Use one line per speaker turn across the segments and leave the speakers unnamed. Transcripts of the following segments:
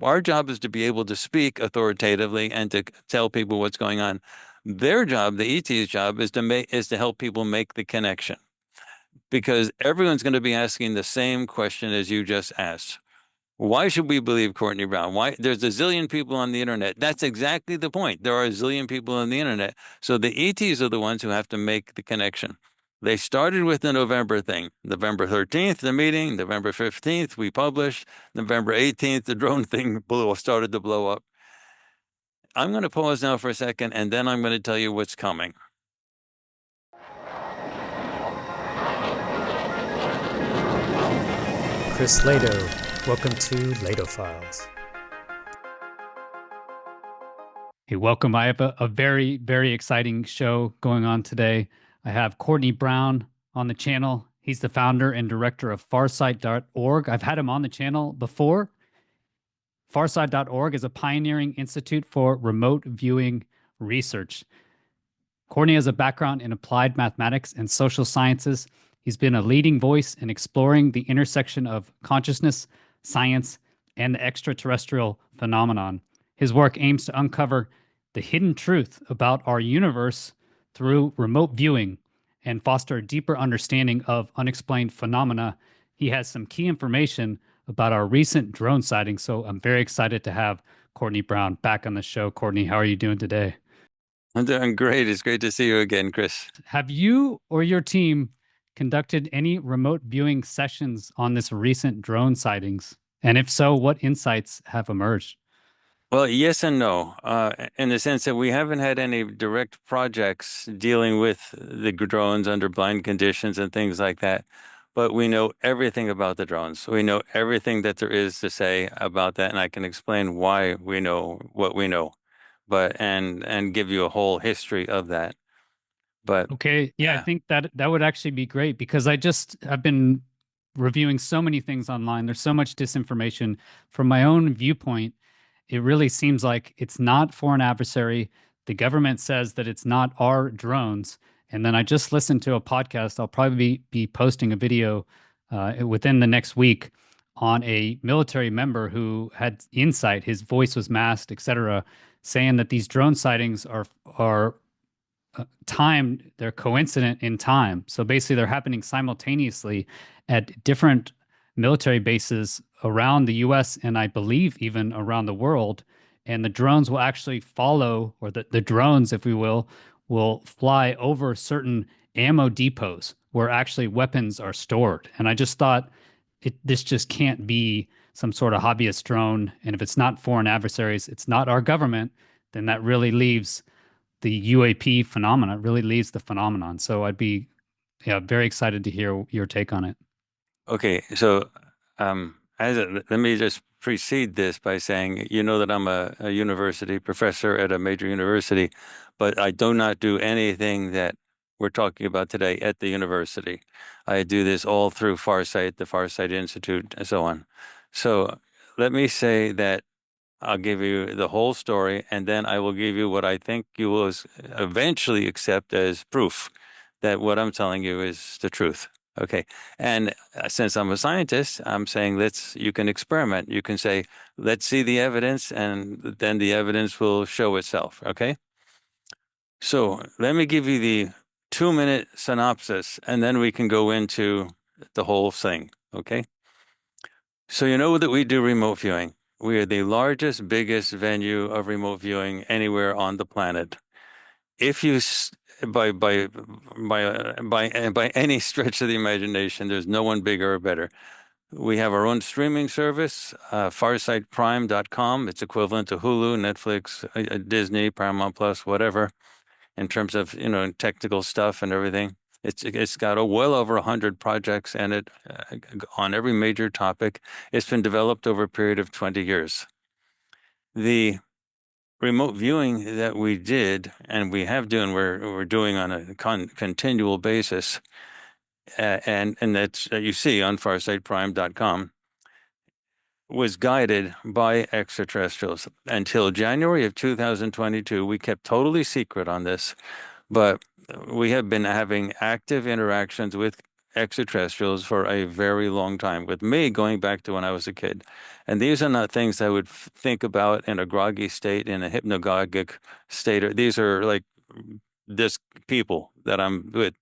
Our job is to be able to speak authoritatively and to tell people what's going on. Their job, the ET's job, is to help people make the connection, because everyone's going to be asking the same question as you just asked. Why should we believe Courtney Brown? Why? There's a zillion people on the internet. That's exactly the point. There are a zillion people on the internet. So the ETs are the ones who have to make the connection. They started with the November thing. November 13th, the meeting. November 15th, we published. November 18th, the drone thing started to blow up. I'm going to pause now for a second, and then I'm going to tell you what's coming.
Chris Lehto, welcome to Lehto Files.
Hey, welcome. I have a very, very exciting show going on today. I have Courtney Brown on the channel. He's the founder and director of Farsight.org. I've had him on the channel before. Farsight.org is a pioneering institute for remote viewing research. Courtney has a background in applied mathematics and social sciences. He's been a leading voice in exploring the intersection of consciousness, science, and the extraterrestrial phenomenon. His work aims to uncover the hidden truth about our universe through remote viewing and foster a deeper understanding of unexplained phenomena. He has some key information about our recent drone sightings, so I'm very excited to have Courtney Brown back on the show. Courtney, how are you doing today?
I'm doing great. It's great to see you again, Chris.
Have you or your team conducted any remote viewing sessions on this recent drone sightings? And if so, what insights have emerged?
Well, yes and no, in the sense that we haven't had any direct projects dealing with the drones under blind conditions and things like that. But we know everything about the drones. We know everything that there is to say about that, and I can explain why we know what we know, and give you a whole history of that. But
Okay, yeah, I think that would actually be great because I've been reviewing so many things online. There's so much disinformation. From my own viewpoint, it really seems like it's not foreign adversary. The government says that it's not our drones. And then I just listened to a podcast. I'll probably be posting a video within the next week on a military member who had insight. His voice was masked, etc., saying that these drone sightings are timed. They're coincident in time. So basically, they're happening simultaneously at different military bases around the US and I believe even around the world. And the drones will actually follow, or the drones, if we will fly over certain ammo depots where actually weapons are stored. And I just thought this just can't be some sort of hobbyist drone. And if it's not foreign adversaries, it's not our government, then that really leaves the UAP phenomena, really leaves the phenomenon. So I'd be very excited to hear your take on it.
okay, so let me just precede this by saying, you know that I'm a university professor at a major university, but I do not do anything that we're talking about today at the university. I do this all through Farsight, the Farsight Institute, and so on. So let me say that I'll give you the whole story, and then I will give you what I think you will eventually accept as proof that what I'm telling you is the truth. Okay. And since I'm a scientist, I'm saying you can experiment. You can say, let's see the evidence, and then the evidence will show itself. Okay. So let me give you the 2-minute synopsis, and then we can go into the whole thing. Okay. So you know that we do remote viewing. We are the largest, biggest venue of remote viewing anywhere on the planet. If you by any stretch of the imagination, there's no one bigger or better. We have our own streaming service, farsightprime.com. It's equivalent to Hulu, Netflix, Disney, Paramount Plus, whatever, in terms of, technical stuff and everything. It's got well over 100 projects in it on every major topic. It's been developed over a period of 20 years. The remote viewing that we did and we're doing on a continual basis, and that's you see on farsightprime.com, was guided by extraterrestrials. Until January of 2022, we kept totally secret on this, but we have been having active interactions with extraterrestrials for a very long time, with me going back to when I was a kid. And these are not things I would think about in a groggy state, in a hypnagogic state. These are like this people that I'm with,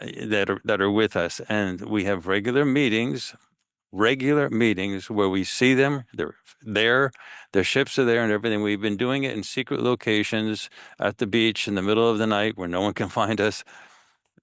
that are with us, and we have regular meetings where we see them. They're there, their ships are there and everything. We've been doing it in secret locations at the beach in the middle of the night where no one can find us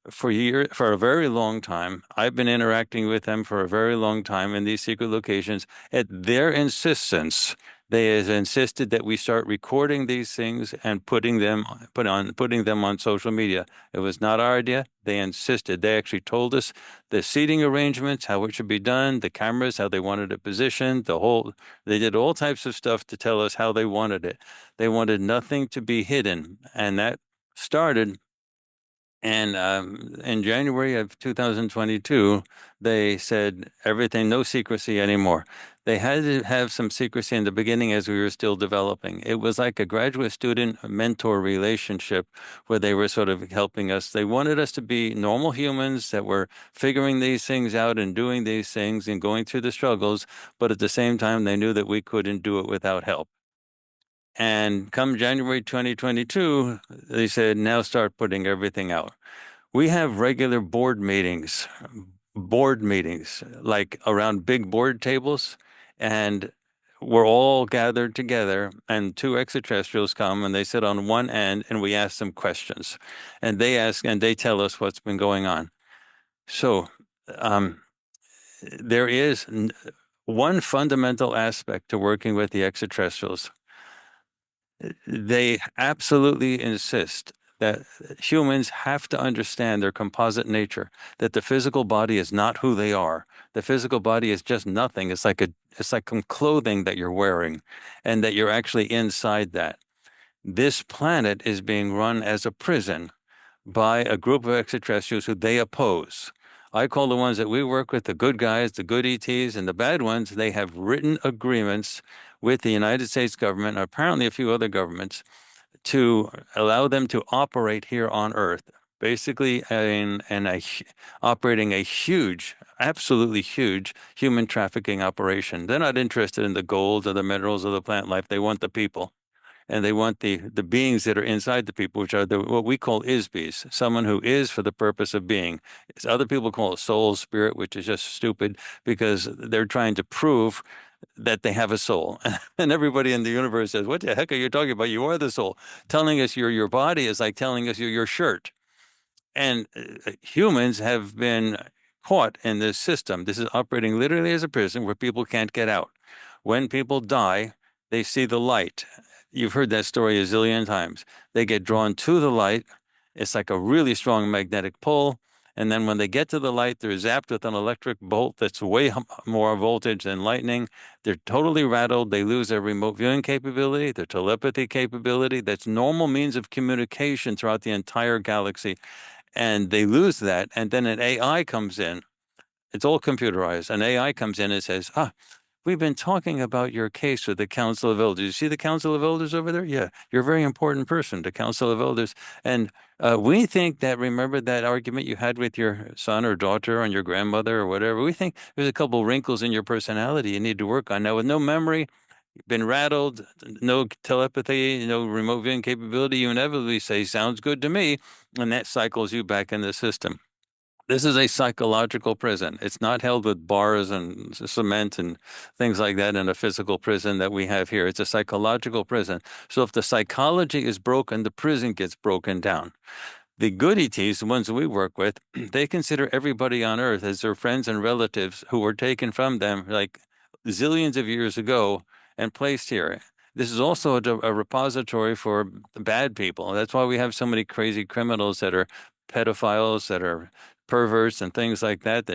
for a very long time. I've been interacting with them for a very long time in these secret locations. At their insistence, they have insisted that we start recording these things and putting them on social media. It was not our idea. They insisted. They actually told us the seating arrangements, how it should be done, the cameras, how they wanted it positioned, they did all types of stuff to tell us how they wanted it. They wanted nothing to be hidden. And that started. And in January of 2022, they said everything, no secrecy anymore. They had to have some secrecy in the beginning as we were still developing. It was like a graduate student mentor relationship where they were sort of helping us. They wanted us to be normal humans that were figuring these things out and doing these things and going through the struggles, but at the same time, they knew that we couldn't do it without help. And come January 2022, they said, now start putting everything out. We have regular board meetings, like around big board tables, and we're all gathered together, and two extraterrestrials come and they sit on one end, and we ask them questions, and they tell us what's been going on. So, there is one fundamental aspect to working with the extraterrestrials. They absolutely insist that humans have to understand their composite nature, that the physical body is not who they are. The physical body is just nothing. It's like some clothing that you're wearing, and that you're actually inside that. This planet is being run as a prison by a group of extraterrestrials who they oppose. I call the ones that we work with the good guys, the good ETs, and the bad ones. They have written agreements with the United States government, and apparently a few other governments, to allow them to operate here on Earth, basically operating a huge, absolutely huge human trafficking operation. They're not interested in the gold or the minerals or the plant life. They want the people. And they want the beings that are inside the people, which are what we call isbes, someone who is for the purpose of being. Other people call it soul, spirit, which is just stupid because they're trying to prove that they have a soul. And everybody in the universe says, what the heck are you talking about? You are the soul. Telling us you're your body is like telling us you're your shirt. And humans have been caught in this system. This is operating literally as a prison where people can't get out. When people die, they see the light. You've heard that story a zillion times. They get drawn to the light. It's like a really strong magnetic pull. And then when they get to the light, they're zapped with an electric bolt that's way more voltage than lightning. They're totally rattled. They lose their remote viewing capability, their telepathy capability. That's normal means of communication throughout the entire galaxy. And they lose that. And then an AI comes in. It's all computerized. An AI comes in and says, we've been talking about your case with the Council of Elders. You see the Council of Elders over there? Yeah, you're a very important person, the Council of Elders. And we think that, remember that argument you had with your son or daughter and your grandmother or whatever? We think there's a couple wrinkles in your personality you need to work on. Now, with no memory, been rattled, no telepathy, no remote viewing capability, you inevitably say, sounds good to me. And that cycles you back in the system. This is a psychological prison. It's not held with bars and cement and things like that in a physical prison that we have here. It's a psychological prison. So if the psychology is broken, the prison gets broken down. The good ETs, the ones that we work with, they consider everybody on Earth as their friends and relatives who were taken from them like zillions of years ago and placed here. This is also a repository for bad people. That's why we have so many crazy criminals that are pedophiles, that are perverts and things like that,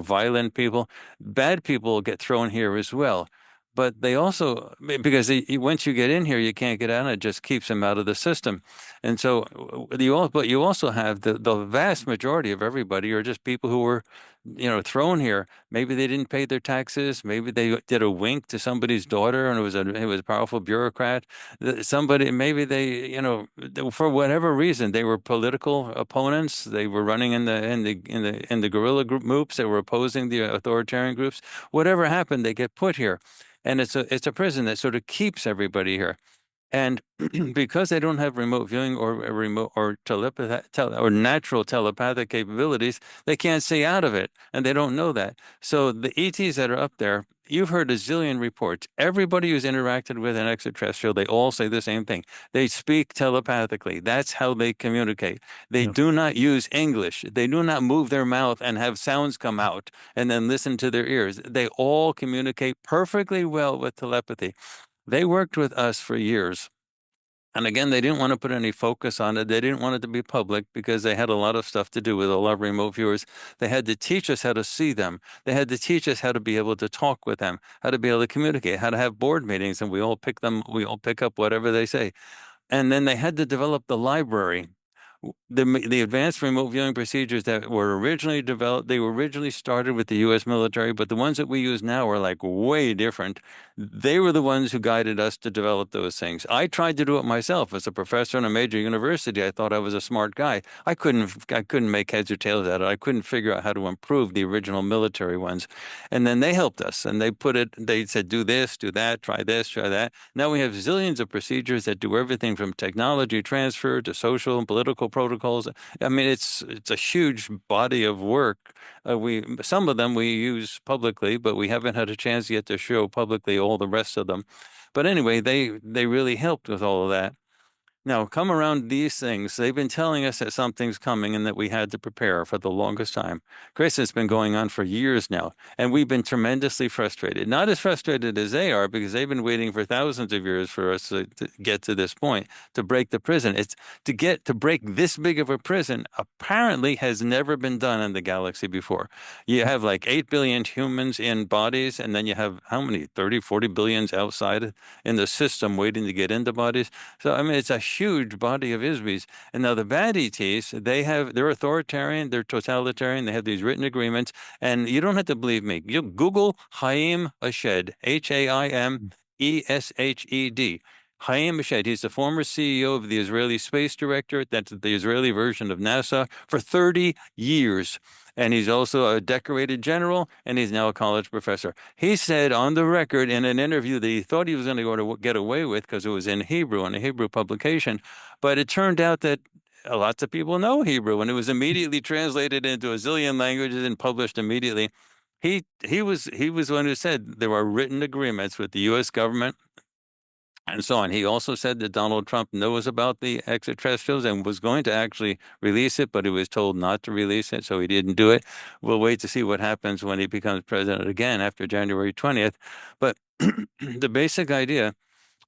violent people. Bad people get thrown here as well. But they also, because once you get in here, you can't get out, and it just keeps them out of the system. And so but you also have the vast majority of everybody are just people who were thrown here. Maybe they didn't pay their taxes. Maybe they did a wink to somebody's daughter, and it was a powerful bureaucrat. Somebody, maybe for whatever reason, they were political opponents. They were running in the guerrilla groups that were opposing the authoritarian groups. Whatever happened, they get put here, and it's a prison that sort of keeps everybody here. And because they don't have remote viewing or remote or or natural telepathic capabilities, they can't see out of it, and they don't know that. So the ETs that are up there, you've heard a zillion reports. Everybody who's interacted with an extraterrestrial, they all say the same thing. They speak telepathically. That's how they communicate. They
Yep.
do not use English. They do not move their mouth and have sounds come out and then listen to their ears. They all communicate perfectly well with telepathy. They worked with us for years. And again, they didn't want to put any focus on it. They didn't want it to be public because they had a lot of stuff to do with a lot of remote viewers. They had to teach us how to see them. They had to teach us how to be able to talk with them, how to be able to communicate, how to have board meetings, and we all pick up whatever they say. And then they had to develop the library. The advanced remote viewing procedures that were originally developed, they were originally started with the U.S. military, but the ones that we use now are like way different. They were the ones who guided us to develop those things. I tried to do it myself as a professor in a major university. I thought I was a smart guy. I couldn't make heads or tails out of it. I couldn't figure out how to improve the original military ones. And then they helped us, and they said, do this, do that, try this, try that. Now we have zillions of procedures that do everything from technology transfer to social and political protocols. I mean, it's a huge body of work. Some of them we use publicly, but we haven't had a chance yet to show publicly all the rest of them. But anyway, they really helped with all of that. Now, come around these things. They've been telling us that something's coming and that we had to prepare for the longest time. Chris, it's been going on for years now, and we've been tremendously frustrated. Not as frustrated as they are because they've been waiting for thousands of years for us to get to this point, to break the prison. It's to break this big of a prison apparently has never been done in the galaxy before. You have like 8 billion humans in bodies, and then you have how many, 30, 40 billions outside in the system waiting to get into bodies. So, I mean, it's a huge body of ISBEs. And now the bad ETs, they're authoritarian, they're totalitarian, they have these written agreements. And you don't have to believe me. You Google Haim Eshed, Haimeshed. Haim Eshed, he's the former CEO of the Israeli Space Directorate, that's the Israeli version of NASA, for 30 years. And he's also a decorated general, and he's now a college professor. He said on the record in an interview that he thought he was going to go to get away with because it was in Hebrew, in a Hebrew publication. But it turned out that lots of people know Hebrew, and it was immediately translated into a zillion languages and published immediately. He was one who said there are written agreements with the U.S. government and so on. He also said that Donald Trump knows about the extraterrestrials and was going to actually release it, but he was told not to release it, so he didn't do it. We'll wait to see what happens when he becomes president again after January 20th. But the basic idea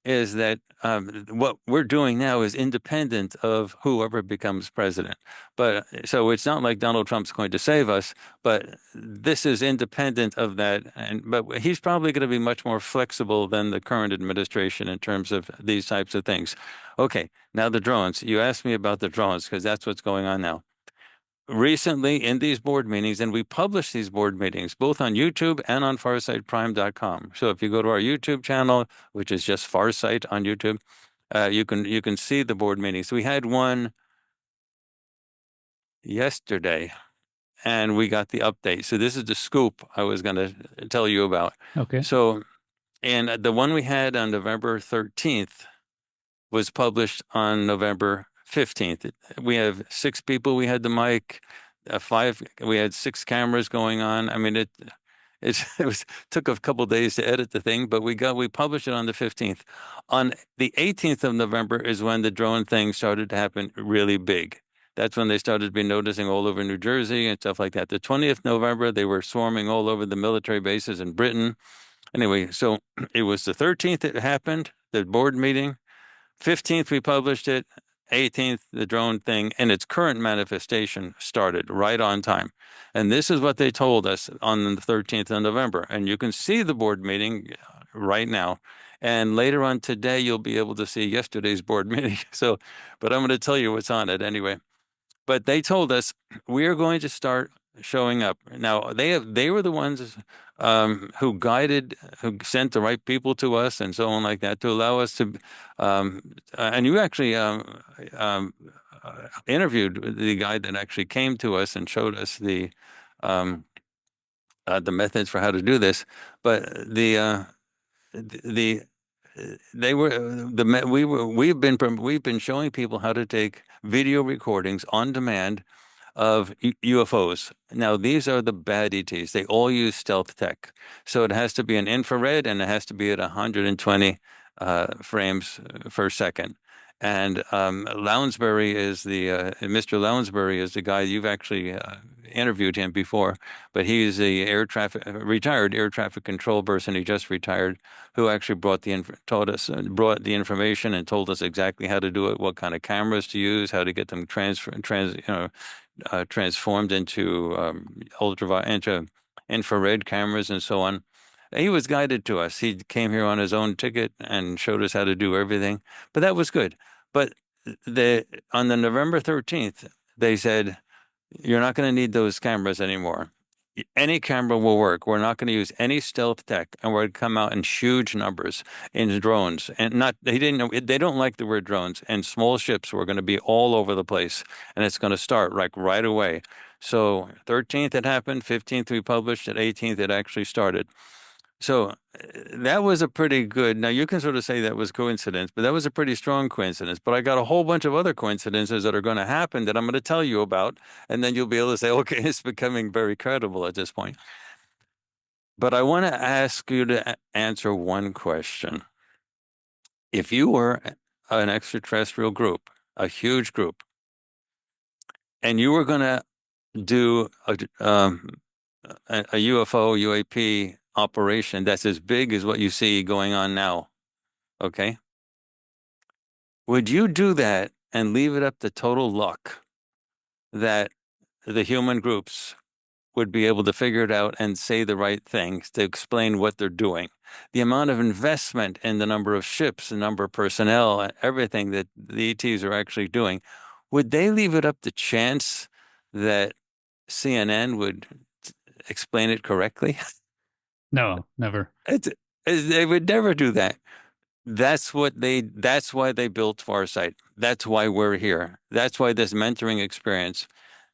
is that what we're doing now is independent of whoever becomes president. But so it's not like Donald Trump's going to save us, but this is independent of that. But he's probably going to be much more flexible than the current administration in terms of these types of things. Okay, now the drones. You asked me about the drones because that's what's going on now recently in these board meetings, and we publish these board meetings both on YouTube and on farsightprime.com. So if you go to our YouTube channel, which is just Farsight on YouTube, you can see the board meetings. We had one yesterday, and we got the update. So this is the scoop I was going to tell you about.
Okay.
So, and the one we had on November 13th was published on November 15th. We have 6 people. We had the mic, we had 6 cameras going on. I mean, it took a couple days to edit the thing, but we published it on the 15th. On the 18th of November is when the drone thing started to happen really big. That's when they started to be noticing all over New Jersey and stuff like that. The 20th November, they were swarming all over the military bases in Britain. Anyway, so it was the 13th it happened, the board meeting. 15th, we published it. 18th, the drone thing and its current manifestation started right on time. And this is what they told us on the 13th of November. And you can see the board meeting right now. And later on today, you'll be able to see yesterday's board meeting. But I'm going to tell you what's on it anyway. But they told us we are going to start showing up. Now they were the ones who sent the right people to us and so on like that to allow us to. And you actually interviewed the guy that actually came to us and showed us um, the methods for how to do this. But the they were we've been showing people how to take video recordings on demand of UFOs. Now, these are the bad ETs. They all use stealth tech. So it has to be an infrared and it has to be at 120 frames per second. And Lounsbury is Mr. Lounsbury is the guy you've actually interviewed him before, but he's the retired air traffic control person. He just retired, who actually brought the information and told us exactly how to do it, what kind of cameras to use, how to get them transformed into into infrared cameras and so on. He was guided to us. He came here on his own ticket and showed us how to do everything. But that was good. But on the November 13th, they said, you're not going to need those cameras anymore. Any camera will work. We're not going to use any stealth tech, and we're going to come out in huge numbers in drones. And not they didn't know they don't like the word drones. And small ships were going to be all over the place, and it's going to start like right away. So 13th it happened, 15th we published, at 18th it actually started. So that was a pretty good. Now you can sort of say that was coincidence, but that was a pretty strong coincidence. But I got a whole bunch of other coincidences that are going to happen that I'm going to tell you about, and then you'll be able to say, okay, it's becoming very credible at this point. But I want to ask you to answer one question. If you were an extraterrestrial group, a huge group, and you were going to do a UFO, UAP operation that's as big as what you see going on now, okay? Would you do that and leave it up to total luck that the human groups would be able to figure it out and say the right things to explain what they're doing? The amount of investment in the number of ships, the number of personnel, everything that the ETs are actually doing, would they leave it up to chance that CNN would explain it correctly?
No, never.
They would never do that. That's why they built Farsight. That's why we're here. That's why this mentoring experience.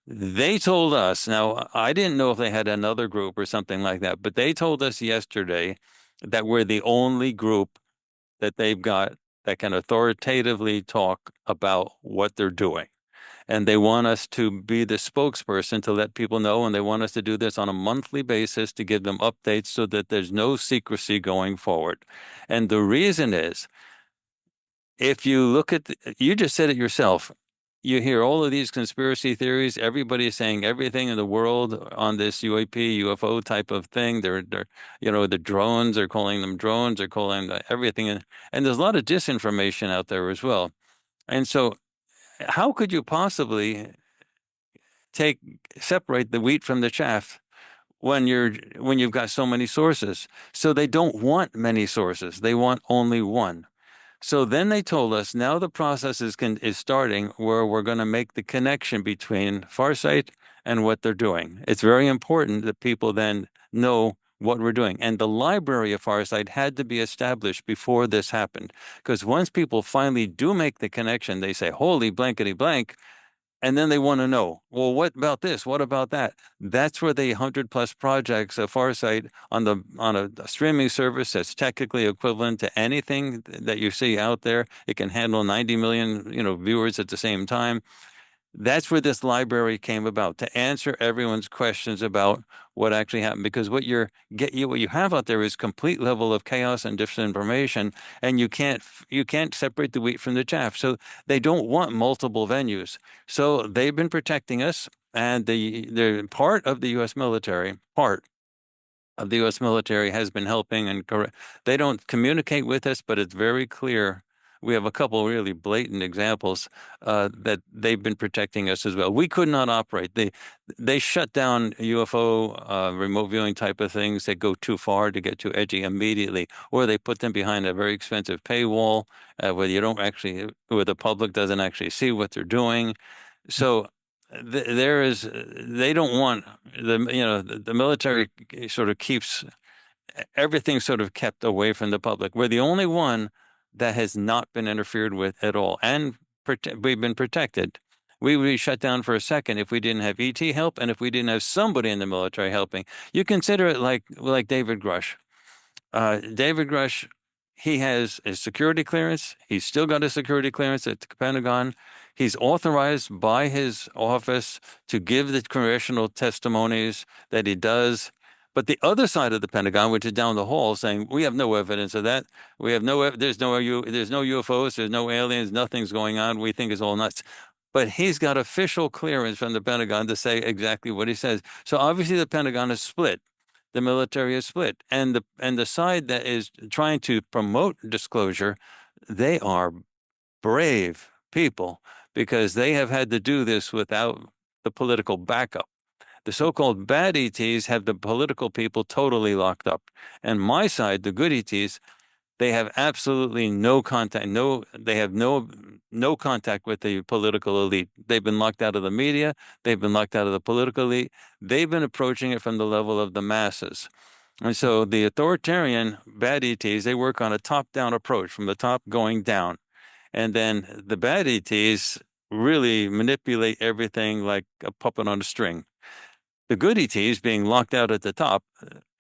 They told us, now I didn't know if they had another group or something like that, but they told us yesterday that we're the only group that they've got that can authoritatively talk about what they're doing. And they want us to be the spokesperson to let people know, and they want us to do this on a monthly basis to give them updates so that there's no secrecy going forward. And the reason is, if you look at, you just said it yourself, you hear all of these conspiracy theories. Everybody is saying everything in the world on this UAP, UFO type of thing. The drones, they're calling them drones, they're calling everything. And there's a lot of disinformation out there as well. And so how could you possibly separate the wheat from the chaff when you've got so many sources? So they don't want many sources. They want only one. So then they told us now the process is starting where we're going to make the connection between Farsight and what they're doing. It's very important that people then know what we're doing. And the library of Farsight had to be established before this happened. Because once people finally do make the connection, they say, holy blankety blank. And then they want to know, well, what about this? What about that? That's where the 100+ projects of Farsight on a streaming service that's technically equivalent to anything that you see out there. It can handle 90 million, viewers at the same time. That's where this library came about, to answer everyone's questions about what actually happened. Because what you have out there is complete level of chaos and disinformation, and you can't separate the wheat from the chaff. So they don't want multiple venues. So they've been protecting us, and the part of the U.S. military has been helping and they don't communicate with us, but it's very clear. We have a couple really blatant examples that they've been protecting us as well. We could not operate. They shut down UFO remote viewing type of things that go too far, to get too edgy immediately, or they put them behind a very expensive paywall where the public doesn't actually see what they're doing. So there is, they don't want the military sort of keeps everything sort of kept away from the public. We're the only one that has not been interfered with at all, and we've been protected. We would be shut down for a second if we didn't have ET help, and if we didn't have somebody in the military helping. You consider it like David Grush. David Grush, he has a security clearance. He's still got a security clearance at the Pentagon. He's authorized by his office to give the congressional testimonies that he does. But the other side of the Pentagon, which is down the hall, saying we have no evidence of that. We have no, there's no UFOs, there's no aliens, nothing's going on. We think it's all nuts. But he's got official clearance from the Pentagon to say exactly what he says. So obviously the Pentagon is split. The military is split, and the side that is trying to promote disclosure, they are brave people because they have had to do this without the political backup. The so-called bad ETs have the political people totally locked up. And my side, the good ETs, they have absolutely no contact. They have no contact with the political elite. They've been locked out of the media. They've been locked out of the political elite. They've been approaching it from the level of the masses. And so the authoritarian bad ETs, they work on a top-down approach from the top going down. And then the bad ETs really manipulate everything like a puppet on a string. The good ETs being locked out at the top,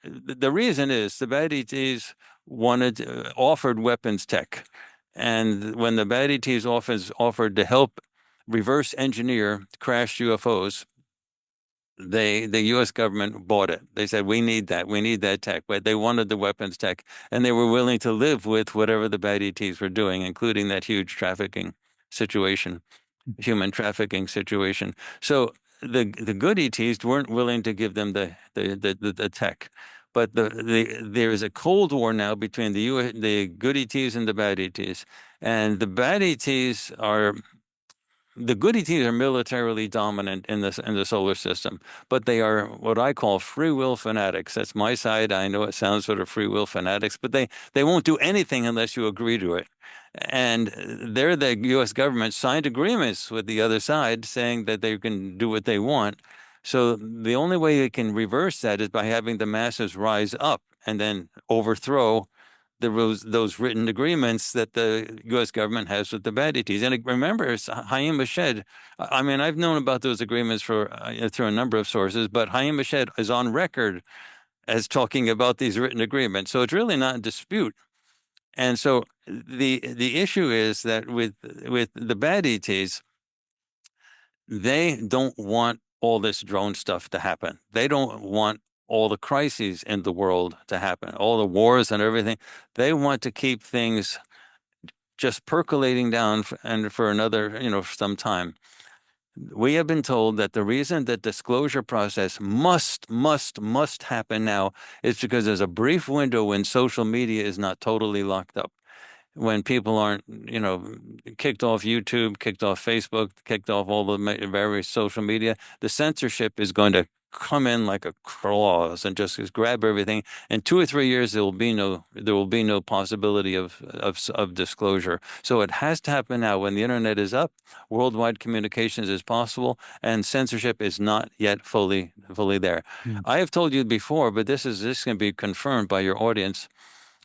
the reason is the bad ETs offered weapons tech. And when the bad ETs offered to help reverse engineer crashed UFOs, the U.S. government bought it. They said, we need that tech. But they wanted the weapons tech, and they were willing to live with whatever the bad ETs were doing, including that huge trafficking situation, human trafficking situation. So the good ETs weren't willing to give them the tech. But there is a Cold War now between the good ETs and the bad ETs. And the bad ETs are the good ETs are militarily dominant in the solar system, but they are what I call free will fanatics. That's my side. I know it sounds sort of free will fanatics, but they won't do anything unless you agree to it. And the U.S. government signed agreements with the other side saying that they can do what they want. So the only way they can reverse that is by having the masses rise up and then overthrow those written agreements that the U.S. government has with the bad ETs. And remember, Haim Eshed, I mean, I've known about those agreements through a number of sources, but Haim Eshed is on record as talking about these written agreements. So it's really not in dispute. And so the issue is that with the bad ETs, they don't want all this drone stuff to happen. They don't want all the crises in the world to happen, all the wars and everything. They want to keep things just percolating down for another, some time. We have been told that the reason that disclosure process must happen now is because there's a brief window when social media is not totally locked up, when people aren't, kicked off YouTube, kicked off Facebook, kicked off all the various social media. The censorship is going to come in like a claws and just grab everything. In 2 or 3 years, there will be no possibility of disclosure. So it has to happen now. When the internet is up, worldwide communications is possible, and censorship is not yet fully there. I have told you before, but this can be confirmed by your audience,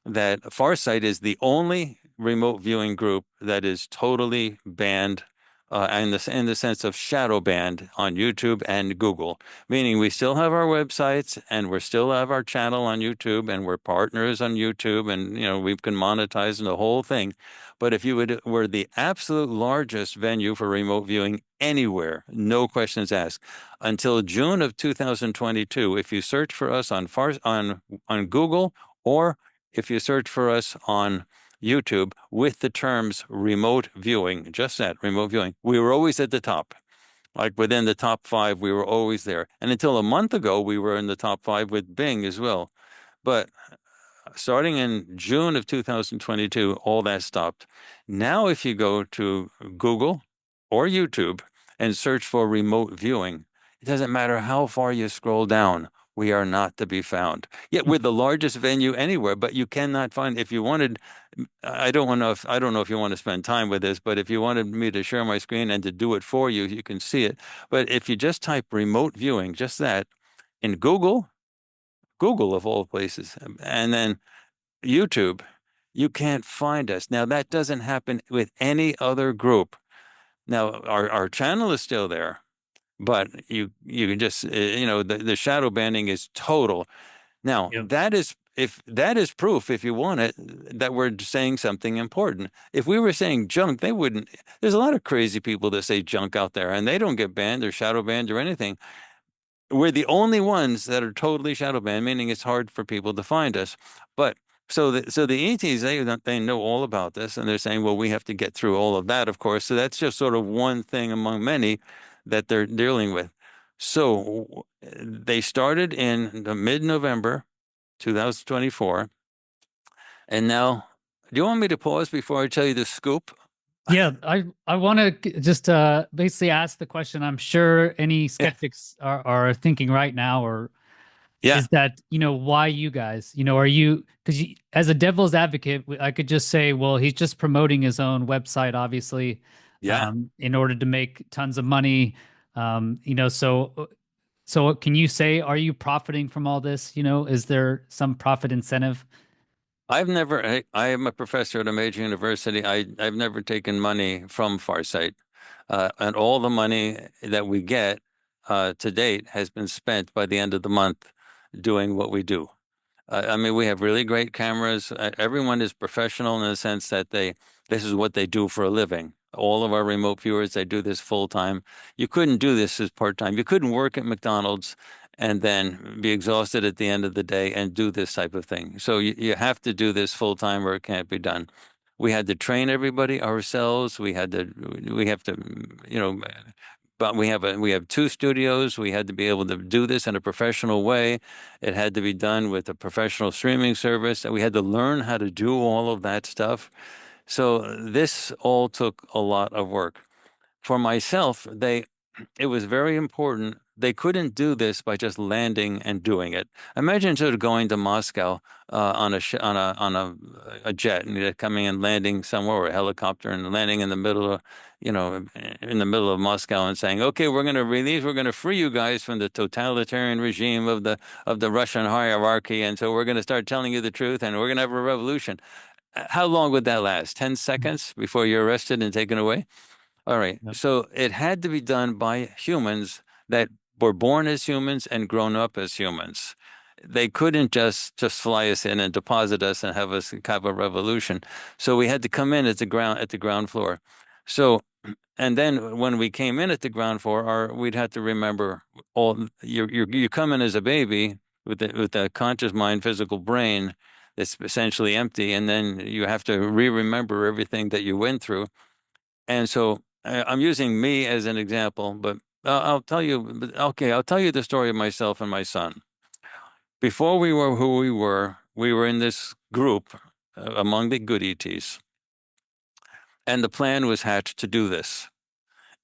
that Farsight is the only remote viewing group that is totally banned in the sense of shadow banned on YouTube and Google, meaning we still have our websites and we still have our channel on YouTube and we're partners on YouTube and we can monetize the whole thing. But if were the absolute largest venue for remote viewing anywhere, no questions asked, until June of 2022, if you search for us on Google, or if you search for us on YouTube with the terms remote viewing, just that, remote viewing, we were always at the top. Like within the top 5, we were always there. And until a month ago, we were in the top 5 with Bing as well. But starting in June of 2022, all that stopped. Now, if you go to Google or YouTube and search for remote viewing, it doesn't matter how far you scroll down, We are not to be found. Yet we're the largest venue anywhere, but you cannot find, if you wanted, I don't know if you want to spend time with this, but if you wanted me to share my screen and to do it for you, you can see it. But if you just type remote viewing, just that in Google, Google of all places, and then YouTube, you can't find us. Now that doesn't happen with any other group. Now our channel is still there, but you can just the shadow banning is total. Now
Yep.
that is, if that is proof, if you want it, that we're saying something important. If we were saying junk, they wouldn't. There's a lot of crazy people that say junk out there, and they don't get banned or shadow banned or anything. We're the only ones that are totally shadow banned, meaning it's hard for people to find us. But so the ETs, they know all about this, and they're saying, well, we have to get through all of that, of course. So that's just sort of one thing among many that they're dealing with. So they started in the mid-November 2024, and now, do you want me to pause before I tell you the scoop?
Yeah, I want to just basically ask the question I'm sure any
Yeah,
skeptics are thinking right now, or
yeah,
is that, why you guys, are you, because as a devil's advocate, I could just say, well, he's just promoting his own website, obviously,
yeah.
in order to make tons of money. So can you say, are you profiting from all this? Is there some profit incentive?
I am a professor at a major university. I've never taken money from Farsight. And all the money that we get to date has been spent by the end of the month doing what we do. I mean, we have really great cameras. Everyone is professional in the sense that this is what they do for a living. All of our remote viewers, they do this full time. You couldn't do this as part time. You couldn't work at McDonald's and then be exhausted at the end of the day and do this type of thing. So you have to do this full time or it can't be done. We had to train everybody ourselves. We have to, you know, but we have two studios. We had to be able to do this in a professional way. It had to be done with a professional streaming service, and we had to learn how to do all of that stuff. So this all took a lot of work. For myself, it was very important. They couldn't do this by just landing and doing it. Imagine sort of going to Moscow on a jet and coming and landing somewhere, or a helicopter, and landing in the middle of, in the middle of Moscow and saying, "Okay, we're going to free you guys from the totalitarian regime of the Russian hierarchy, and so we're going to start telling you the truth, and we're going to have a revolution." How long would that last? 10 seconds before you're arrested and taken away? All right.
Yep.
So it had to be done by humans that were born as humans and grown up as humans. They couldn't just fly us in and deposit us and have us have a revolution. So we had to come in at the ground floor. So and then when we came in at the ground floor, we'd have to remember you come in as a baby with a conscious mind, physical brain that's essentially empty, and then you have to re-remember everything that you went through. And so I'm using me as an example, but I'll tell you, okay, I'll tell you the story of myself and my son. Before we were who we were in this group among the good ETs, and the plan was hatched to do this.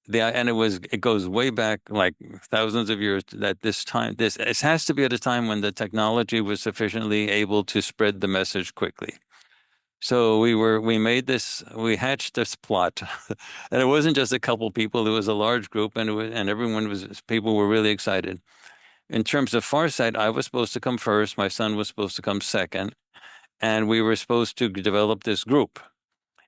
And it goes way back like thousands of years that it has to be at a time when the technology was sufficiently able to spread the message quickly. So we hatched this plot, and it wasn't just a couple people; it was a large group, and people were really excited. In terms of Farsight, I was supposed to come first, my son was supposed to come second, and we were supposed to develop this group,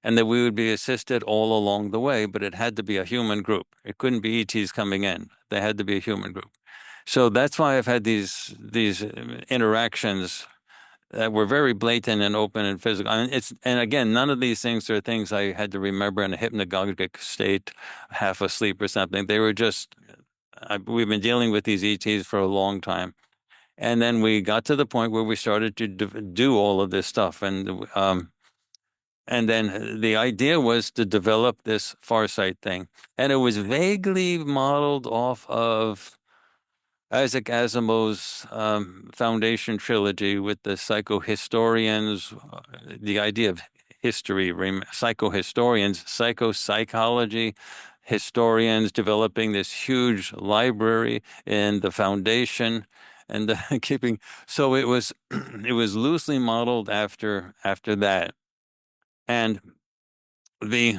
and that we would be assisted all along the way, but it had to be a human group. It couldn't be ETs coming in; they had to be a human group. So that's why I've had these interactions that were very blatant and open and physical. And again, none of these things are things I had to remember in a hypnagogic state, half asleep or something. They were just, we've been dealing with these ETs for a long time. And then we got to the point where we started to do all of this stuff. And then the idea was to develop this Farsight thing. And it was vaguely modeled off of Isaac Asimov's Foundation trilogy with the psychohistorians, the idea of history, psychohistorians, psychopsychology historians developing this huge library in the Foundation. and keeping. So it was it was loosely modeled after that, and the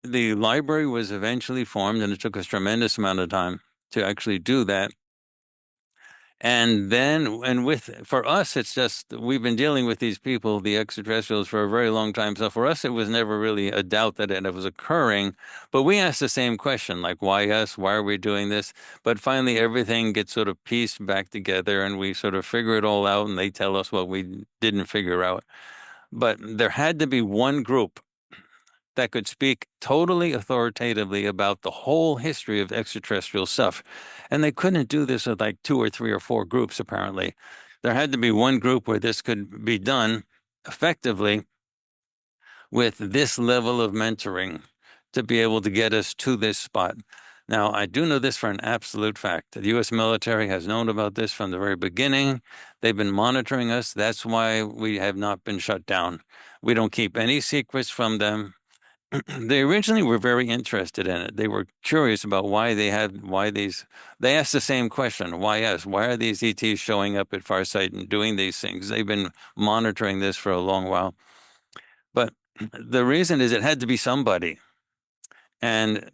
the library was eventually formed, and it took us a tremendous amount of time to actually do that. And then, and with, for us, it's just, we've been dealing with these people, the extraterrestrials, for a very long time. So for us, it was never really a doubt that it was occurring. But we asked the same question, like, why us? Why are we doing this? But finally, everything gets sort of pieced back together and we sort of figure it all out and they tell us what we didn't figure out. But there had to be one group that could speak totally authoritatively about the whole history of extraterrestrial stuff. And they couldn't do this with like 2 or 3 or 4 groups, apparently. There had to be one group where this could be done effectively with this level of mentoring to be able to get us to this spot. Now, I do know this for an absolute fact. The U.S. military has known about this from the very beginning. They've been monitoring us. That's why we have not been shut down. We don't keep any secrets from them. They originally were very interested in it. They were curious about they asked the same question, why us? Why are these ETs showing up at Farsight and doing these things? They've been monitoring this for a long while. But the reason is it had to be somebody. And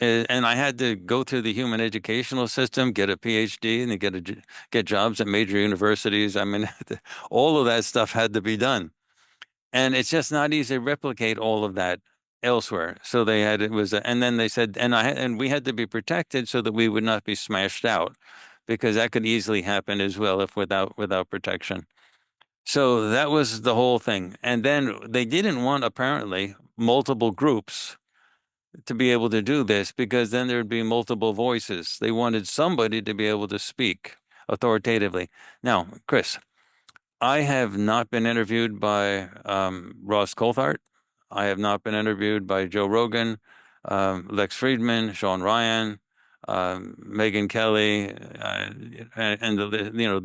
and I had to go through the human educational system, get a PhD, and get jobs at major universities. I mean, all of that stuff had to be done. And it's just not easy to replicate all of that elsewhere. So and then they said, and we had to be protected so that we would not be smashed out, because that could easily happen as well if without protection. So that was the whole thing. And then they didn't want, apparently, multiple groups to be able to do this, because then there'd be multiple voices. They wanted somebody to be able to speak authoritatively. Now, Chris, I have not been interviewed by Ross Coulthart. I have not been interviewed by Joe Rogan, Lex Friedman, Sean Ryan, Megyn Kelly, and the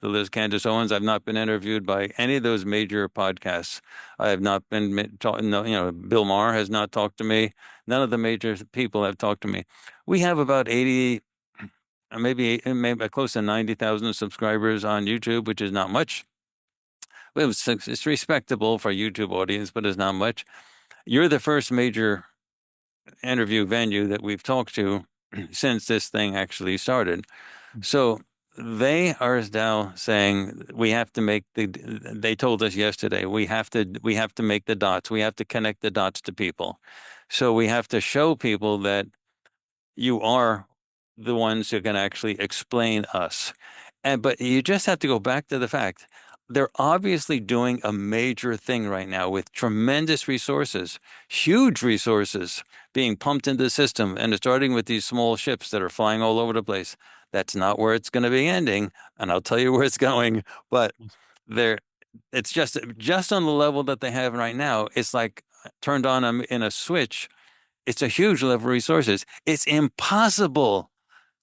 list, Candace Owens. I've not been interviewed by any of those major podcasts. I have not been no, Bill Maher has not talked to me. None of the major people have talked to me. We have about 80, maybe close to 90,000 subscribers on YouTube, which is not much. It's respectable for a YouTube audience, but it's not much. You're the first major interview venue that we've talked to since this thing actually started. So they are now saying they told us yesterday, we have to make the dots. We have to connect the dots to people. So we have to show people that you are the ones who can actually explain us. But you just have to go back to the fact they're obviously doing a major thing right now with tremendous resources, huge resources being pumped into the system, and starting with these small ships that are flying all over the place. That's not where it's going to be ending, and I'll tell you where it's going. But it's just on the level that they have right now. It's like turned on in a switch. It's a huge level of resources. It's impossible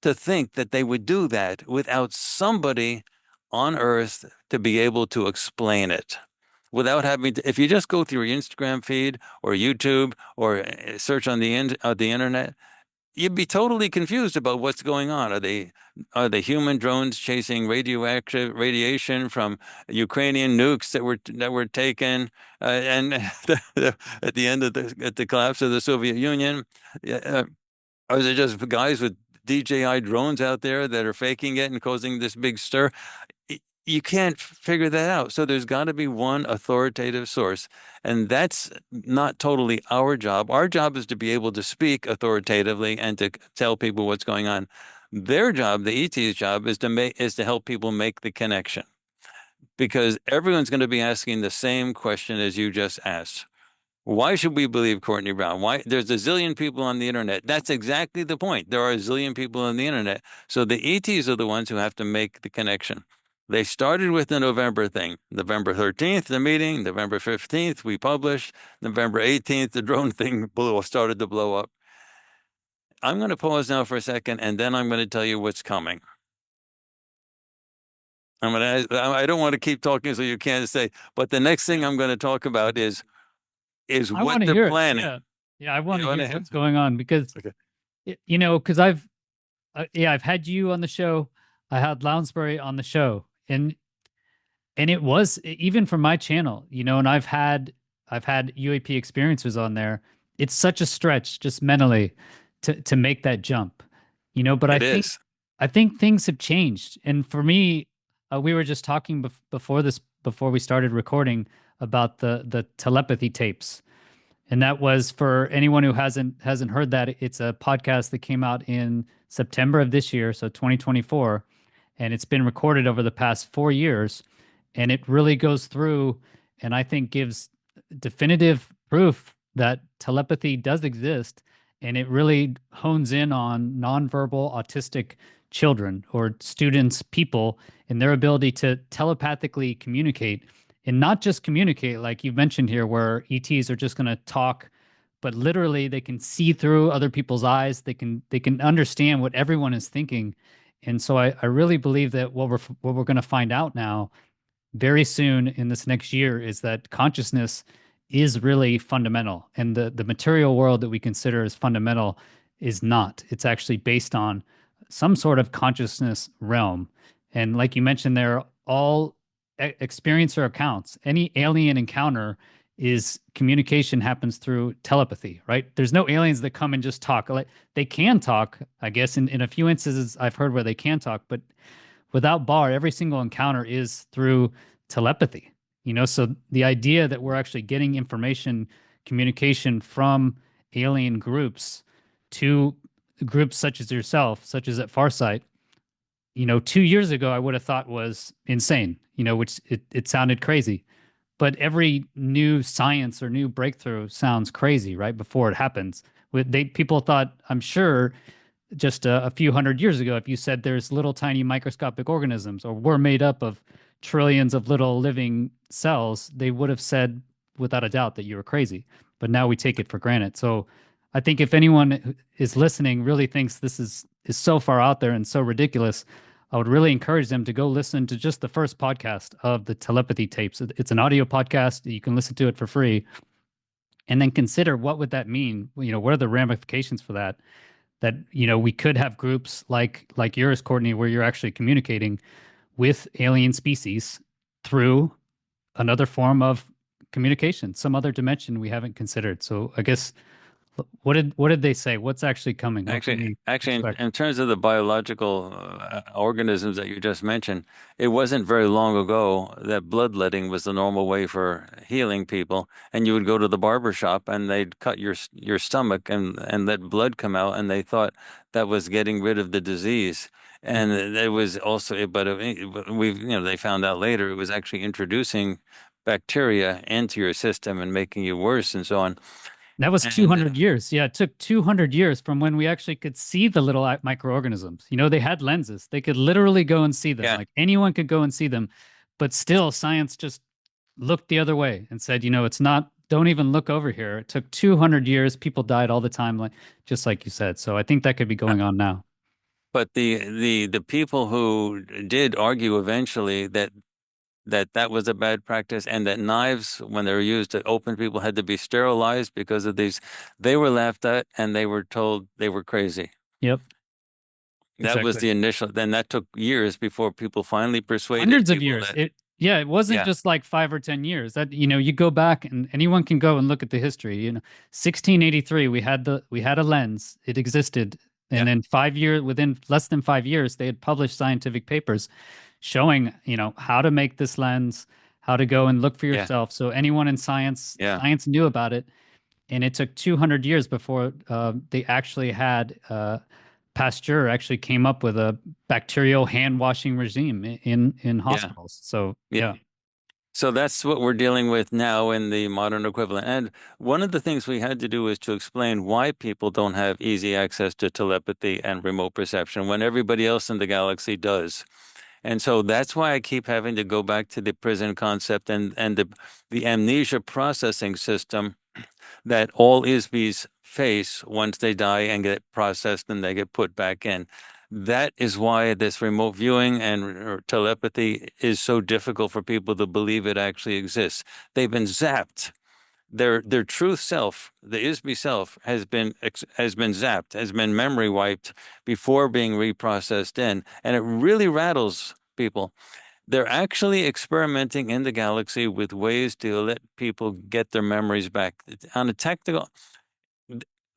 to think that they would do that without somebody on Earth to be able to explain it. Without having to, if you just go through your Instagram feed or YouTube or search on the internet, you'd be totally confused about what's going on. Are they human drones chasing radioactive radiation from Ukrainian nukes that were taken and at the end of the collapse of the Soviet Union? Or is it just guys with DJI drones out there that are faking it and causing this big stir? You can't figure that out. So there's got to be one authoritative source. And that's not totally our job. Our job is to be able to speak authoritatively and to tell people what's going on. Their job, the ET's job, is to help people make the connection. Because everyone's going to be asking the same question as you just asked. Why should we believe Courtney Brown? Why? There's a zillion people on the internet. That's exactly the point. There are a zillion people on the internet. So the ETs are the ones who have to make the connection. They started with the November thing. November 13th, the meeting. November 15th, we published. November 18th, the drone thing started to blow up. I'm going to pause now for a second, and then I'm going to tell you what's coming. I don't want to keep talking so you can't say, but the next thing I'm going to talk about is what they're planning.
Yeah, I want to hear what's going on because, because I've had you on the show. I had Lounsbury on the show, and it was even from my channel, and I've had UAP experiences on there. It's such a stretch just mentally to make that jump, but I
It
think
is.
I think things have changed. And for me, we were just talking before we started recording about the telepathy tapes. And that was, for anyone who hasn't heard that, it's a podcast that came out in September of this year, so 2024, and it's been recorded over the past 4 years, and it really goes through and I think gives definitive proof that telepathy does exist, and it really hones in on nonverbal autistic children or students, people, and their ability to telepathically communicate, and not just communicate like you mentioned here, where ETs are just going to talk, but literally they can see through other people's eyes. They can understand what everyone is thinking. And so I really believe that what we're going to find out now very soon in this next year is that consciousness is really fundamental, and the material world that we consider as fundamental is not. It's actually based on some sort of consciousness realm. And like you mentioned, there, all experiencer accounts, any alien encounter is communication happens through telepathy, right? There's no aliens that come and just talk. Like, they can talk, I guess, in a few instances I've heard where they can talk, but without bar, every single encounter is through telepathy. So the idea that we're actually getting information, communication from alien groups to groups such as yourself, such as at Farsight, 2 years ago, I would have thought was insane, which it sounded crazy. But every new science or new breakthrough sounds crazy right before it happens. People thought, I'm sure, just a few hundred years ago, if you said there's little tiny microscopic organisms or we're made up of trillions of little living cells, they would have said without a doubt that you were crazy. But now we take it for granted. So I think if anyone is listening really thinks this is so far out there and so ridiculous, I would really encourage them to go listen to just the first podcast of the telepathy tapes. It's an audio podcast. You can listen to it for free, and then consider what would that mean? What are the ramifications for that? That we could have groups like yours, Courtney, where you're actually communicating with alien species through another form of communication, some other dimension we haven't considered. So I guess, what did they say? What's actually coming? What can we
Actually,
expect?
in terms of the biological organisms that you just mentioned, it wasn't very long ago that bloodletting was the normal way for healing people, and you would go to the barber shop and they'd cut your stomach and let blood come out, and they thought that was getting rid of the disease. And it was also, but they found out later it was actually introducing bacteria into your system and making you worse and so on.
That was
And
200 years. Yeah, it took 200 years from when we actually could see the little microorganisms. They had lenses. They could literally go and see them.
yeah,
Like, anyone could go and see them. But still, science just looked the other way and said, it's not, don't even look over here. It took 200 years. People died all the time, just like you said. So I think that could be going on now.
but the people who did argue eventually that was a bad practice, and that knives, when they were used to open people, had to be sterilized because of these, they were laughed at and they were told they were crazy.
Yep,
That was
exactly.
the initial, then that took years before people finally persuaded
Hundreds of
people
years.
that,
It wasn't
yeah,
just like 5 or 10 years. That you go back, and anyone can go and look at the history. 1683, we had a lens. It existed,
yeah,
and then 5 years, within less than 5 years, they had published scientific papers showing how to make this lens, how to go and look for
yeah,
yourself. So anyone in science
yeah,
science knew about it, and it took 200 years before they actually had Pasteur actually came up with a bacterial hand washing regime in
yeah,
hospitals. So
yeah.
yeah.
So that's what we're dealing with now in the modern equivalent. And one of the things we had to do is to explain why people don't have easy access to telepathy and remote perception when everybody else in the galaxy does. And so that's why I keep having to go back to the prison concept and the amnesia processing system that all ISBs face once they die and get processed and they get put back in. That is why this remote viewing and telepathy is so difficult for people to believe it actually exists. They've been zapped. their true self, the ISB self, has been zapped, has been memory wiped before being reprocessed in, and it really rattles people. They're actually experimenting in the galaxy with ways to let people get their memories back. On a technical,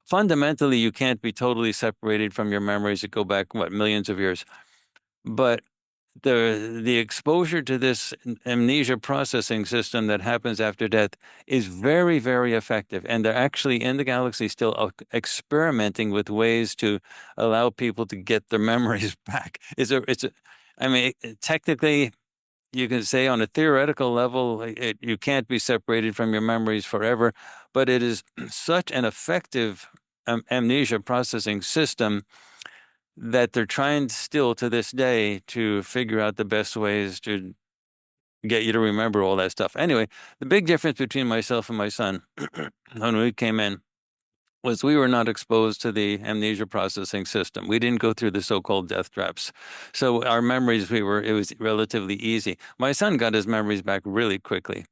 fundamentally, you can't be totally separated from your memories that go back, what, millions of years. But the exposure to this amnesia processing system that happens after death is very, very effective. And they're actually in the galaxy still experimenting with ways to allow people to get their memories back. I mean, technically, you can say on a theoretical level, you can't be separated from your memories forever, but it is such an effective amnesia processing system that they're trying still to this day to figure out the best ways to get you to remember all that stuff. Anyway, the big difference between myself and my son when we came in was we were not exposed to the amnesia processing system. We didn't go through the so-called death traps. So our memories, it was relatively easy. My son got his memories back really quickly.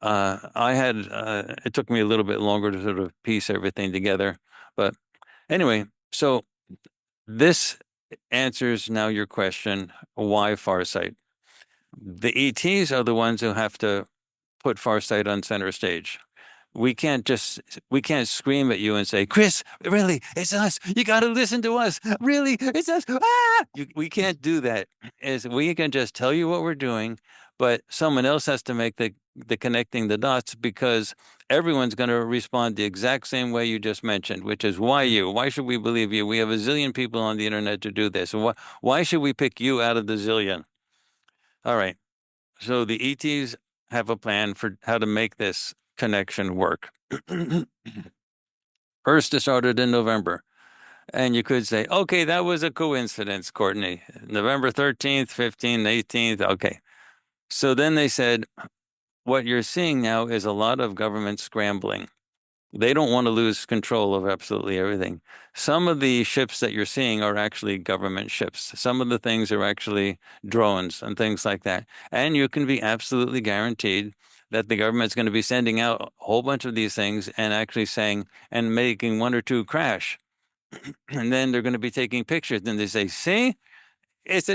It took me a little bit longer to sort of piece everything together. But anyway, so this answers now your question, why Farsight? The ETs are the ones who have to put Farsight on center stage. We can't scream at you and say, Chris, really, it's us. You got to listen to us. Really, it's us. Ah! We can't do that. We can just tell you what we're doing, but someone else has to make the connecting the dots, because everyone's going to respond the exact same way you just mentioned, which is, why you? Why should we believe you? We have a zillion people on the internet to do this. Why should we pick you out of the zillion? All right. So the ETs have a plan for how to make this connection work. First, it started in November. And you could say, okay, that was a coincidence, Courtney. November 13th, 15th, 18th. Okay. So then they said, what you're seeing now is a lot of government scrambling. They don't want to lose control of absolutely everything. Some of the ships that you're seeing are actually government ships. Some of the things are actually drones and things like that. And you can be absolutely guaranteed that the government's going to be sending out a whole bunch of these things and actually saying and making one or two crash. And then they're going to be taking pictures. And they say, see? It's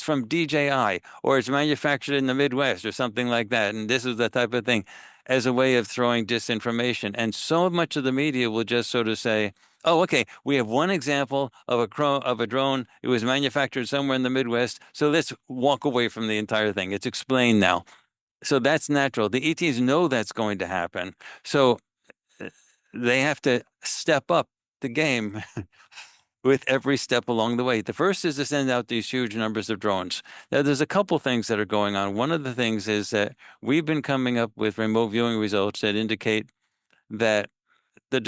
from DJI, or it's manufactured in the Midwest or something like that. And this is the type of thing, as a way of throwing disinformation. And so much of the media will just sort of say, oh, okay, we have one example of a drone. It was manufactured somewhere in the Midwest. So let's walk away from the entire thing. It's explained now. So that's natural. The ETs know that's going to happen. So they have to step up the game with every step along the way. The first is to send out these huge numbers of drones. Now, there's a couple things that are going on. One of the things is that we've been coming up with remote viewing results that indicate that the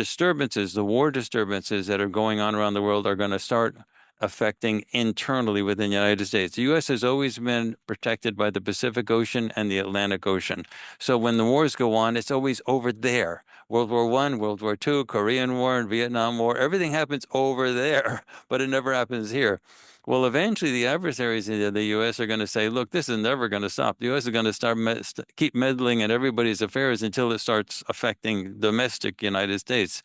war disturbances that are going on around the world are going to start affecting internally within the United States. The U.S. has always been protected by the Pacific Ocean and the Atlantic Ocean. So when the wars go on, it's always over there. World War I, World War II, Korean War, and Vietnam War, everything happens over there, but it never happens here. Well, eventually the adversaries in the U.S. are going to say, look, this is never going to stop. The U.S. is going to keep meddling in everybody's affairs until it starts affecting domestic United States,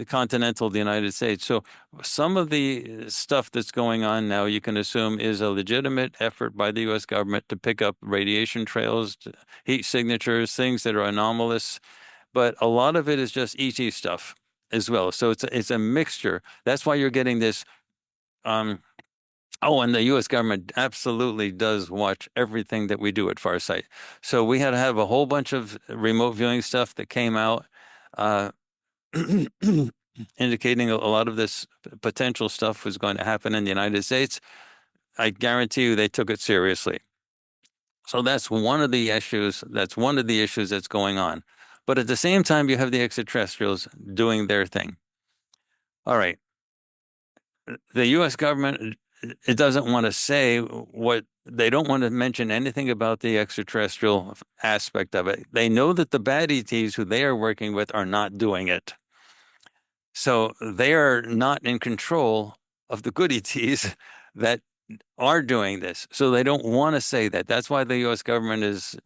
continental the United States. So some of the stuff that's going on now, you can assume, is a legitimate effort by the U.S. government to pick up radiation trails, heat signatures, things that are anomalous. But a lot of it is just ET stuff as well. So it's a mixture. That's why you're getting this. Oh, and the U.S. government absolutely does watch everything that we do at Farsight. So we had to have a whole bunch of remote viewing stuff that came out, indicating a lot of this potential stuff was going to happen in the United States. I guarantee you they took it seriously. So that's one of the issues. That's one of the issues that's going on. But at the same time, you have the extraterrestrials doing their thing. All right. The U.S. government, it doesn't want to say they don't want to mention anything about the extraterrestrial aspect of it. They know that the bad ETs who they are working with are not doing it. So they are not in control of the good ETs that are doing this. So they don't want to say that. That's why the U.S. government is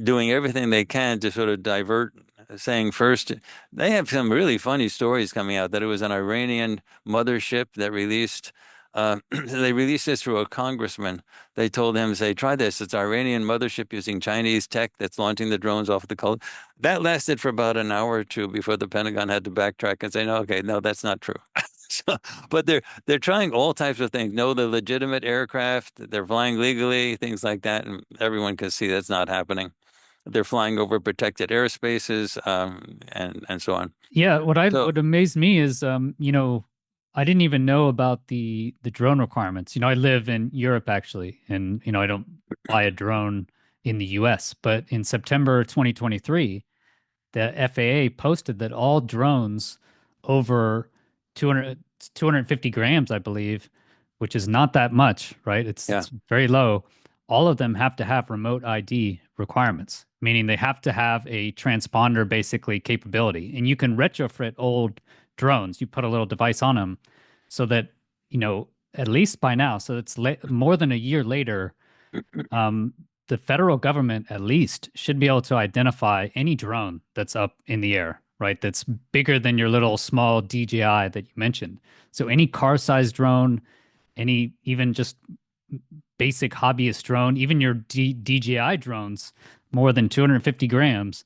doing everything they can to sort of divert, saying first, they have some really funny stories coming out that it was an Iranian mothership that released, they released this through a congressman. They told him, say, try this. It's Iranian mothership using Chinese tech that's launching the drones off the coast. That lasted for about an hour or two before the Pentagon had to backtrack and say, no, okay, no, that's not true. So, but they're trying all types of things. No, the legitimate aircraft, they're flying legally, things like that, and everyone can see that's not happening. They're flying over protected airspaces, and so on.
Yeah,
So
what amazed me is I didn't even know about the drone requirements. I live in Europe actually, and I don't fly a drone in the US, but in September 2023, the FAA posted that all drones over 200, 250 grams, I believe, which is not that much, right?
yeah,
It's very low. All of them have to have remote ID requirements, meaning they have to have a transponder basically capability. And you can retrofit old drones. You put a little device on them so that, at least by now, so it's more than a year later, um, the federal government at least should be able to identify any drone that's up in the air, right? That's bigger than your little small DJI that you mentioned. So any car-sized drone, any even just basic hobbyist drone, even your DJI drones, more than 250 grams,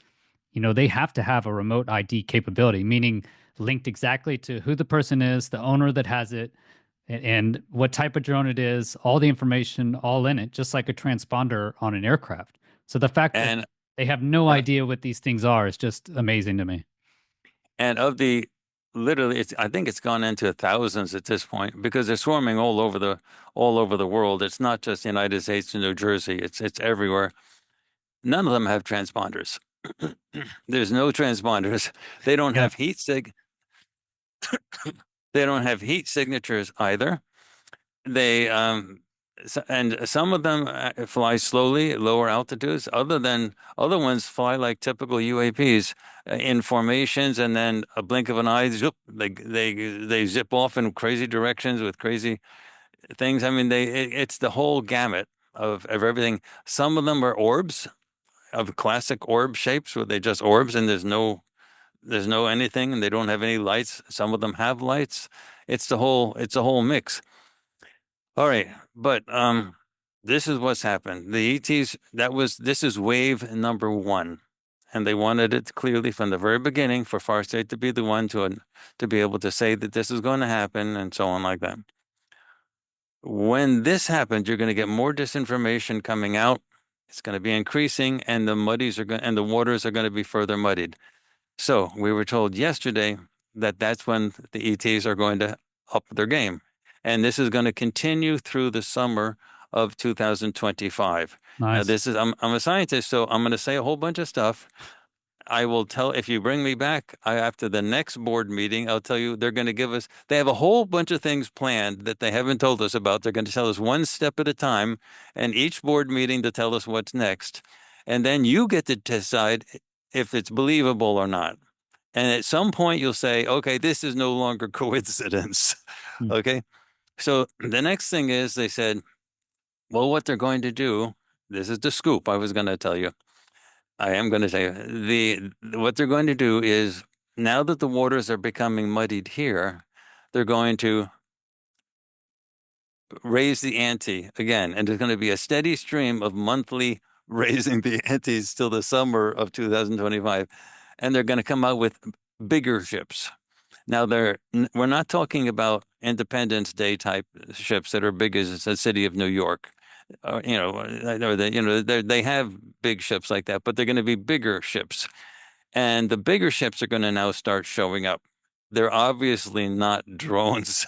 they have to have a remote ID capability, meaning linked exactly to who the person is, the owner that has it, and what type of drone it is, all the information all in it, just like a transponder on an aircraft. So the fact that
and
they have no
uh,
idea what these things are is just amazing to me.
and of the literally, it's I think it's gone into thousands at this point because they're swarming all over the world. It's not just the United States and New Jersey. It's everywhere. None of them have transponders. There's no transponders. They don't
Yeah,
have they don't have heat signatures either. They and some of them fly slowly at lower altitudes. Other ones fly like typical UAPs in formations, and then a blink of an eye, zoop, they zip off in crazy directions with crazy things. I mean, it's the whole gamut of everything. Some of them are orbs of classic orb shapes where they just orbs and there's no anything and they don't have any lights. Some of them have lights. It's a whole mix. All right, but this is what's happened. The ETs this is wave number one, and they wanted it clearly from the very beginning for Farsight to be the one to be able to say that this is going to happen and so on like that. When this happens, you're going to get more disinformation coming out. It's going to be increasing, and the waters are going to be further muddied. So we were told yesterday that that's when the ETs are going to up their game. And this is going to continue through the summer of 2025. Now,
nice.
I'm a scientist, so I'm going to say a whole bunch of stuff. I will tell if you bring me back after the next board meeting, I'll tell you they have a whole bunch of things planned that they haven't told us about. They're going to tell us one step at a time, and each board meeting to tell us what's next. And then you get to decide if it's believable or not. And at some point, you'll say, okay, this is no longer coincidence.
Hmm.
Okay. So the next thing is they said, well, what they're going to do, this is the scoop I was going to tell you. I am going to say what they're going to do is now that the waters are becoming muddied here, they're going to raise the ante again, and there's going to be a steady stream of monthly raising the antes till the summer of 2025, and they're going to come out with bigger ships. Now we're not talking about Independence Day type ships that are big as the city of New York. They have big ships like that, but they're going to be bigger ships. And the bigger ships are going to now start showing up. They're obviously not drones.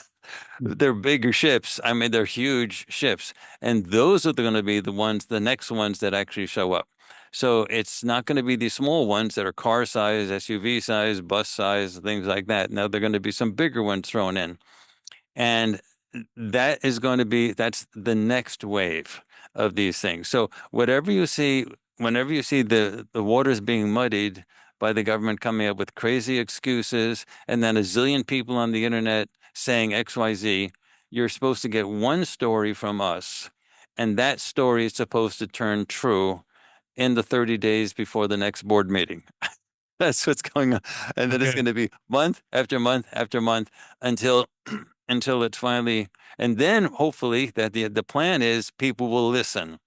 Hmm.
They're bigger ships. I mean, they're huge ships. And those are going to be the next ones that actually show up. So it's not going to be these small ones that are car size, SUV size, bus size, things like that. Now they're going to be some bigger ones thrown in. And that's the next wave of these things. So whenever you see the waters being muddied by the government coming up with crazy excuses, and then a zillion people on the internet saying XYZ, you're supposed to get one story from us, and that story is supposed to turn true in the 30 days before the next board meeting. That's what's going on. And then it's
Okay.
going to be month after month after month until until it finally, and then hopefully that the plan is people will listen.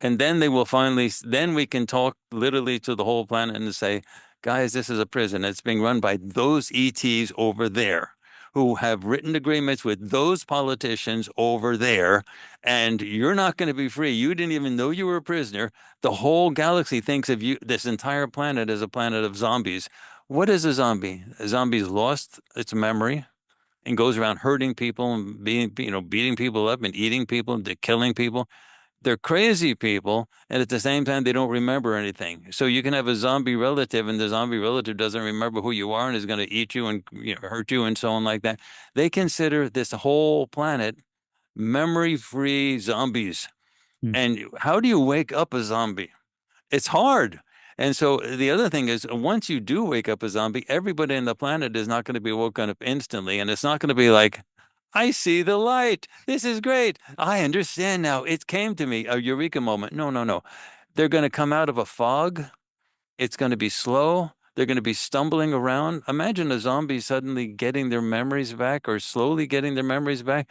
And then they will finally, then we can talk literally to the whole planet and say, guys, this is a prison. It's being run by those ETs over there who have written agreements with those politicians over there. And you're not going to be free. You didn't even know you were a prisoner. The whole galaxy thinks of you, this entire planet, as a planet of zombies. What is a zombie? A zombie's lost its memory and goes around hurting people and beating people up and eating people and killing people. They're crazy people, and at the same time, they don't remember anything. So you can have a zombie relative, and the zombie relative doesn't remember who you are and is going to eat you and hurt you and so on like that. They consider this whole planet memory-free zombies.
Hmm.
And how do you wake up a zombie? It's hard. And so the other thing is, once you do wake up a zombie, everybody on the planet is not going to be woken up instantly. And it's not going to be like, I see the light. This is great. I understand now. It came to me, a eureka moment. No, no, no. They're going to come out of a fog. It's going to be slow. They're going to be stumbling around. Imagine a zombie suddenly getting their memories back or slowly getting their memories back.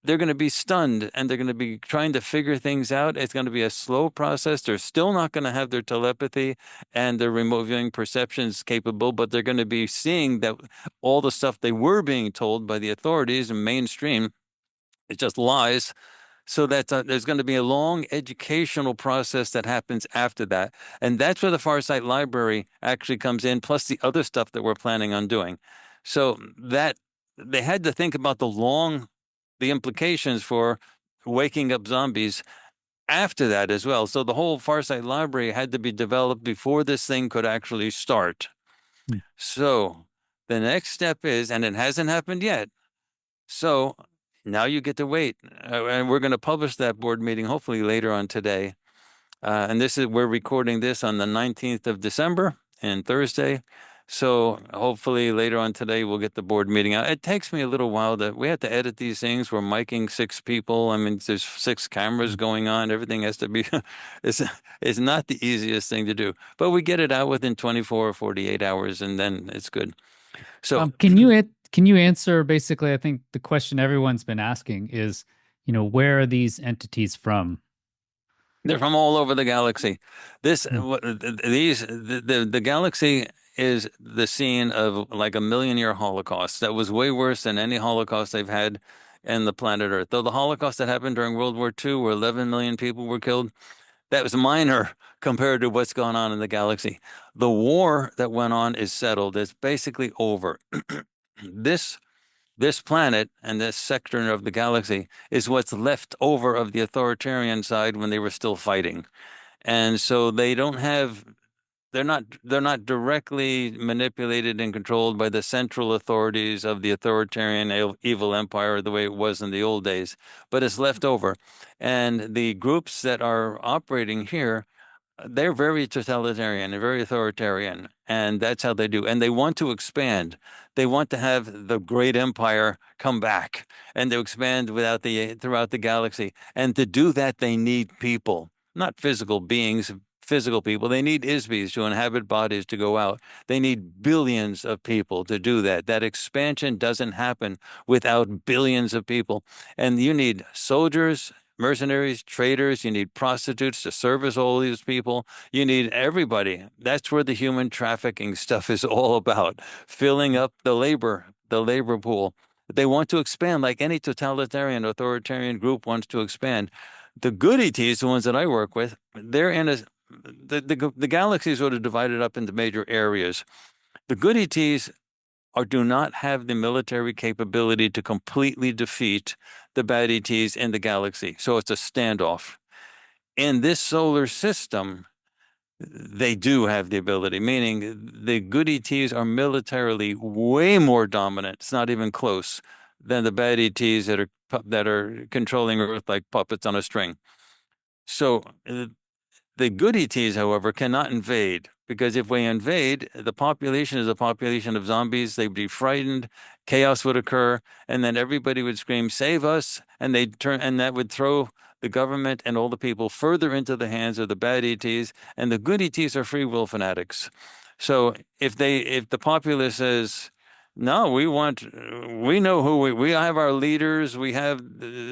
They're going to be stunned and they're going to be trying to figure things out. It's going to be a slow process. They're still not going to have their telepathy and their remote viewing perceptions capable, but they're going to be seeing that all the stuff they were being told by the authorities and mainstream, it's just lies. So that there's going to be a long educational process that happens after that. And that's where the Farsight library actually comes in, plus the other stuff that we're planning on doing. So that they had to think about the implications for waking up zombies after that as well. So the whole Farsight library had to be developed before this thing could actually start.
Hmm.
So the next step is, and it hasn't happened yet. So now you get to wait. And we're going to publish that board meeting hopefully later on today. And we're recording this on the 19th of December and Thursday. So hopefully later on today we'll get the board meeting out. It takes me a little while we have to edit these things. We're miking 6 people. I mean, there's 6 cameras going on. Everything has to be, it's not the easiest thing to do, but we get it out within 24 or 48 hours and then it's good. So
Can you answer basically? I think the question everyone's been asking is, where are these entities from?
they're from all over the galaxy. This,
Hmm.
the galaxy is the scene of like a million-year Holocaust. That was way worse than any Holocaust they've had in the planet Earth. Though the Holocaust that happened during World War II, where 11 million people were killed, that was minor compared to what's gone on in the galaxy. The war that went on is settled. It's basically over. This this planet and this sector of the galaxy is what's left over of the authoritarian side when they were still fighting. And so they're not directly manipulated and controlled by the central authorities of the authoritarian evil empire the way it was in the old days, but it's left over. And the groups that are operating here, they're very totalitarian and very authoritarian, and that's how they do. And they want to expand. They want to have the great empire come back and to expand throughout the galaxy. And to do that, they need people, not physical beings, physical people. They need ISBs to inhabit bodies to go out. They need billions of people to do that. That expansion doesn't happen without billions of people. And you need soldiers, mercenaries, traders, you need prostitutes to service all these people. You need everybody. That's where the human trafficking stuff is all about, filling up the labor pool. They want to expand like any totalitarian, authoritarian group wants to expand. The good ETs, the ones that I work with, they're in the galaxy is sort of divided up into major areas. The good ETs do not have the military capability to completely defeat the bad ETs in the galaxy. So it's a standoff. In this solar system, they do have the ability, meaning the good ETs are militarily way more dominant. It's not even close than the bad ETs that are controlling Earth like puppets on a string. So the good ETs, however, cannot invade because if we invade, the population is a population of zombies. They'd be frightened, chaos would occur, and then everybody would scream, "Save us!" And they'd turn, and that would throw the government and all the people further into the hands of the bad ETs, and the good ETs are free will fanatics. So if the populace says, no, we know who we have our leaders, we have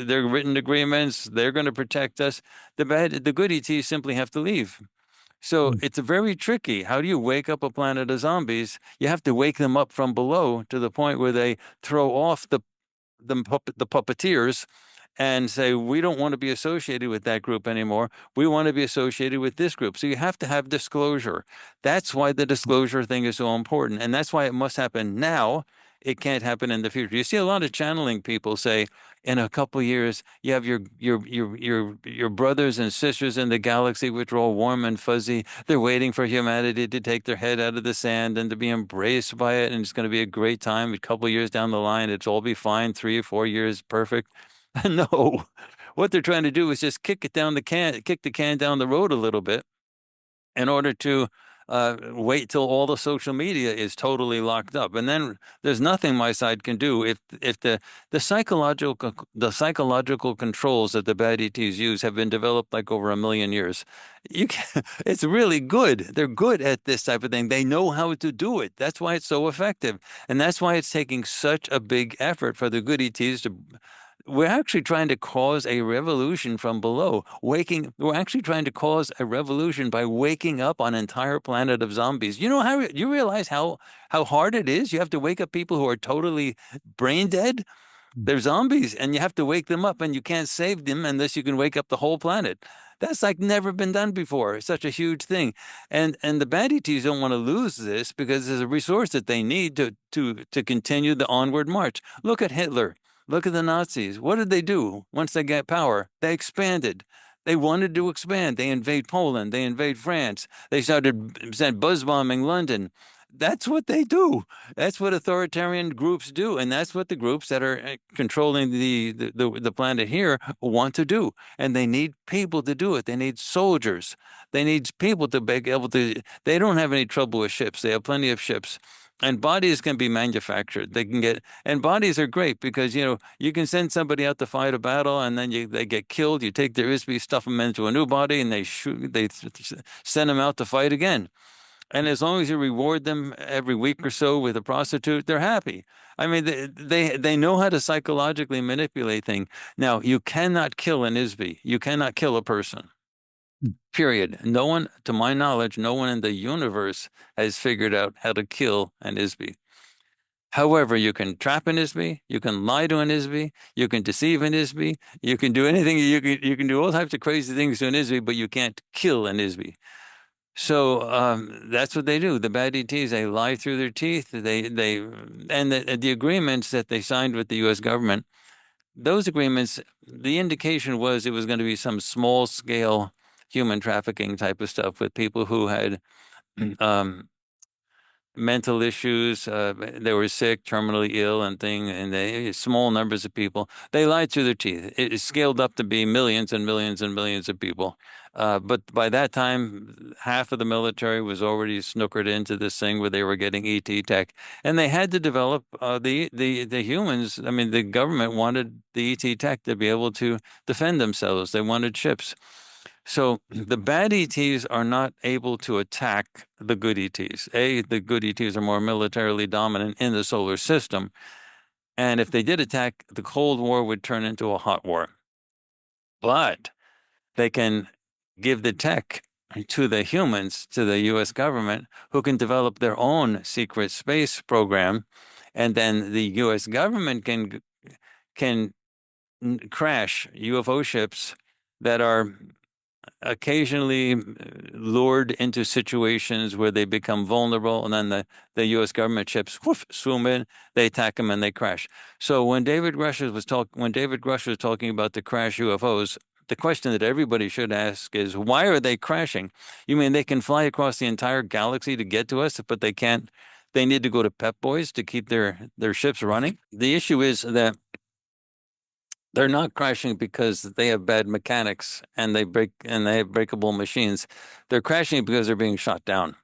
their written agreements, they're going to protect us, the good ETs simply have to leave. So
Mm.
it's very tricky. How do you wake up a planet of zombies? You have to wake them up from below to the point where they throw off the puppeteers and say, we don't want to be associated with that group anymore. We want to be associated with this group. So you have to have disclosure. That's why the disclosure thing is so important. And that's why it must happen now. It can't happen in the future. You see a lot of channeling people say, in a couple of years, you have your brothers and sisters in the galaxy, which are all warm and fuzzy. They're waiting for humanity to take their head out of the sand and to be embraced by it. And it's going to be a great time. A couple of years down the line, it's all be fine. 3 or 4 years, perfect. No, what they're trying to do is just kick the can down the road a little bit in order to wait till all the social media is totally locked up, and then there's nothing my side can do if the psychological controls that the bad ETs use have been developed like over 1 million years. It's really good. They're good at this type of thing. They know how to do it. That's why it's so effective, and that's why it's taking such a big effort for the good ETs to. We're actually trying to cause a revolution from below. We're actually trying to cause a revolution by waking up an entire planet of zombies. You know how you realize how hard it is? You have to wake up people who are totally brain dead. They're zombies, and you have to wake them up, and you can't save them unless you can wake up the whole planet. That's like never been done before. It's such a huge thing, and the bad ETs don't want to lose this because there's a resource that they need to continue the onward march. Look at Hitler. Look at the Nazis. What did they do once they got power? They expanded. They wanted to expand. They invade Poland. They invade France. They sent buzz bombing London. That's what they do. That's what authoritarian groups do, and that's what the groups that are controlling the planet here want to do. And they need people to do it. They need soldiers. They need people to be able to. They don't have any trouble with ships. They have plenty of ships. And bodies can be manufactured. They can get, and bodies are great because you can send somebody out to fight a battle, and then they get killed. You take their ISB, stuff them into a new body, and they send them out to fight again. And as long as you reward them every week or so with a prostitute, they're happy. I mean, they know how to psychologically manipulate things. Now, you cannot kill an ISB. You cannot kill a person. Period. No one, to my knowledge, no one in the universe has figured out how to kill an ISB. However, you can trap an ISB, you can lie to an ISB, you can deceive an ISB, you can do anything, you can do all types of crazy things to an ISB, but you can't kill an ISB. So that's what they do. The bad ETs, they lie through their teeth. And the agreements that they signed with the U.S. government, those agreements, the indication was it was going to be some small scale human trafficking type of stuff with people who had mental issues. They were sick, terminally ill, and they small numbers of people. They lied through their teeth. It scaled up to be millions and millions and millions of people. But by that time, half of the military was already snookered into this thing where they were getting ET tech, and they had to develop the humans. I mean, the government wanted the ET tech to be able to defend themselves. They wanted ships. So the bad ETs are not able to attack the good ETs. The good ETs are more militarily dominant in the solar system. And if they did attack, the Cold War would turn into a hot war. But they can give the tech to the humans, to the US government, who can develop their own secret space program. And then the US government can crash UFO ships that are occasionally lured into situations where they become vulnerable, and then the U.S. government ships swoop in, they attack them, and they crash. So when David Grush was talking about the crash UFOs, the question that everybody should ask is, why are they crashing? You mean they can fly across the entire galaxy to get to us, but they can't? They need to go to Pep Boys to keep their ships running. The issue is that they're not crashing because they have bad mechanics and they have breakable machines. They're crashing because they're being shot down.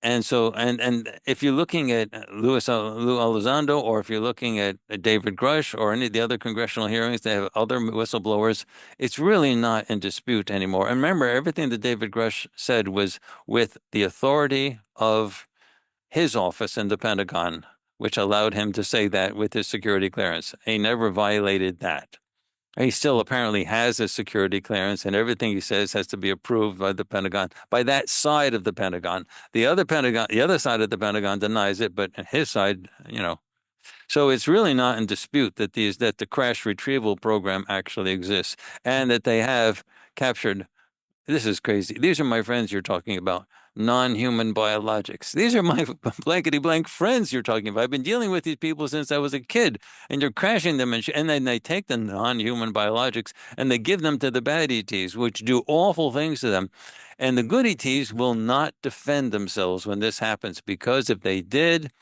And so, and if you're looking at Lou Elizondo, or if you're looking at David Grush or any of the other congressional hearings, they have other whistleblowers. It's really not in dispute anymore. And remember, everything that David Grush said was with the authority of his office in the Pentagon, which allowed him to say that with his security clearance. He never violated that. He still apparently has a security clearance, and everything he says has to be approved by the Pentagon, by that side of the Pentagon. The other Pentagon, the other side of the Pentagon denies it, but his side, So it's really not in dispute that the crash retrieval program actually exists, and that they have captured. This is crazy. These are my friends you're talking about. Non-human biologics. These are my blankety blank friends you're talking about. I've been dealing with these people since I was a kid, and you're crashing them, and then they take the non-human biologics and they give them to the bad ETs, which do awful things to them. And the good ETs will not defend themselves when this happens, because if they did,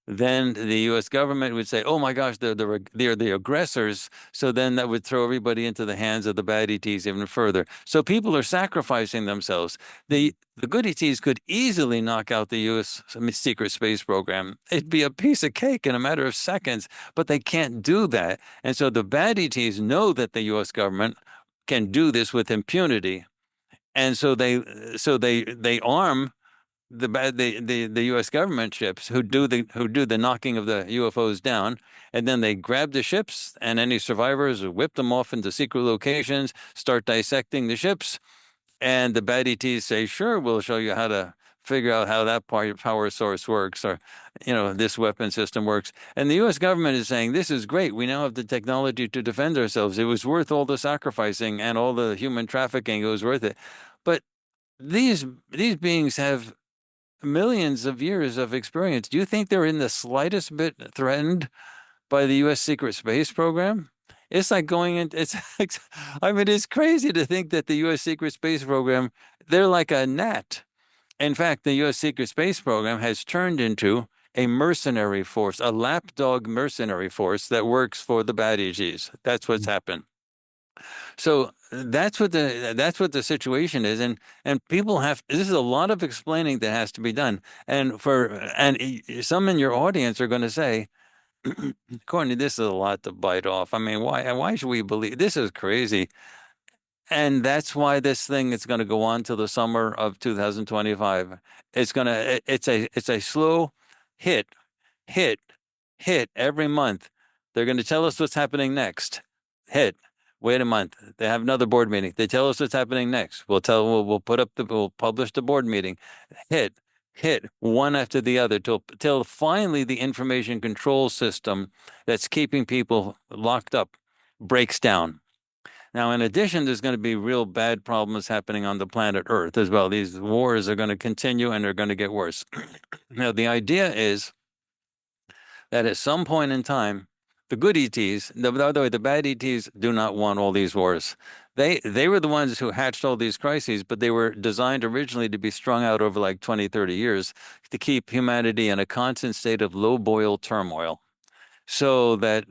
then the U.S. government would say, "Oh my gosh, they're the aggressors." So then that would throw everybody into the hands of the bad ETs even further. So people are sacrificing themselves. The good ETs could easily knock out the U.S. secret space program. It'd be a piece of cake in a matter of seconds, but they can't do that. And so the bad ETs know that the U.S. government can do this with impunity, and so they arm the U.S. government ships who do the knocking of the UFOs down, and then they grab the ships and any survivors, whip them off into secret locations, start dissecting the ships, and the bad ETs say, "Sure, we'll show you how to figure out how that power source works, or this weapon system works." And the U.S. government is saying, "This is great. We now have the technology to defend ourselves. It was worth all the sacrificing and all the human trafficking. It was worth it." But these beings have millions of years of experience. Do you think they're in the slightest bit threatened by the U.S. secret space program? It's like going in, I mean, it's crazy to think that the U.S. secret space program, they're like a gnat. In fact, the U.S. secret space program has turned into a mercenary force, a lapdog mercenary force that works for the bad EGs. That's what's happened. So that's what the situation is, and people have. This is a lot of explaining that has to be done, and some in your audience are going to say, "Courtney, this is a lot to bite off. I mean, why should we believe this is crazy?" And that's why this thing is going to go on till the summer of 2025. It's a slow hit, hit, hit every month. They're going to tell us what's happening next. Hit. Wait a month. They have another board meeting. They tell us what's happening next. We'll publish the board meeting. Hit, hit one after the other till finally the information control system that's keeping people locked up breaks down. Now, in addition, there's going to be real bad problems happening on the planet Earth as well. These wars are going to continue and they're going to get worse. Now, the idea is that at some point in time, the good ETs, by the way, the bad ETs do not want all these wars. They were the ones who hatched all these crises, but they were designed originally to be strung out over like 20, 30 years to keep humanity in a constant state of low boil turmoil, so that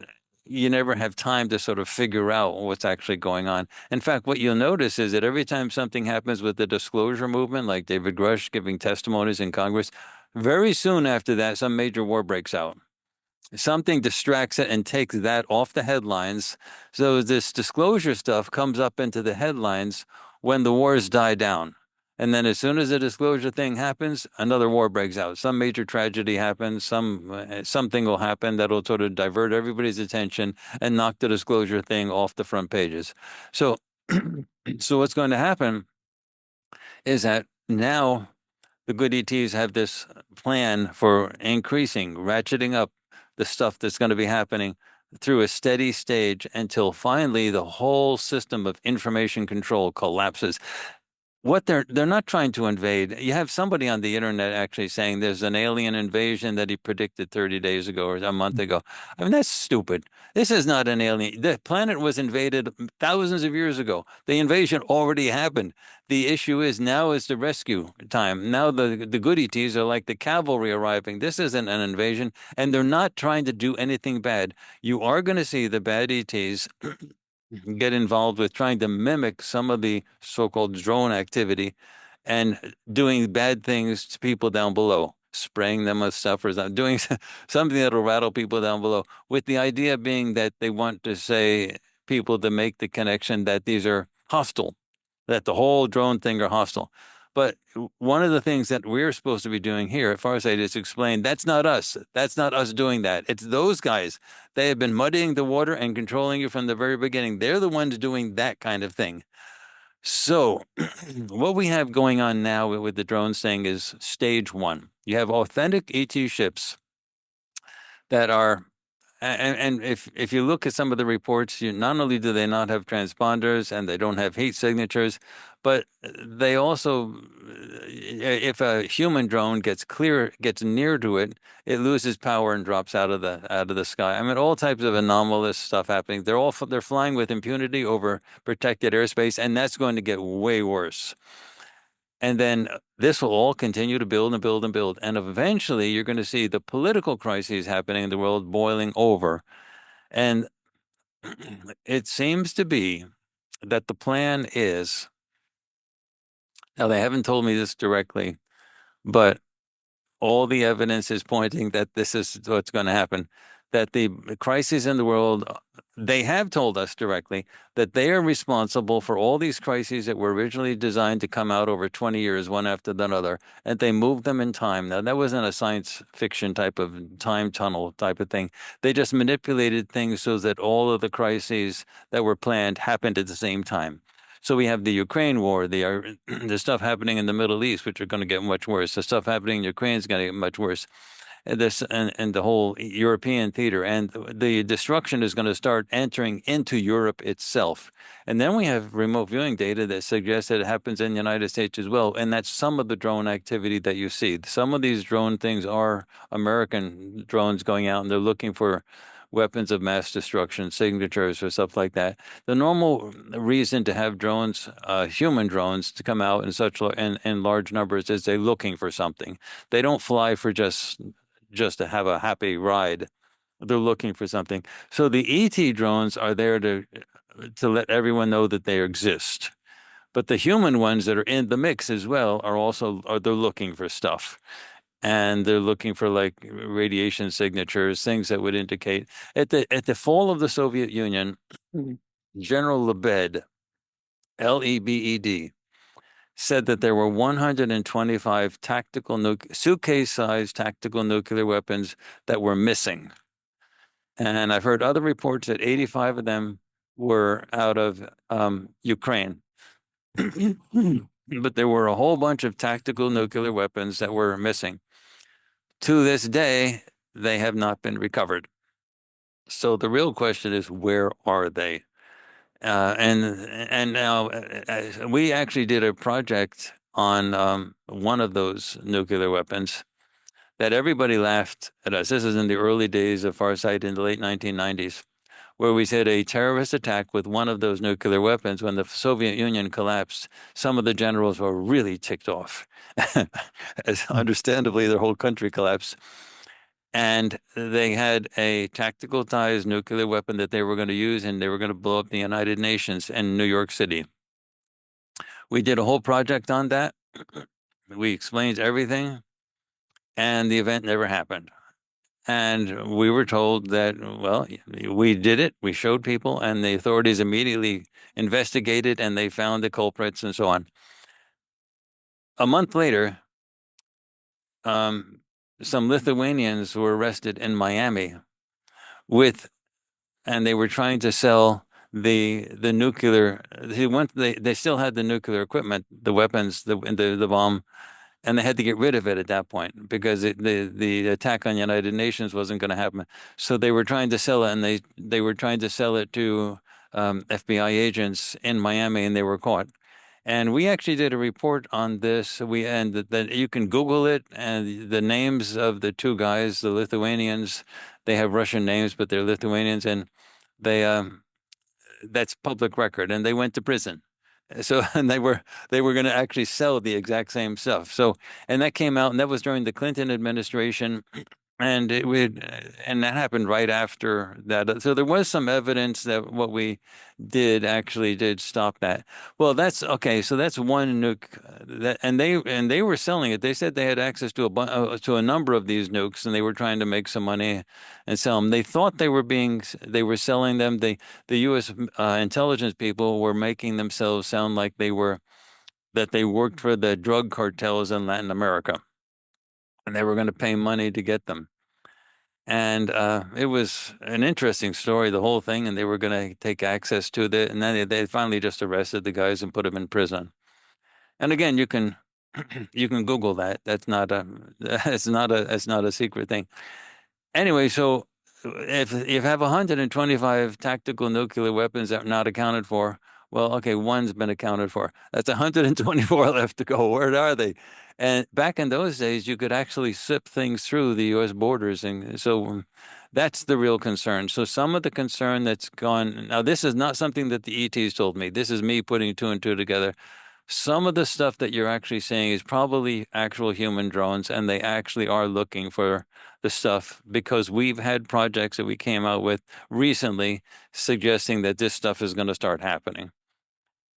you never have time to sort of figure out what's actually going on. In fact, what you'll notice is that every time something happens with the disclosure movement, like David Grush giving testimonies in Congress, very soon after that, some major war breaks out. Something distracts it and takes that off the headlines. So this disclosure stuff comes up into the headlines when the wars die down. And then as soon as the disclosure thing happens, another war breaks out. Some major tragedy happens, something will happen that'll sort of divert everybody's attention and knock the disclosure thing off the front pages. So so what's going to happen is that now the good ETs have this plan for increasing, ratcheting up the stuff that's going to be happening through a steady stage until finally the whole system of information control collapses. What they're not trying to invade. You have somebody on the internet actually saying there's an alien invasion that he predicted 30 days ago or a month ago. I mean, that's stupid. This is not an alien. The planet was invaded thousands of years ago. The invasion already happened. The issue is now is the rescue time. Now the good ETs are like the cavalry arriving. This isn't an invasion, and they're not trying to do anything bad. You are going to see the bad ETs get involved with trying to mimic some of the so-called drone activity and doing bad things to people down below, spraying them with stuff or something, doing something that'll rattle people down below, with the idea being that they want to say people to make the connection that these are hostile, that the whole drone thing are hostile. But one of the things that we're supposed to be doing here at Farsight is explain that's not us. That's not us doing that. It's those guys. They have been muddying the water and controlling you from the very beginning. They're the ones doing that kind of thing. So, what we have going on now with the drones thing is stage one. You have authentic ET ships that are, and if you look at some of the reports, not only do they not have transponders and they don't have heat signatures, but they also, if a human drone gets near to it, it loses power and drops out of the sky. I mean, all types of anomalous stuff happening. They're flying with impunity over protected airspace, and that's going to get way worse. And then this will all continue to build and build and build. And eventually you're going to see the political crises happening in the world boiling over. And it seems to be that the plan is, now they haven't told me this directly, but all the evidence is pointing that this is what's going to happen, that the crises in the world, they have told us directly that they are responsible for all these crises that were originally designed to come out over 20 years, one after another, and they moved them in time. Now, that wasn't a science fiction type of time tunnel type of thing. They just manipulated things so that all of the crises that were planned happened at the same time. So we have the Ukraine war, the stuff happening in the Middle East, which are going to get much worse. The stuff happening in Ukraine is going to get much worse. And the whole European theater, and the destruction is going to start entering into Europe itself. And then we have remote viewing data that suggests that it happens in the United States as well. And that's some of the drone activity that you see. Some of these drone things are American drones going out and they're looking for weapons of mass destruction, signatures, or stuff like that. The normal reason to have drones, human drones, to come out in in large numbers is they're looking for something. They don't fly for just to have a happy ride. They're looking for something. So the ET drones are there to let everyone know that they exist. But the human ones that are in the mix as well they're looking for stuff. And they're looking for like radiation signatures, things that would indicate at the fall of the Soviet Union, General Lebed, Lebed, said that there were 125 suitcase-sized tactical nuclear weapons that were missing. And I've heard other reports that 85 of them were out of Ukraine. But there were a whole bunch of tactical nuclear weapons that were missing. To this day, they have not been recovered. So the real question is, where are they? And now we actually did a project on one of those nuclear weapons that everybody laughed at us. This is in the early days of Farsight in the late 1990s, where we said a terrorist attack with one of those nuclear weapons. When the Soviet Union collapsed, some of the generals were really ticked off, as understandably their whole country collapsed. And they had a tactical sized nuclear weapon that they were going to use, and they were going to blow up the United Nations in New York City. We did a whole project on that. We explained everything, and the event never happened. And we were told that, well, we did it, we showed people, and the authorities immediately investigated and they found the culprits and so on. A month later, some Lithuanians were arrested in Miami and they were trying to sell the nuclear. They still had the nuclear equipment, the weapons, the bomb, and they had to get rid of it at that point because the attack on the United Nations wasn't going to happen. So they were trying to sell it, and they were trying to sell it to FBI agents in Miami, and they were caught. And we actually did a report on this. That you can Google it, and the names of the two guys, the Lithuanians, they have Russian names, but they're Lithuanians, and they that's public record, and they went to prison. So, and they were going to actually sell the exact same stuff. So, and that came out, and that was during the Clinton administration. and it would, and that happened right after that. So there was some evidence that what we did actually did stop that. Well, that's okay. So that's one nuke that, and they were selling it. They said they had access to to a number of these nukes, and they were trying to make some money and sell them. They thought they were selling them. The U.S. Intelligence people were making themselves sound like that they worked for the drug cartels in Latin America, and they were going to pay money to get them. And it was an interesting story, the whole thing, and they were going to take access to it. And then they finally just arrested the guys and put them in prison. And again, you can you can Google that. That's not a it's not a secret thing. Anyway, so if you have 125 tactical nuclear weapons that are not accounted for, well, okay, one's been accounted for. That's 124 left to go. Where are they? And back in those days, you could actually zip things through the U.S. borders, and so that's the real concern. So some of the concern that's gone now. This is not something that the ETs told me. This is me putting two and two together. Some of the stuff that you're actually saying is probably actual human drones, and they actually are looking for the stuff because we've had projects that we came out with recently suggesting that this stuff is going to start happening.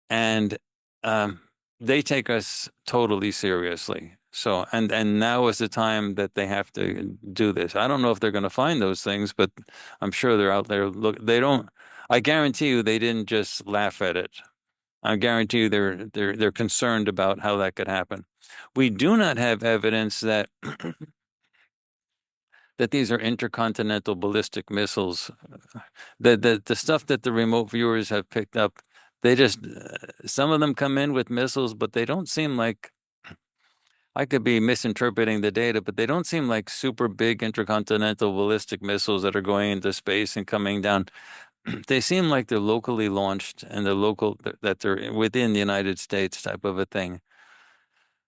And um, they take us totally seriously. So, and now is the time that they have to do this. I don't know if they're going to find those things, but I'm sure they're out there. Look, they don't, I guarantee you they didn't just laugh at it. I guarantee you they're concerned about how that could happen. We do not have evidence that that these are intercontinental ballistic missiles. The stuff that the remote viewers have picked up, they just some of them come in with missiles, but they don't seem like I could be misinterpreting the data, but they don't seem like super big intercontinental ballistic missiles that are going into space and coming down. They seem like they're locally launched and that they're within the United States type of a thing.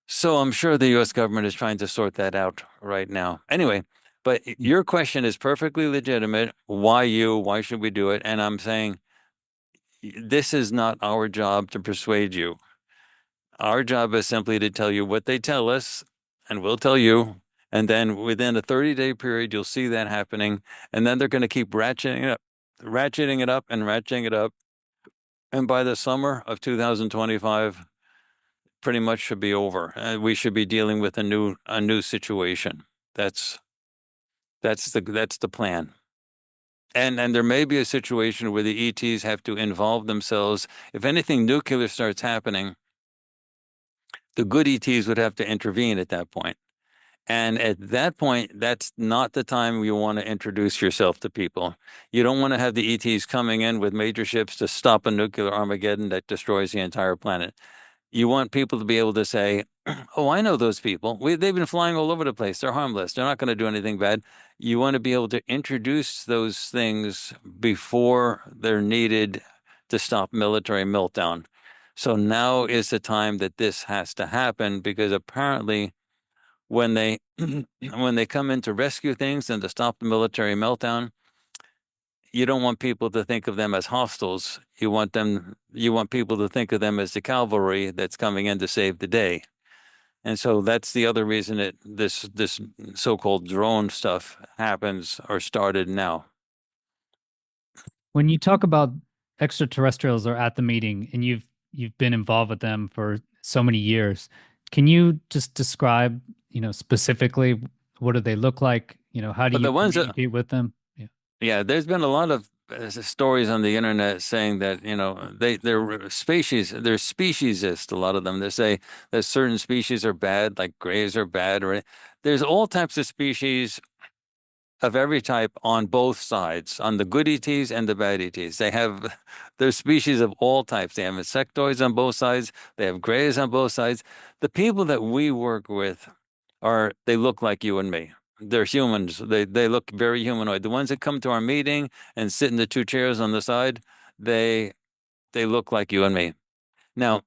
So I'm sure the US government is trying to sort that out right now. Anyway, but your question is perfectly legitimate. Why you? Why should we do it? And I'm saying this is not our job to persuade you. Our job is simply to tell you what they tell us, and we'll tell you. And then within a 30-day period, you'll see that happening. And then they're going to keep ratcheting it up and ratcheting it up. And by the summer of 2025, pretty much should be over. We should be dealing with a new situation. That's that's the plan. And there may be a situation where the ETs have to involve themselves. If anything nuclear starts happening, the good ETs would have to intervene at that point. And at that point, that's not the time you want to introduce yourself to people. You don't want to have the ETs coming in with major ships to stop a nuclear Armageddon that destroys the entire planet. You want people to be able to say, "Oh, I know those people. They've been flying all over the place. They're harmless. They're not going to do anything bad." You want to be able to introduce those things before they're needed to stop military meltdown. So now is the time that this has to happen because apparently when they when they come in to rescue things and to stop the military meltdown, you don't want people to think of them as hostiles. You want people to think of them as the cavalry that's coming in to save the day. And so that's the other reason that this so-called drone stuff happens or started now.
When you talk about extraterrestrials are at the meeting and you've been involved with them for so many years, can you just describe, specifically what do they look like? How do
But
you
the ones that
communicate with them? Yeah.
Yeah, there's been a lot of stories on the internet saying that, they're speciesist, a lot of them. They say that certain species are bad, like grays are bad, or there's all types of species of every type on both sides, on the good ETs and the bad ETs. There's species of all types. They have insectoids on both sides. They have grays on both sides. The people that we work with they look like you and me. They're humans. They look very humanoid. The ones that come to our meeting and sit in the two chairs on the side, they they look like you and me. Now,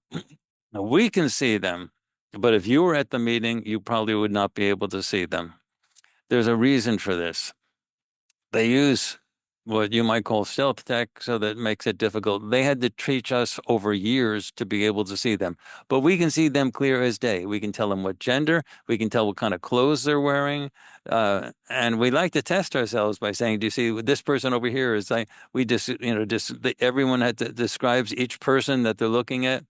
we can see them, but if you were at the meeting, you probably would not be able to see them. There's a reason for this. They use what you might call stealth tech, so that makes it difficult. They had to teach us over years to be able to see them, but we can see them clear as day. We can tell them what gender, we can tell what kind of clothes they're wearing, and we like to test ourselves by saying, "Do you see this person over here?" Is like we just, everyone had to describes each person that they're looking at.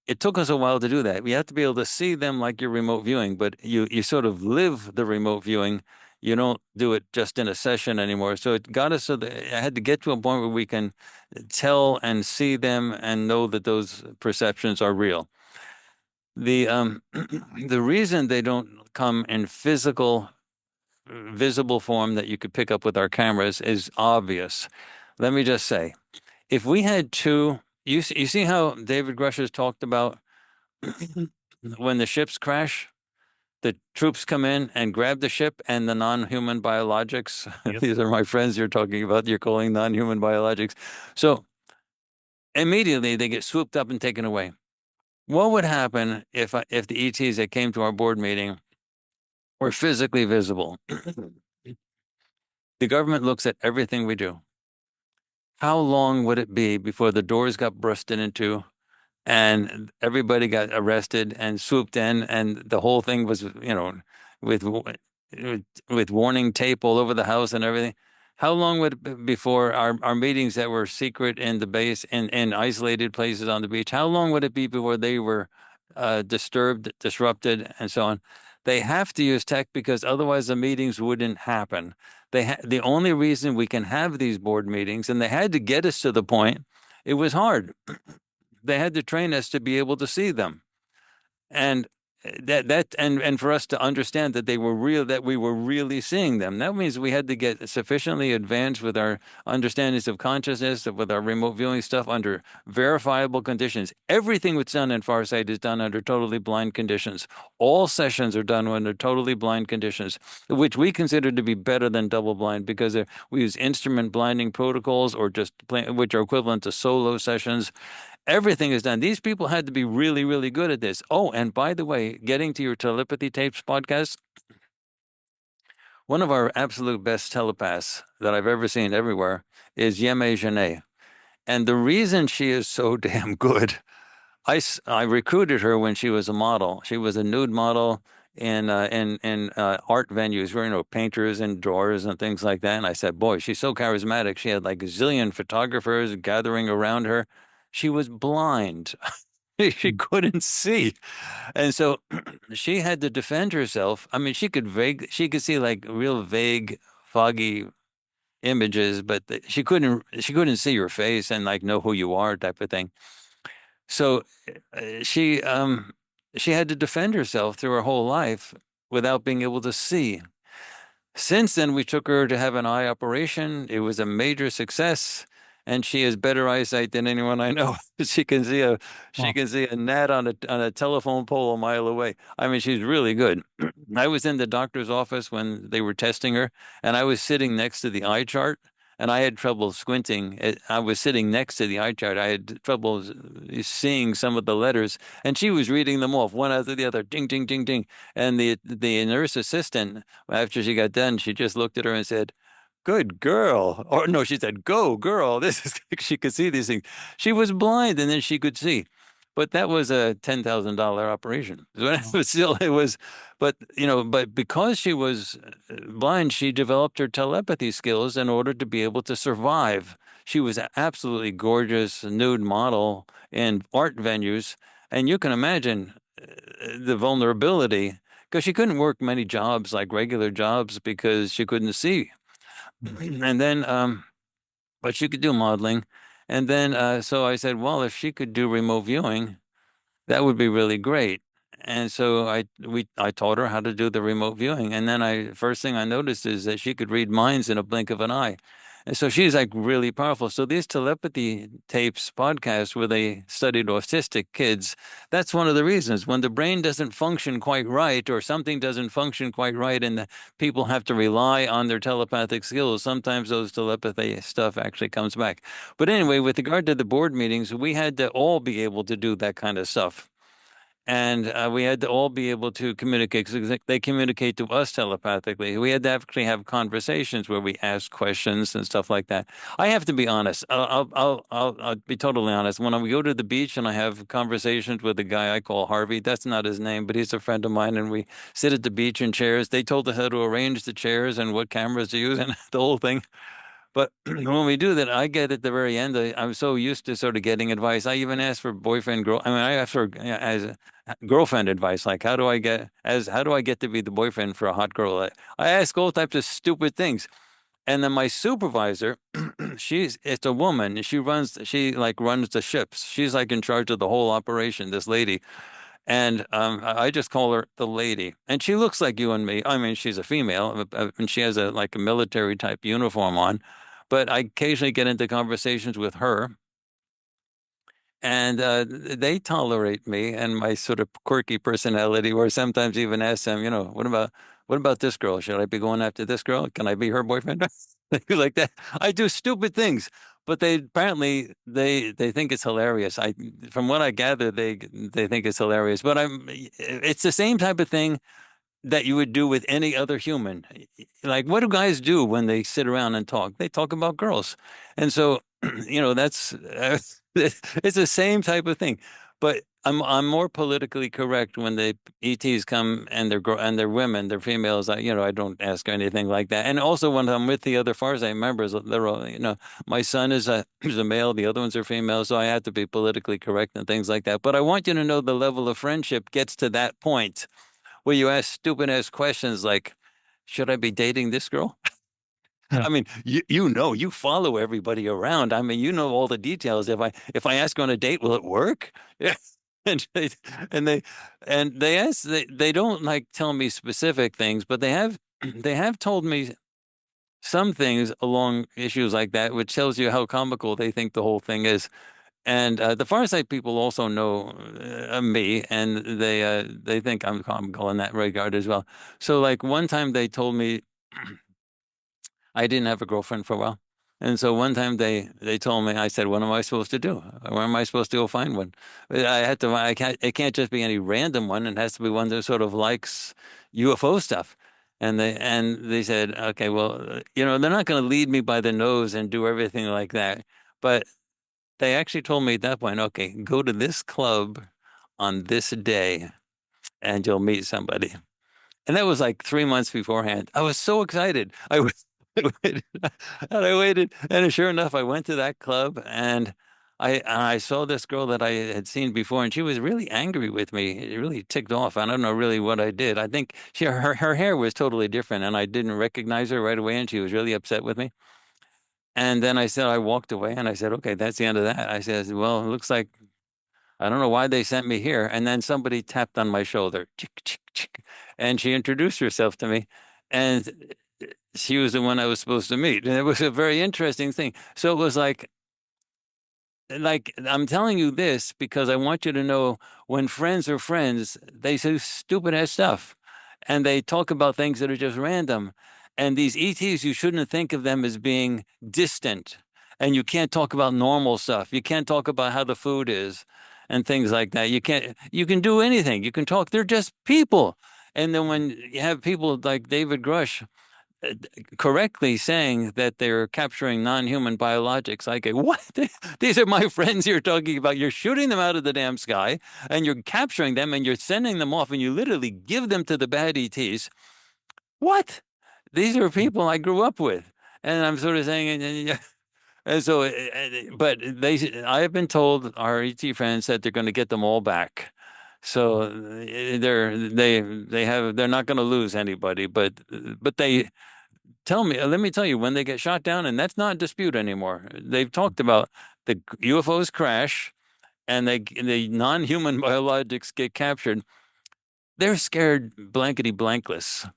It took us a while to do that. We have to be able to see them like you're remote viewing, but you sort of live the remote viewing. You don't do it just in a session anymore. So it got us so that I had to get to a point where we can tell and see them and know that those perceptions are real. The the reason they don't come in physical, visible form that you could pick up with our cameras is obvious. Let me just say, if we had two, you see how David Grush talked about when the ships crash, the troops come in and grab the ship and the non-human biologics.
Yep.
These are my friends you're talking about. You're calling non-human biologics. So immediately they get swooped up and taken away. What would happen if the ETs that came to our board meeting were physically visible? The government looks at everything we do. How long would it be before the doors got busted into and everybody got arrested and swooped in, and the whole thing was, with with warning tape all over the house and everything? How long would it be before our meetings that were secret in the base in isolated places on the beach? How long would it be before they were disturbed, disrupted, and so on? They have to use tech because otherwise the meetings wouldn't happen. The only reason we can have these board meetings, and they had to get us to the point, it was hard. They had to train us to be able to see them. And and for us to understand that they were real, that we were really seeing them. That means we had to get sufficiently advanced with our understandings of consciousness, with our remote viewing stuff under verifiable conditions. Everything that's done in Farsight is done under totally blind conditions. All sessions are done under totally blind conditions, which we consider to be better than double blind because we use instrument blinding protocols, or just which are equivalent to solo sessions. Everything is done. These people had to be really, really good at this. Oh, and by the way, getting to your telepathy tapes podcast, one of our absolute best telepaths that I've ever seen everywhere is Yeme Genet. And the reason she is so damn good, I recruited her when she was a model. She was a nude model in art venues where, painters and drawers and things like that. And I said, boy, she's so charismatic. She had like a zillion photographers gathering around her. She was blind. She couldn't see. And so she had to defend herself. I mean, she could see like real vague, foggy images, but she couldn't see your face and like know who you are type of thing. So uh, she um she had to defend herself through her whole life without being able to see. Since then, we took her to have an eye operation. It was a major success, and she has better eyesight than anyone I know. She
Well,
can see a gnat on a telephone pole a mile away. I mean, she's really good. I was in the doctor's office when they were testing her, and I was sitting next to the eye chart, and I had trouble squinting. I was sitting next to the eye chart. I had trouble seeing some of the letters, and she was reading them off one after the other, ding, ding, ding, ding. And the nurse assistant, after she got done, she just looked at her and said, "Good girl." Or no, she said, "Go, girl." This is, she could see these things. She was blind and then she could see. But that was a $10,000 operation.
well,
But still, it was, but because she was blind, she developed her telepathy skills in order to be able to survive. She was an absolutely gorgeous nude model in art venues. And you can imagine the vulnerability because she couldn't work many jobs like regular jobs because she couldn't see. And then, but she could do modeling. And then, so I said, well, if she could do remote viewing, that would be really great. And so I taught her how to do the remote viewing. And then first thing I noticed is that she could read minds in a blink of an eye. And so she's like really powerful. So these telepathy tapes podcasts where they studied autistic kids, that's one of the reasons when the brain doesn't function quite right or something doesn't function quite right and the people have to rely on their telepathic skills, sometimes those telepathy stuff actually comes back. But anyway, with regard to the board meetings, we had to all be able to do that kind of stuff. and we had to all be able to communicate because they communicate to us telepathically. We had to actually have conversations where we ask questions and stuff like that. I have to be honest. I'll be totally honest. When we go to the beach and I have conversations with a guy I call Harvey, that's not his name, but he's a friend of mine, and we sit at the beach in chairs. They told us how to arrange the chairs and what cameras to use and the whole thing. But when we do that, I get at the very end, I'm so used to sort of getting advice. I even ask for boyfriend, girl. I mean, I ask for as a girlfriend advice, like how do I get to be the boyfriend for a hot girl? I ask all types of stupid things. And then my supervisor, it's a woman. She like runs the ships. She's like in charge of the whole operation, this lady. And I just call her the lady. And she looks like you and me. I mean, she's a female, and she has a like a military type uniform on. But I occasionally get into conversations with her, and they tolerate me and my sort of quirky personality, or sometimes even ask them, what about this girl? Should I be going after this girl? Can I be her boyfriend? Things like that. I do stupid things, but they apparently they think it's hilarious. From what I gather, they think it's hilarious. But it's the same type of thing that you would do with any other human. Like, what do guys do when they sit around and talk? They talk about girls. And so, that's it's the same type of thing. But I'm more politically correct when the ETs come and they're women, they're females. I don't ask anything like that. And also when I'm with the other Farsight members, they're all, my son is is a male, the other ones are female, so I have to be politically correct and things like that. But I want you to know the level of friendship gets to that point where you ask stupid ass questions like, should I be dating this girl?
Yeah.
I mean, you follow everybody around. I mean, you know all the details. If I ask on a date, will it work? Yeah. And they and they they don't like tell me specific things, but they have they have told me some things along issues like that, which tells you how comical they think the whole thing is. And the Farsight people also know me, and they think I'm comical in that regard as well. So, like one time they told me I didn't have a girlfriend for a while, and so one time they told me, I said, "What am I supposed to do? Where am I supposed to go find one?" I had to. I can't. It can't just be any random one. It has to be one that sort of likes UFO stuff. And they said, "Okay, well, they're not going to lead me by the nose and do everything like that." But they actually told me at that point, okay, go to this club on this day and you'll meet somebody. And that was like 3 months beforehand. I was so excited. I was, I waited, and I waited. And sure enough, I went to that club and I saw this girl that I had seen before, and she was really angry with me. It really ticked off. I don't know really what I did. I think her hair was totally different, and I didn't recognize her right away, and she was really upset with me. And then I walked away and I said, okay, that's the end of that. I said, well, it looks like I don't know why they sent me here. And then somebody tapped on my shoulder, chick, chick, chick, and she introduced herself to me. And she was the one I was supposed to meet. And it was a very interesting thing. So it was like I'm telling you this because I want you to know when friends are friends, they say stupid ass stuff and they talk about things that are just random. And these ETs, you shouldn't think of them as being distant. And you can't talk about normal stuff. You can't talk about how the food is and things like that. You can do anything. You can talk. They're just people. And then when you have people like David Grush uh, correctly saying that they're capturing non-human biologics. I go, what? These are my friends you're talking about. You're shooting them out of the damn sky and you're capturing them and you're sending them off and you literally give them to the bad ETs. What? These are people I grew up with. And I'm sort of saying, and so, but I have been told our ET friends that they're going to get them all back. So they're not going to lose anybody, but they let me tell you, when they get shot down, and that's not in dispute anymore. They've talked about the UFOs crash and the non-human biologics get captured. They're scared blankety blankless.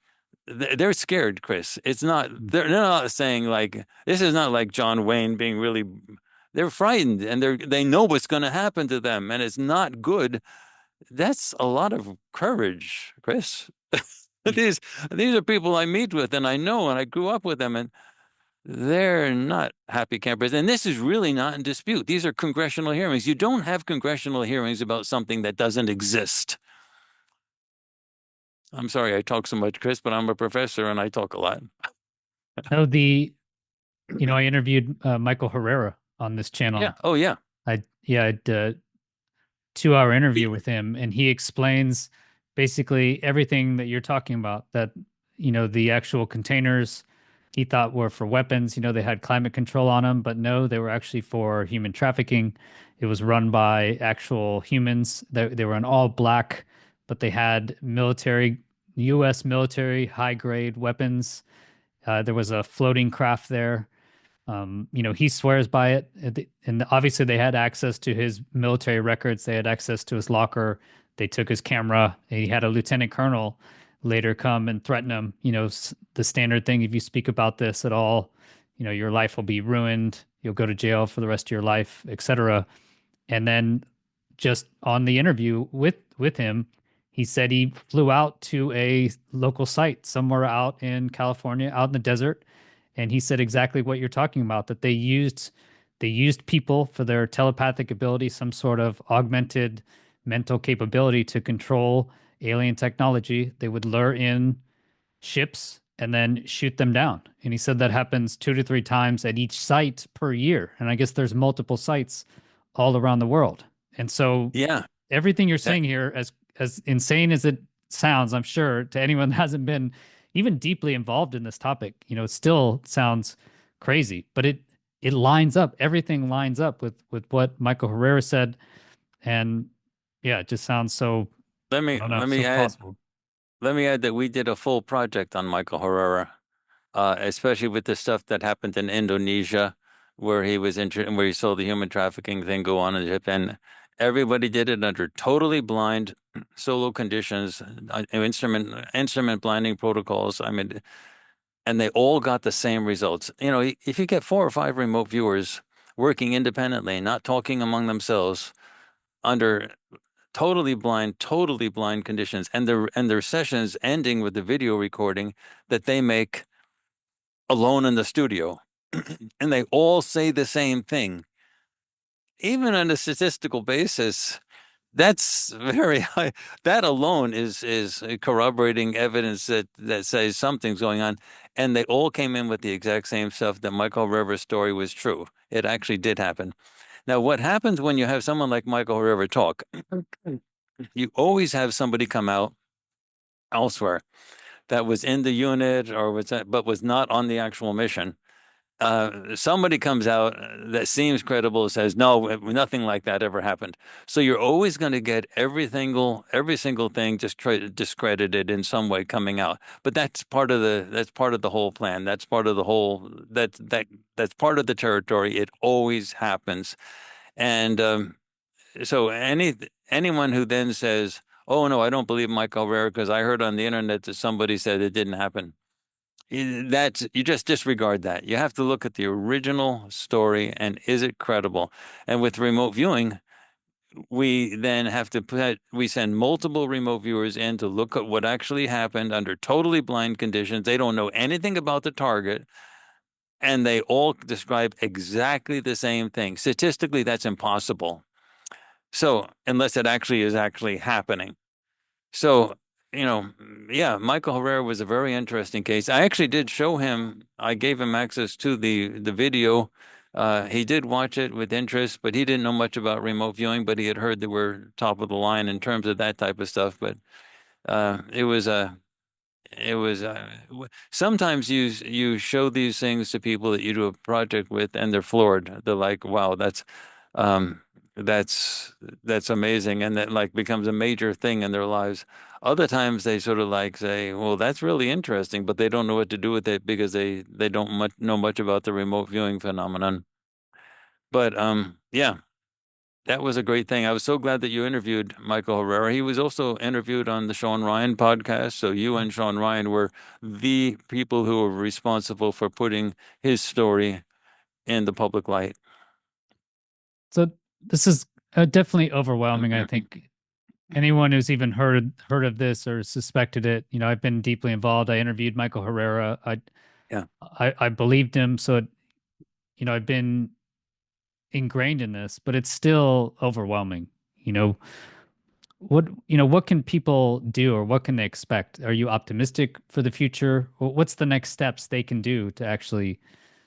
They're scared, Chris. They're not saying like, this is not like John Wayne being really, they're frightened and they know what's going to happen to them and it's not good. That's a lot of courage, Chris. These these are people I meet with and I know and I grew up with them, and they're not happy campers. And this is really not in dispute. These are congressional hearings. You don't have congressional hearings about something that doesn't exist. I'm sorry I talk so much, Chris, but I'm a professor and I talk a lot.
No, I interviewed Michael Herrera on this
Yeah.
channel.
Oh, yeah.
I 2 hour interview
He-
with him, and he explains basically everything that you're talking about. That the actual containers he thought were for weapons. They had climate control on them, but no, they were actually for human trafficking. It was run by actual humans. They were in all black, but they had U.S. military high grade weapons. There was a floating craft there. He swears by it. And obviously, they had access to his military records. They had access to his locker. They took his camera. He had a lieutenant colonel later come and threaten him. The standard thing: if you speak about this at all, your life will be ruined. You'll go to jail for the rest of your life, etc. And then just on the interview with him, he said he flew out to a local site somewhere out in California, out in the desert, and he said exactly what you're talking about, that they used people for their telepathic ability, some sort of augmented mental capability to control alien technology. They would lure in ships and then shoot them down. And he said that happens 2 to 3 times at each site per year. And I guess there's multiple sites all around the world. And so
Yeah.
everything you're
That,
saying here, as insane as it sounds, I'm sure to anyone that hasn't been even deeply involved in this topic, it still sounds crazy, but it lines up. Everything lines up with what Michael Herrera said. And yeah, it just sounds so,
let
I
me
don't know,
let
so
me add
plausible.
let me add that we did a full project on Michael Herrera, especially with the stuff that happened in Indonesia, where where he saw the human trafficking thing go on in Japan. Everybody did it under totally blind solo conditions, instrument blinding protocols. I mean, and they all got the same results. If you get 4 or 5 remote viewers working independently, not talking among themselves under totally blind conditions, and their sessions ending with the video recording that they make alone in the studio, and they all say the same thing, even on a statistical basis. That's very high. That alone is corroborating evidence that says something's going on. And they all came in with the exact same stuff, that Michael Rivers' story was true. It actually did happen. Now, what happens when you have someone like Michael River talk? You always have somebody come out elsewhere that was in the unit but was not on the actual mission. Somebody comes out that seems credible, says no, nothing like that ever happened. So you're always going to get every single thing just discredited in some way coming out. But that's part of the whole plan. That's part of the whole that's part of the territory. It always happens. And so anyone who then says, "Oh no, I don't believe Michael Herrera because I heard on the internet that somebody said it didn't happen," you just disregard that. You have to look at the original story and is it credible? And with remote viewing, we then have to we send multiple remote viewers in to look at what actually happened under totally blind conditions. They don't know anything about the target, and they all describe exactly the same thing. Statistically, that's impossible. So unless it actually is actually happening. So, yeah, Michael Herrera was a very interesting case. I actually did show him, I gave him access to the video. He did watch it with interest, but he didn't know much about remote viewing, but he had heard that we're top of the line in terms of that type of stuff. But it was sometimes you show these things to people that you do a project with, and they're floored. They're like, "Wow, um, that's that's amazing," and that like becomes a major thing in their lives. Other times they sort of like say, "Well, that's really interesting," but they don't know what to do with it because they don't know much about the remote viewing phenomenon. But yeah. That was a great thing. I was so glad that you interviewed Michael Herrera. He was also interviewed on the Sean Ryan podcast. So you and Sean Ryan were the people who were responsible for putting his story in the public light.
So this is definitely overwhelming. I think anyone who's even heard of this or suspected it, I've been deeply involved. I interviewed Michael Herrera.
Yeah.
I believed him, so I've been ingrained in this, but it's still overwhelming. You know, what can people do, or what can they expect? Are you optimistic for the future? What's the next steps they can do to actually,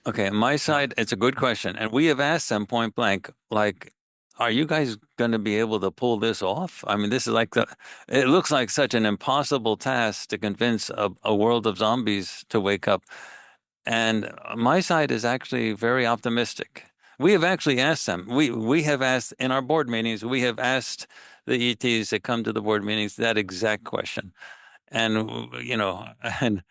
Okay, on my
uh,
side, it's a good question. And we have asked them point blank, like, are you guys going to be able to pull this off? I mean, this is like it looks like such an impossible task to convince a world of zombies to wake up. And my side is actually very optimistic. We have actually asked them. We have asked in our board meetings, we have asked the ETs that come to the board meetings that exact question. And and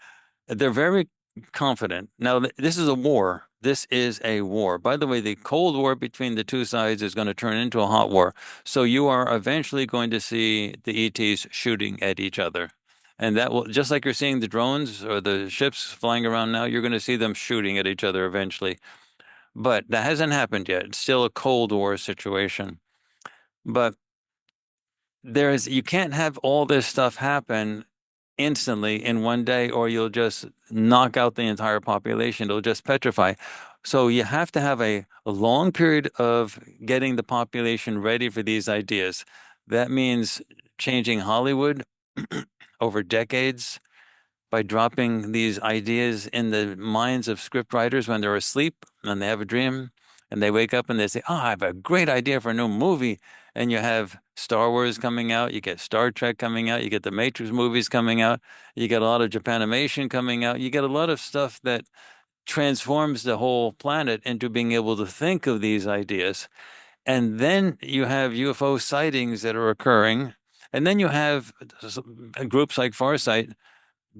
they're very confident. Now, this is a war. This is a war. By the way, the Cold War between the two sides is going to turn into a hot war. So you are eventually going to see the ETs shooting at each other. And that will, just like you're seeing the drones or the ships flying around now, you're going to see them shooting at each other eventually. But that hasn't happened yet. It's still a Cold War situation. But you can't have all this stuff happen instantly in one day, or you'll just knock out the entire population. It'll just petrify. So you have to have a long period of getting the population ready for these ideas. That means changing Hollywood over decades by dropping these ideas in the minds of script writers when they're asleep and they have a dream and they wake up and they say, "Oh, I have a great idea for a new movie." And you have Star Wars coming out, you get Star Trek coming out, you get the Matrix movies coming out, you get a lot of Japanimation coming out, you get a lot of stuff that transforms the whole planet into being able to think of these ideas. And then you have UFO sightings that are occurring. And then you have groups like Farsight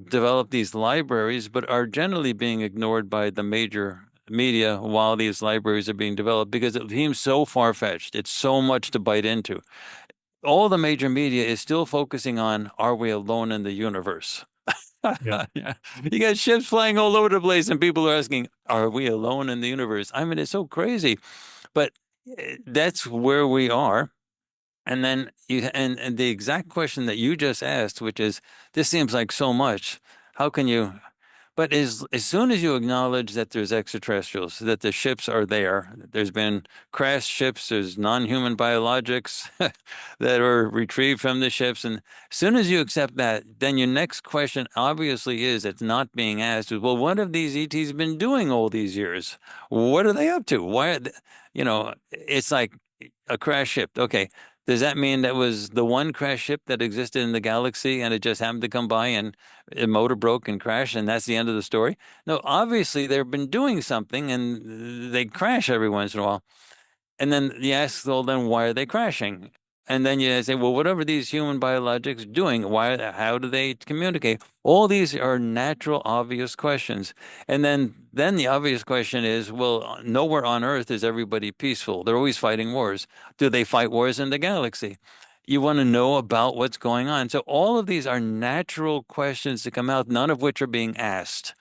develop these libraries, but are generally being ignored by the major media while these libraries are being developed because it seems so far-fetched. It's so much to bite into. All the major media is still focusing on, are we alone in the universe?
yeah,
Yeah. You got ships flying all over the place, and people are asking, are we alone in the universe? I mean, it's so crazy, but that's where we are. And then and the exact question that you just asked, which is, this seems like so much. How can you? But as soon as you acknowledge that there's extraterrestrials, that the ships are there, there's been crashed ships, there's non-human biologics that are retrieved from the ships, and as soon as you accept that, then your next question obviously is, it's not being asked, is, well, what have these ETs been doing all these years? What are they up to? Why are they, it's like a crash ship. Okay. Does that mean that was the one crash ship that existed in the galaxy and it just happened to come by and a motor broke and crashed and that's the end of the story? No, obviously they've been doing something and they crash every once in a while. And then you ask, well, then why are they crashing? And then you say, well, whatever these human biologics doing, how do they communicate? All these are natural, obvious questions. And then the obvious question is, well, nowhere on Earth is everybody peaceful. They're always fighting wars. Do they fight wars in the galaxy? You want to know about what's going on. So all of these are natural questions to come out, none of which are being asked.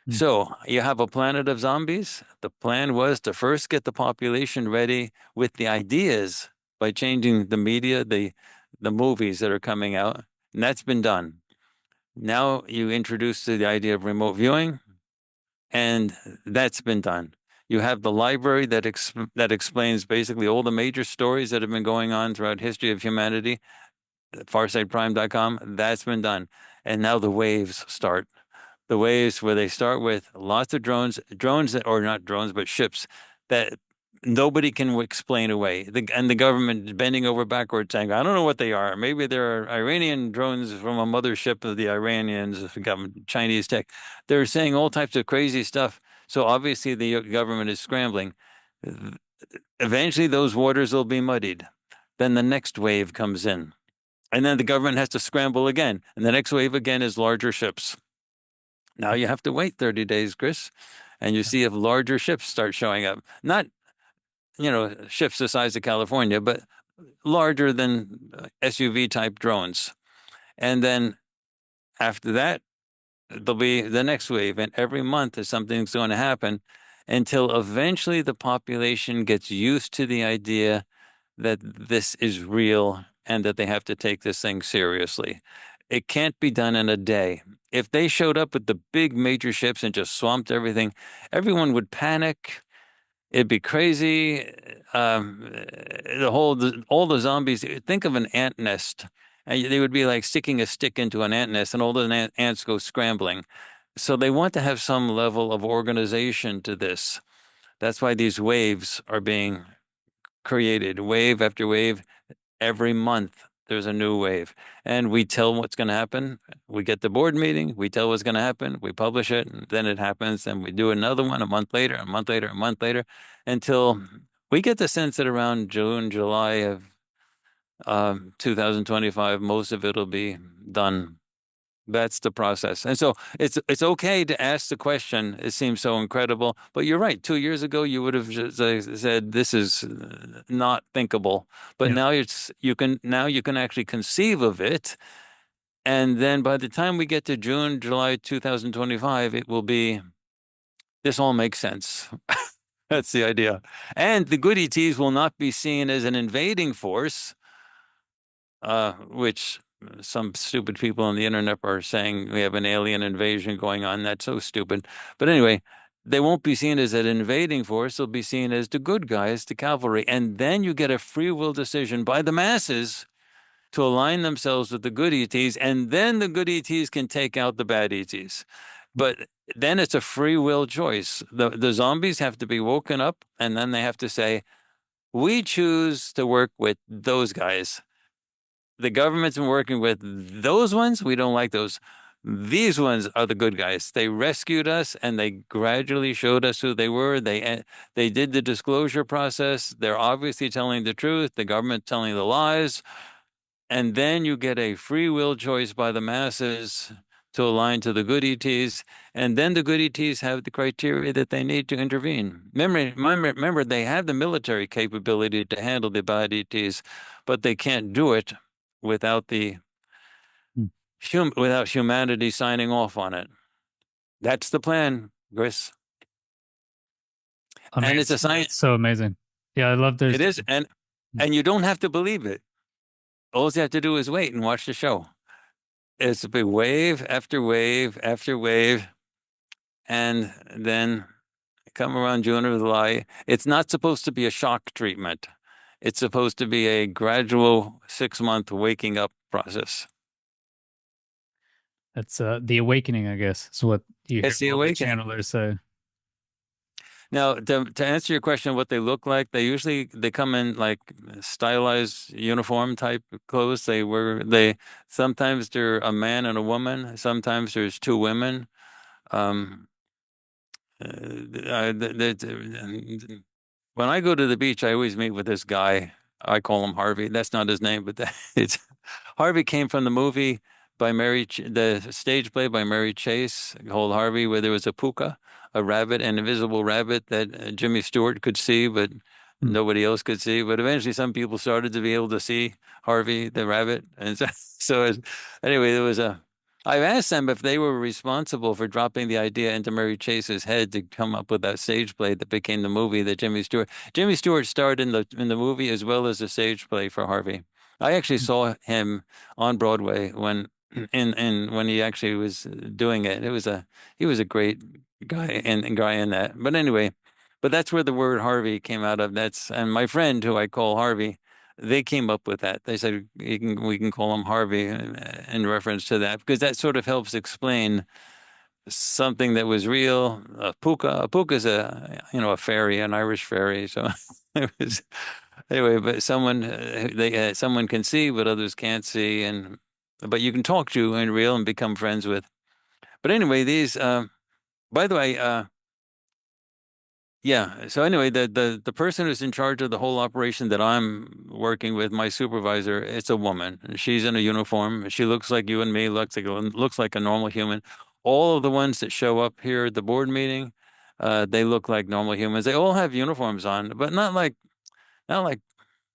mm,
So you have a planet of zombies. The plan was to first get the population ready with the ideas by changing the media, the movies that are coming out, and that's been done. Now you introduce the idea of remote viewing, and that's been done. You have the library that explains basically all the major stories that have been going on throughout history of humanity, farsightprime.com, that's been done. And now the waves start, the waves where they start with lots of drones that, or not drones, but ships that nobody can explain away. And the government bending over backwards saying, I don't know what they are. Maybe they're Iranian drones from a mothership of the Iranians, Chinese tech. They're saying all types of crazy stuff. So obviously the government is scrambling. Eventually those waters will be muddied. Then the next wave comes in. And then the government has to scramble again. And the next wave again is larger ships. Now you have to wait 30 days, Chris, and you see if larger ships start showing up. Not, ships the size of California, but larger than SUV type drones. And then after that, there'll be the next wave. And every month is something's going to happen until eventually the population gets used to the idea that this is real and that they have to take this thing seriously. It can't be done in a day. If they showed up with the big major ships and just swamped everything, everyone would panic. It'd be crazy. All the zombies. Think of an ant nest, and they would be like sticking a stick into an ant nest, and all the ants go scrambling. So they want to have some level of organization to this. That's why these waves are being created, wave after wave. Every month, there's a new wave, and we tell what's going to happen. We get the board meeting, we tell what's going to happen, we publish it, and then it happens, and we do another one a month later, a month later, a month later, until we get the sense that around June, July of 2025, most of it'll be done. That's the process. And so it's okay to ask the question. It seems so incredible, but you're right. 2 years ago, you would have just said this is not thinkable. But
Yeah.
now you can actually conceive of it. And then by the time we get to June, July 2025, it will be this all makes sense. That's the idea. And the good ETs will not be seen as an invading force, which some stupid people on the internet are saying we have an alien invasion going on. That's so stupid. But anyway, they won't be seen as an invading force. They'll be seen as the good guys, the cavalry. And then you get a free will decision by the masses to align themselves with the good ETs. And then the good ETs can take out the bad ETs. But then it's a free will choice. The zombies have to be woken up, and then they have to say, we choose to work with those guys. The government's been working with those ones. We don't like those. These ones are the good guys. They rescued us and they gradually showed us who they were. They did the disclosure process. They're obviously telling the truth. The government telling the lies. And then you get a free will choice by the masses to align to the good ETs. And then the good ETs have the criteria that they need to intervene. Remember, they have the military capability to handle the bad ETs, but they can't do it without
Hmm.
without humanity signing off on it. That's the plan, Chris. And it's a
Amazing.
science.
That's so amazing. Yeah, I love
It is,
Hmm.
and you don't have to believe it. All you have to do is wait and watch the show. It's a big wave after wave after wave, and then come around June or July. It's not supposed to be a shock treatment. It's supposed to be a gradual 6 month waking up process.
That's the awakening, I guess, is what you hear
It's the
all the
awakening.
channelers say.
Now, to answer your question, what they look like, they come in like stylized uniform type clothes. They sometimes they're a man and a woman. Sometimes there's two women. Um, when I go to the beach, I always meet with this guy. I call him Harvey. That's not his name, but it's Harvey came from the movie by the stage play by Mary Chase called Harvey, where there was a puka, a rabbit, an invisible rabbit that Jimmy Stewart could see, but
Hmm.
nobody else could see. But eventually, some people started to be able to see Harvey the rabbit, and anyway, there was a. I've asked them if they were responsible for dropping the idea into Mary Chase's head to come up with that stage play that became the movie that Jimmy Stewart starred in the movie as well as the stage play for Harvey. I actually saw him on Broadway in when he actually was doing it. He was a great guy in that. But anyway, but that's where the word Harvey came out of. And my friend who I call Harvey, they came up with that. They said we can call him Harvey in reference to that because that sort of helps explain something that was real. A puka is a fairy, an Irish fairy. So it was anyway. But someone can see, but others can't see, and but you can talk to in real and become friends with. But anyway, these. By the way, yeah. So anyway, the person who's in charge of the whole operation that I'm working with, my supervisor, it's a woman. She's in a uniform. She looks like you and me. Looks like a normal human. All of the ones that show up here at the board meeting, they look like normal humans. They all have uniforms on, but not like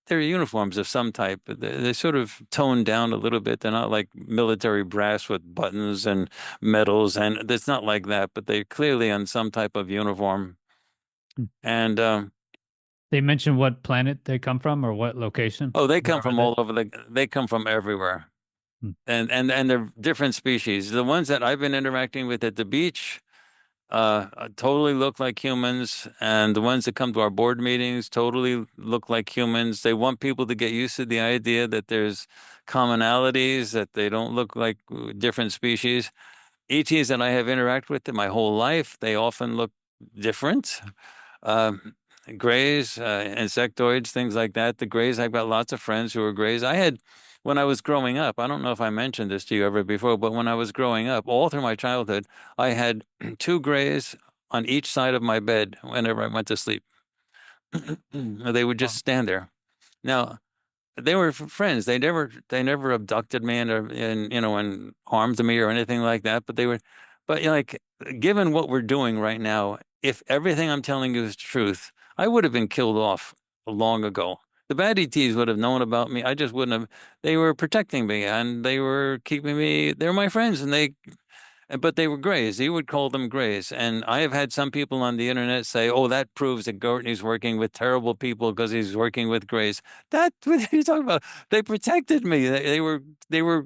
they're uniforms of some type. They're sort of toned down a little bit. They're not like military brass with buttons and medals, and it's not like that. But they're clearly on some type of uniform.
Hmm.
And
They mention what planet they come from or what location.
oh, they come
Where are
from
they?
all over they come from everywhere.
Mm.
and they're different species. The ones that I've been interacting with at the beach totally look like humans, and the ones that come to our board meetings totally look like humans. They want people to get used to the idea that there's commonalities, that they don't look like different species. ETs that I have interacted with in my whole life, they often look different. Um, Grays, insectoids, things like that. The grays, I've got lots of friends who are grays. I had, when I was growing up, I don't know if I mentioned this to you ever before, but when I was growing up, all through my childhood, I had two grays on each side of my bed whenever I went to sleep. They would just
Wow.
stand there. Now, they were friends. They never abducted me and harmed me or anything like that. But they were, but like, given what we're doing right now, if everything I'm telling you is truth, I would have been killed off long ago. The bad ETs would have known about me. I just wouldn't have. They were protecting me and they were keeping me. They're my friends and but they were grays. He would call them grays. And I have had some people on the internet say, "Oh, that proves that Courtney's working with terrible people because he's working with grays." That what are you talking about? They protected me. They were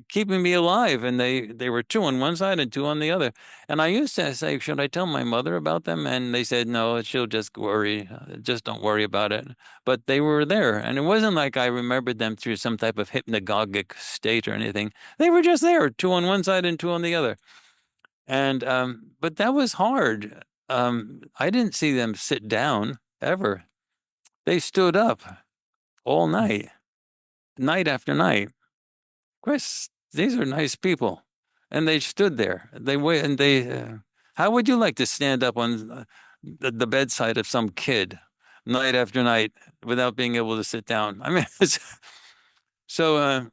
keeping me alive, and they were two on one side and two on the other. And I used to say, "Should I tell my mother about them?" And they said, "No, she'll just worry. Just don't worry about it." But they were there, and it wasn't like I remembered them through some type of hypnagogic state or anything. They were just there, two on one side and two on the other. And but that was hard. I didn't see them sit down ever. They stood up all night, night after night. Chris, these are nice people, and they stood there. They wait, and they. How would you like to stand up on the bedside of some kid night after night without being able to sit down? I mean, so.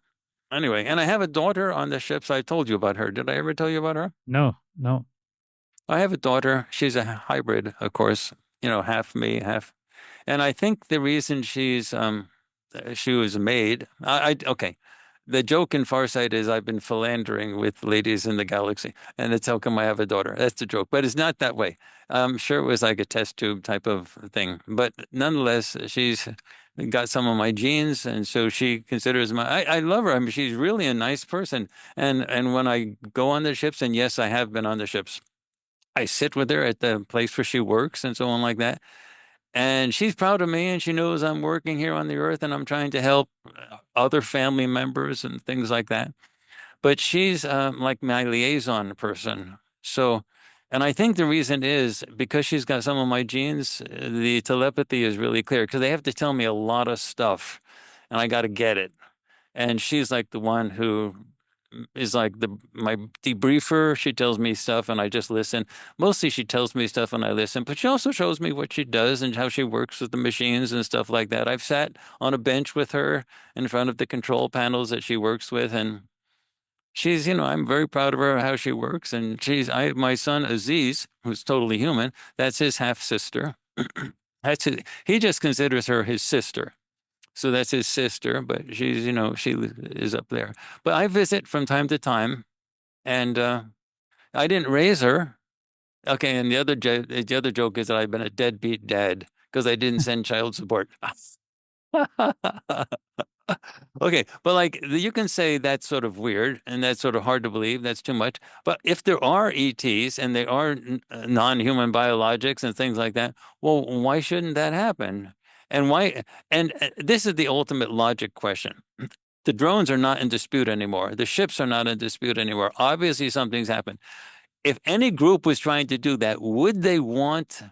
Anyway, and I have a daughter on the ships. I told you about her. Did I ever tell you about her?
No, no.
I have a daughter. She's a hybrid, of course, half me, half. And I think the reason she was made, okay. The joke in Farsight is I've been philandering with ladies in the galaxy, and it's how come I have a daughter. That's the joke, but it's not that way. I'm sure it was like a test tube type of thing, but nonetheless, she's got some of my genes, and so she considers I love her. I mean, she's really a nice person, and when I go on the ships, and yes, I have been on the ships. I sit with her at the place where she works and so on like that. And she's proud of me and she knows I'm working here on the earth and I'm trying to help other family members and things like that. But she's like my liaison person. So, and I think the reason is because she's got some of my genes, the telepathy is really clear because they have to tell me a lot of stuff and I got to get it. And she's like the one who is like my debriefer. She tells me stuff and I just listen. Mostly she tells me stuff and I listen, but she also shows me what she does and how she works with the machines and stuff like that. I've sat on a bench with her in front of the control panels that she works with and she's, I'm very proud of her, how she works. And my son Aziz, who's totally human, that's his half sister. He just considers her his sister. So that's his sister, but she is up there. But I visit from time to time, and I didn't raise her. Okay, and the other joke is that I've been a deadbeat dad because I didn't send child support. Okay, but like you can say that's sort of weird and that's sort of hard to believe. That's too much. But if there are ETs and they are non-human biologics and things like that, well, why shouldn't that happen? And why? And this is the ultimate logic question. The drones are not in dispute anymore. The ships are not in dispute anymore. Obviously, something's happened. If any group was trying to do that, would they want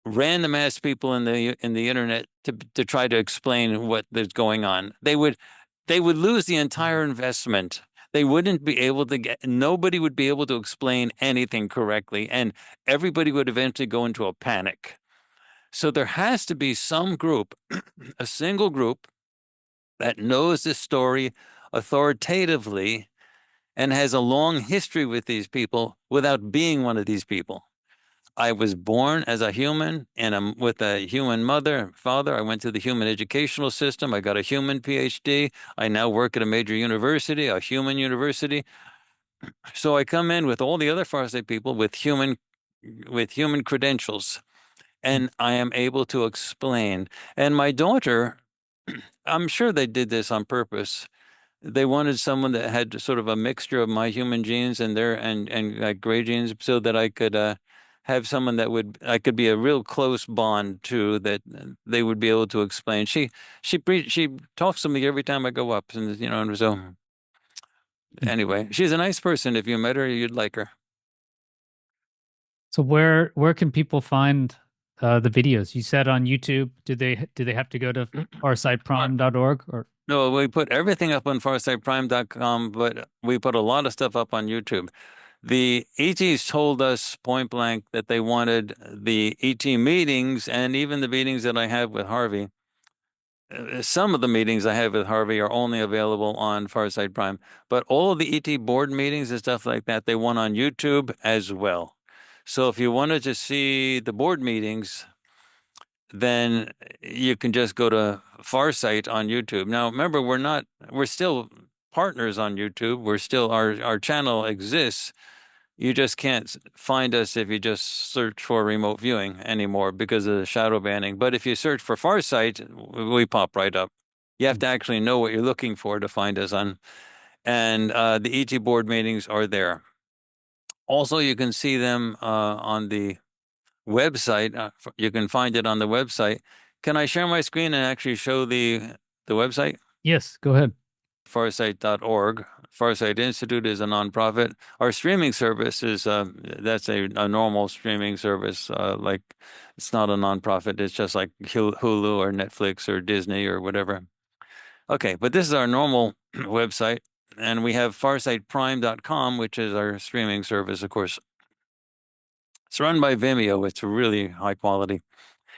random ass people in the internet to try to explain what is going on? They would lose the entire investment. They wouldn't be able to nobody would be able to explain anything correctly, and everybody would eventually go into a panic. So there has to be some group, a single group that knows this story authoritatively and has a long history with these people without being one of these people. I was born as a human and I'm with a human mother and father. I went to the human educational system. I got a human PhD. I now work at a major university, a human university. So I come in with all the other Farsight people with human credentials, and I am able to explain. And my daughter, I'm sure they did this on purpose. they wanted someone that had sort of a mixture of my human genes and their and like gray genes, so that I could have someone that would I could be a real close bond to, that they would be able to explain. She talks to me every time I go up, and and so anyway, she's a nice person. If you met her, you'd like her.
So where can people find the videos? You said on YouTube. Do they have to go to farsightprime.org or
No, we put everything up on farsightprime.com, but we put a lot of stuff up on YouTube. The ETs told us point blank that they wanted the ET meetings and even the meetings that I have with Harvey. Some of the meetings I have with Harvey are only available on Farsight Prime, but all of the ET board meetings and stuff like that, they want on YouTube as well. So if you wanted to see the board meetings, then you can just go to Farsight on YouTube. Now, remember, we're still partners on YouTube. We're still, our channel exists. You just can't find us if you just search for remote viewing anymore because of the shadow banning. But if you search for Farsight, we pop right up. You have to actually know what you're looking for to find us on. And the ET board meetings are there. Also, you can see them on the website. You can find it on the website. Can I share my screen and actually show the website?
Yes, go ahead.
Farsight.org. Farsight Institute is a nonprofit. Our streaming service is that's a normal streaming service. Like it's not a nonprofit. It's just like Hulu or Netflix or Disney or whatever. Okay, but this is our normal website, and we have farsightprime.com, which is our streaming service, of course. It's run by Vimeo. It's really high quality.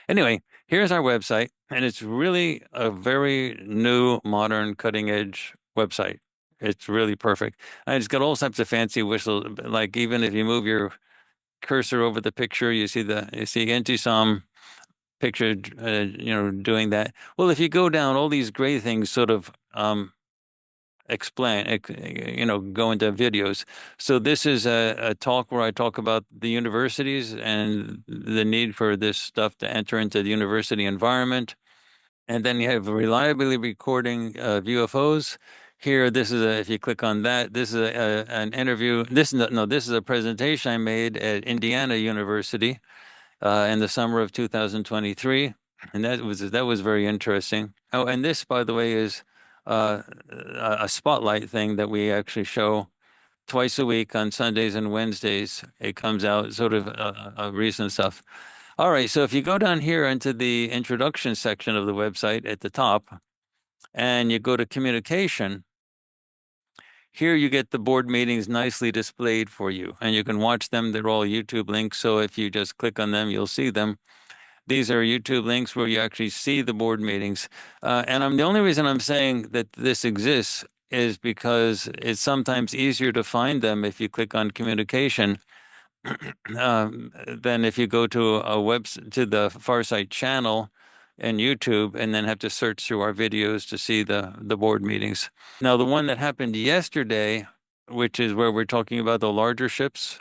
Anyway, here's our website, and it's really a very new, modern, cutting edge website. It's really perfect. And it's got all types of fancy whistles. Like even if you move your cursor over the picture, you see into some picture, doing that. Well, if you go down, all these gray things sort of go into videos. So this is a talk where I talk about the universities and the need for this stuff to enter into the university environment. And then you have reliably recording of UFOs. Here, if you click on that, this is an interview. This is a presentation I made at Indiana University in the summer of 2023, and that was very interesting. Oh, and this, by the way, is a spotlight thing that we actually show twice a week on Sundays and Wednesdays. It comes out sort of recent stuff. All right, so if you go down here into the introduction section of the website at the top, and you go to communication, here you get the board meetings nicely displayed for you, and you can watch them. They're all YouTube links, so if you just click on them, you'll see them. These are YouTube links where you actually see the board meetings. And the only reason I'm saying that this exists is because it's sometimes easier to find them if you click on communication than if you go to to the Farsight channel and YouTube and then have to search through our videos to see the board meetings. Now, the one that happened yesterday, which is where we're talking about the larger ships,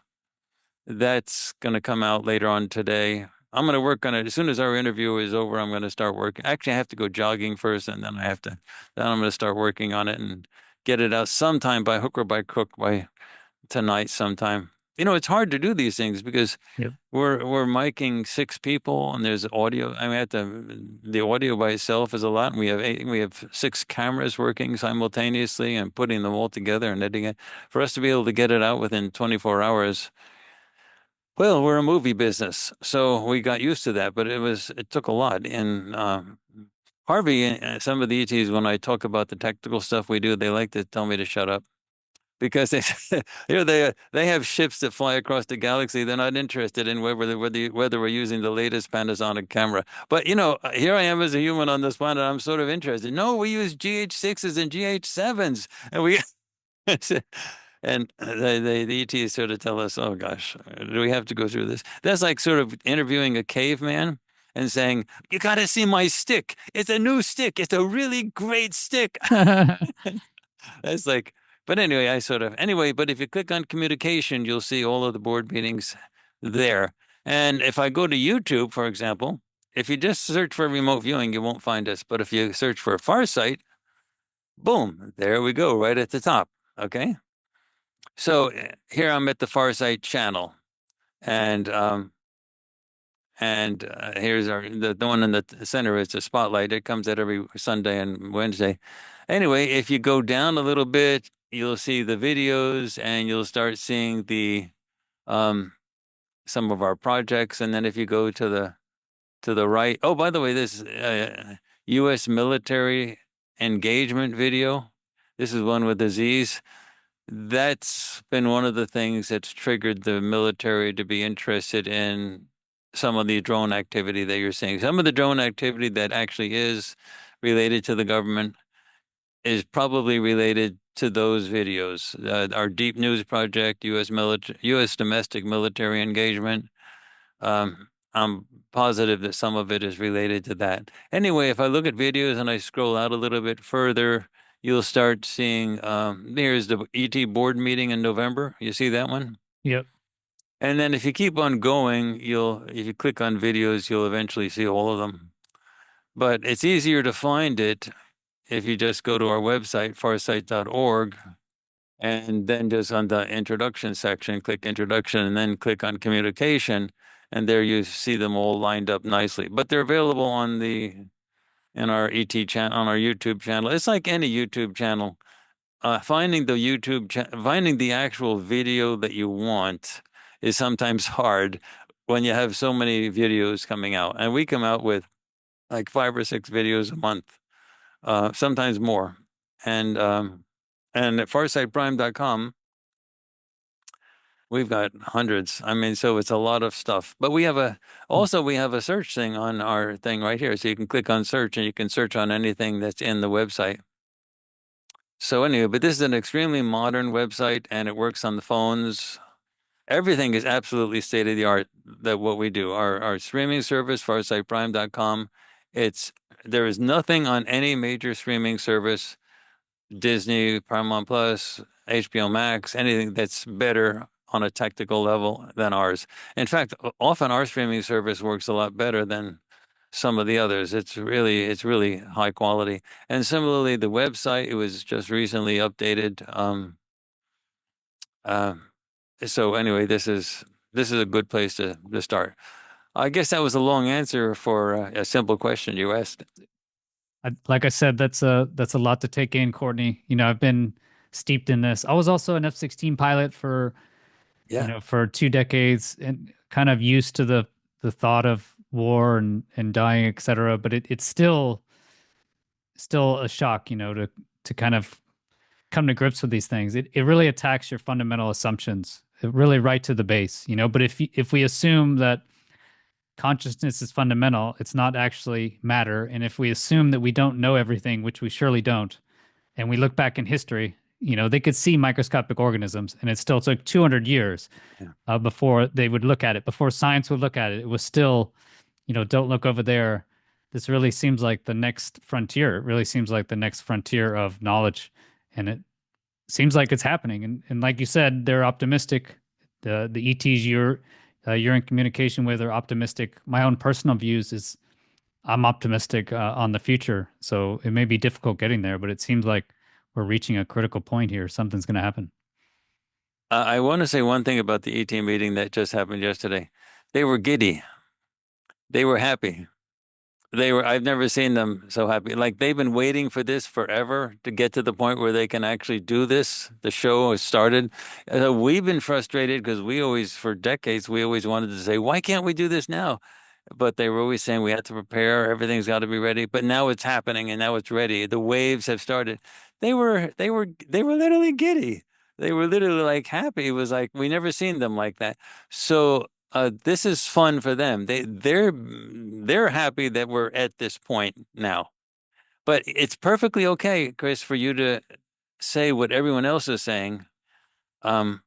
that's going to come out later on today. I'm going to work on it. As soon as our interview is over, I'm going to start working. Actually, I have to go jogging first, and then then I'm going to start working on it and get it out sometime by hook or by crook by tonight sometime. It's hard to do these things because
Yep.
we're miking 6 people and there's audio. I mean, the audio by itself is a lot. And we have 6 cameras working simultaneously and putting them all together and editing it. For us to be able to get it out within 24 hours, well, we're a movie business, so we got used to that, but it took a lot. And Harvey, some of the ETs, when I talk about the technical stuff we do, they like to tell me to shut up because they have ships that fly across the galaxy. They're not interested in whether we're using the latest Panasonic camera. But here I am as a human on this planet. I'm sort of interested. No, we use GH6s and GH7s, and we. And the ETs sort of tell us, "Oh gosh, do we have to go through this?" That's like sort of interviewing a caveman and saying, "You got to see my stick. It's a new stick. It's a really great stick." That's like, but anyway, but if you click on communication, you'll see all of the board meetings there. And if I go to YouTube, for example, if you just search for remote viewing, you won't find us. But if you search for Farsight, Boom, there we go, right at the top. Okay. So here I'm at the Farsight channel, and here's the one in the center is the spotlight. It comes out every Sunday and Wednesday. Anyway, if you go down a little bit, you'll see the videos, and you'll start seeing the um some of our projects. And then if you go to the right, oh, by the way, this U.S. military engagement video. This is one with the Z's. That's been one of the things that's triggered the military to be interested in some of the drone activity that you're seeing. Some of the drone activity that actually is related to the government is probably related to those videos. Our Deep News Project, U.S. domestic military engagement. I'm positive that some of it is related to that. Anyway, if I look at videos and I scroll out a little bit further, you'll start seeing here's the ET board meeting in November. You see that one?
Yep.
And then if you keep on going, if you click on videos, you'll eventually see all of them. But it's easier to find it if you just go to our website, farsight.org, and then just on the introduction section, click introduction, and then click on communication, and there you see them all lined up nicely. But they're available in our ET channel, on our YouTube channel. It's like any YouTube channel. Finding finding the actual video that you want is sometimes hard when you have so many videos coming out. And we come out with like 5 or 6 videos a month, sometimes more. And at farsightprime.com, we've got hundreds. I mean, so it's a lot of stuff. But we have we have a search thing on our thing right here. So you can click on search and you can search on anything that's in the website. So anyway, but this is an extremely modern website and it works on the phones. Everything is absolutely state of the art that what we do. Our streaming service, farsightprime.com, there is nothing on any major streaming service, Disney, Paramount Plus, HBO Max, anything that's better on a technical level than ours. In fact, often our streaming service works a lot better than some of the others. It's really high quality. And similarly, the website, it was just recently updated. Uh, so anyway, this is a good place to start. I guess that was a long answer for a simple question you asked.
Like I said, that's a lot to take in, Courtney. I've been steeped in this. I was also an F-16 pilot for,
Yeah.
for 2 decades and kind of used to the thought of war and dying, etc. But it's still a shock, to kind of come to grips with these things. It really attacks your fundamental assumptions, really right to the base, But if we assume that consciousness is fundamental, it's not actually matter. And if we assume that we don't know everything, which we surely don't, and we look back in history, they could see microscopic organisms, and it still took 200 years
Yeah.
before they would look at it, before science would look at it. It was still, don't look over there. This really seems like the next frontier. It really seems like the next frontier of knowledge. And it seems like it's happening. And like you said, they're optimistic. The ETs you're in communication with are optimistic. My own personal views is I'm optimistic on the future. So it may be difficult getting there, but it seems like we're reaching a critical point here. Something's going to happen.
I want to say one thing about the ET meeting that just happened yesterday. They were giddy. They were happy. I've never seen them so happy. Like they've been waiting for this forever to get to the point where they can actually do this. The show has started. We've been frustrated because for decades, we always wanted to say, why can't we do this now? But they were always saying we had to prepare, everything's got to be ready. But now it's happening and now it's ready. The waves have started. They were literally giddy. They were literally like happy. It was like we never seen them like that. So this is fun for them. They're happy that we're at this point now. But it's perfectly okay, Chris, for you to say what everyone else is saying. Um,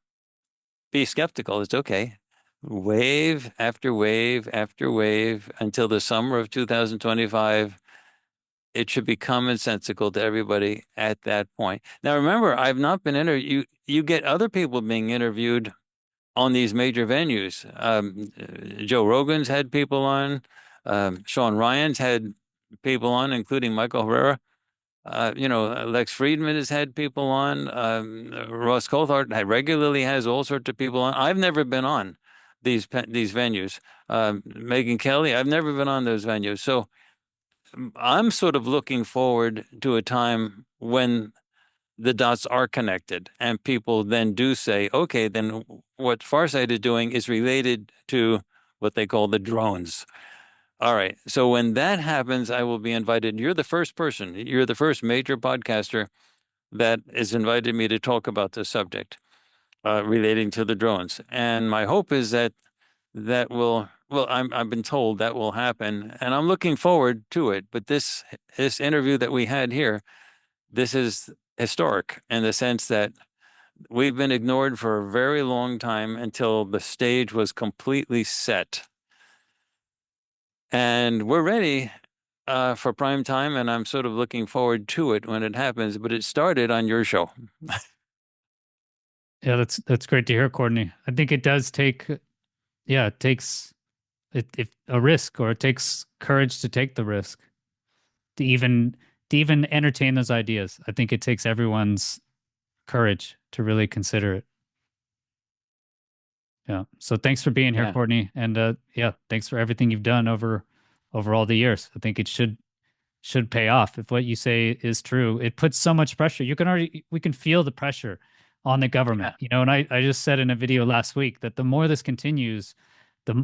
be skeptical. It's okay. Wave after wave after wave until the summer of 2025. It should be commonsensical to everybody at that point. Now, remember, I've not been interviewed. You get other people being interviewed on these major venues. Joe Rogan's had people on. Sean Ryan's had people on, including Michael Herrera. Lex Friedman has had people on. Ross Coulthart regularly has all sorts of people on. I've never been on these venues. Megan Kelly, I've never been on those venues. So I'm sort of looking forward to a time when the dots are connected and people then do say, okay, then what Farsight is doing is related to what they call the drones. All right. So when that happens, I will be invited. You're the first person, you're the first major podcaster that has invited me to talk about this subject relating to the drones. And my hope is that that will, well, I've been told that will happen, and I'm looking forward to it. But this interview that we had here, this is historic in the sense that we've been ignored for a very long time until the stage was completely set. And we're ready for prime time, and I'm sort of looking forward to it when it happens. But it started on your show.
Yeah, that's great to hear, Courtney. I think it does take, yeah, it takes if a risk, or it takes courage to take the risk to even entertain those ideas. I think it takes everyone's courage to really consider it. Yeah. So thanks for being here,
Yeah.
Courtney. And yeah, thanks for everything you've done over all the years. I think it should pay off if what you say is true. It puts so much pressure. We can feel the pressure on the government,
Yeah.
and I just said in a video last week that the more this continues,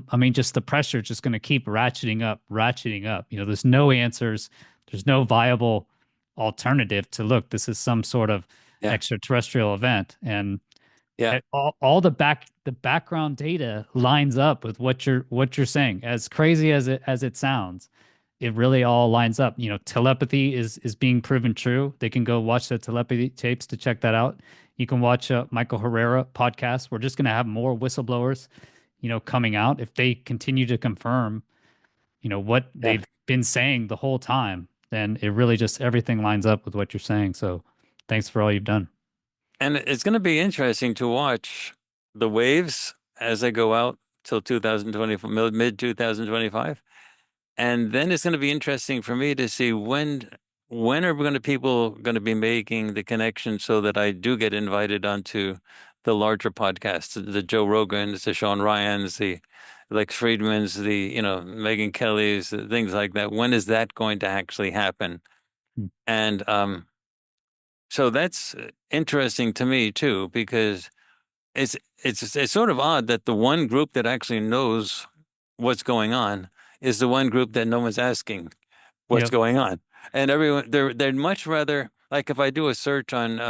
I mean, just the pressure is just going to keep ratcheting up, ratcheting up. There's no answers. There's no viable alternative to, look, this is some sort of
Yeah.
extraterrestrial event. And
Yeah.
all the background data lines up with what you're saying. As crazy as it sounds, it really all lines up. Telepathy is being proven true. They can go watch the telepathy tapes to check that out. You can watch Michael Herrera podcast. We're just going to have more whistleblowers, coming out if they continue to confirm, what
Yeah.
they've been saying the whole time. Then it really just, everything lines up with what you're saying. So thanks for all you've done.
And it's going to be interesting to watch the waves as they go out till 2024, mid 2025. And then it's going to be interesting for me to see when are people going to be making the connection so that I do get invited onto the larger podcasts, the Joe Rogans, the Sean Ryans, the Lex Friedmans, the Megan Kelly's, things like that. When is that going to actually happen?
Mm.
And so that's interesting to me too, because it's sort of odd that the one group that actually knows what's going on is the one group that no one's asking what's
Yep.
going on. And everyone they'd much rather, like, if I do a search on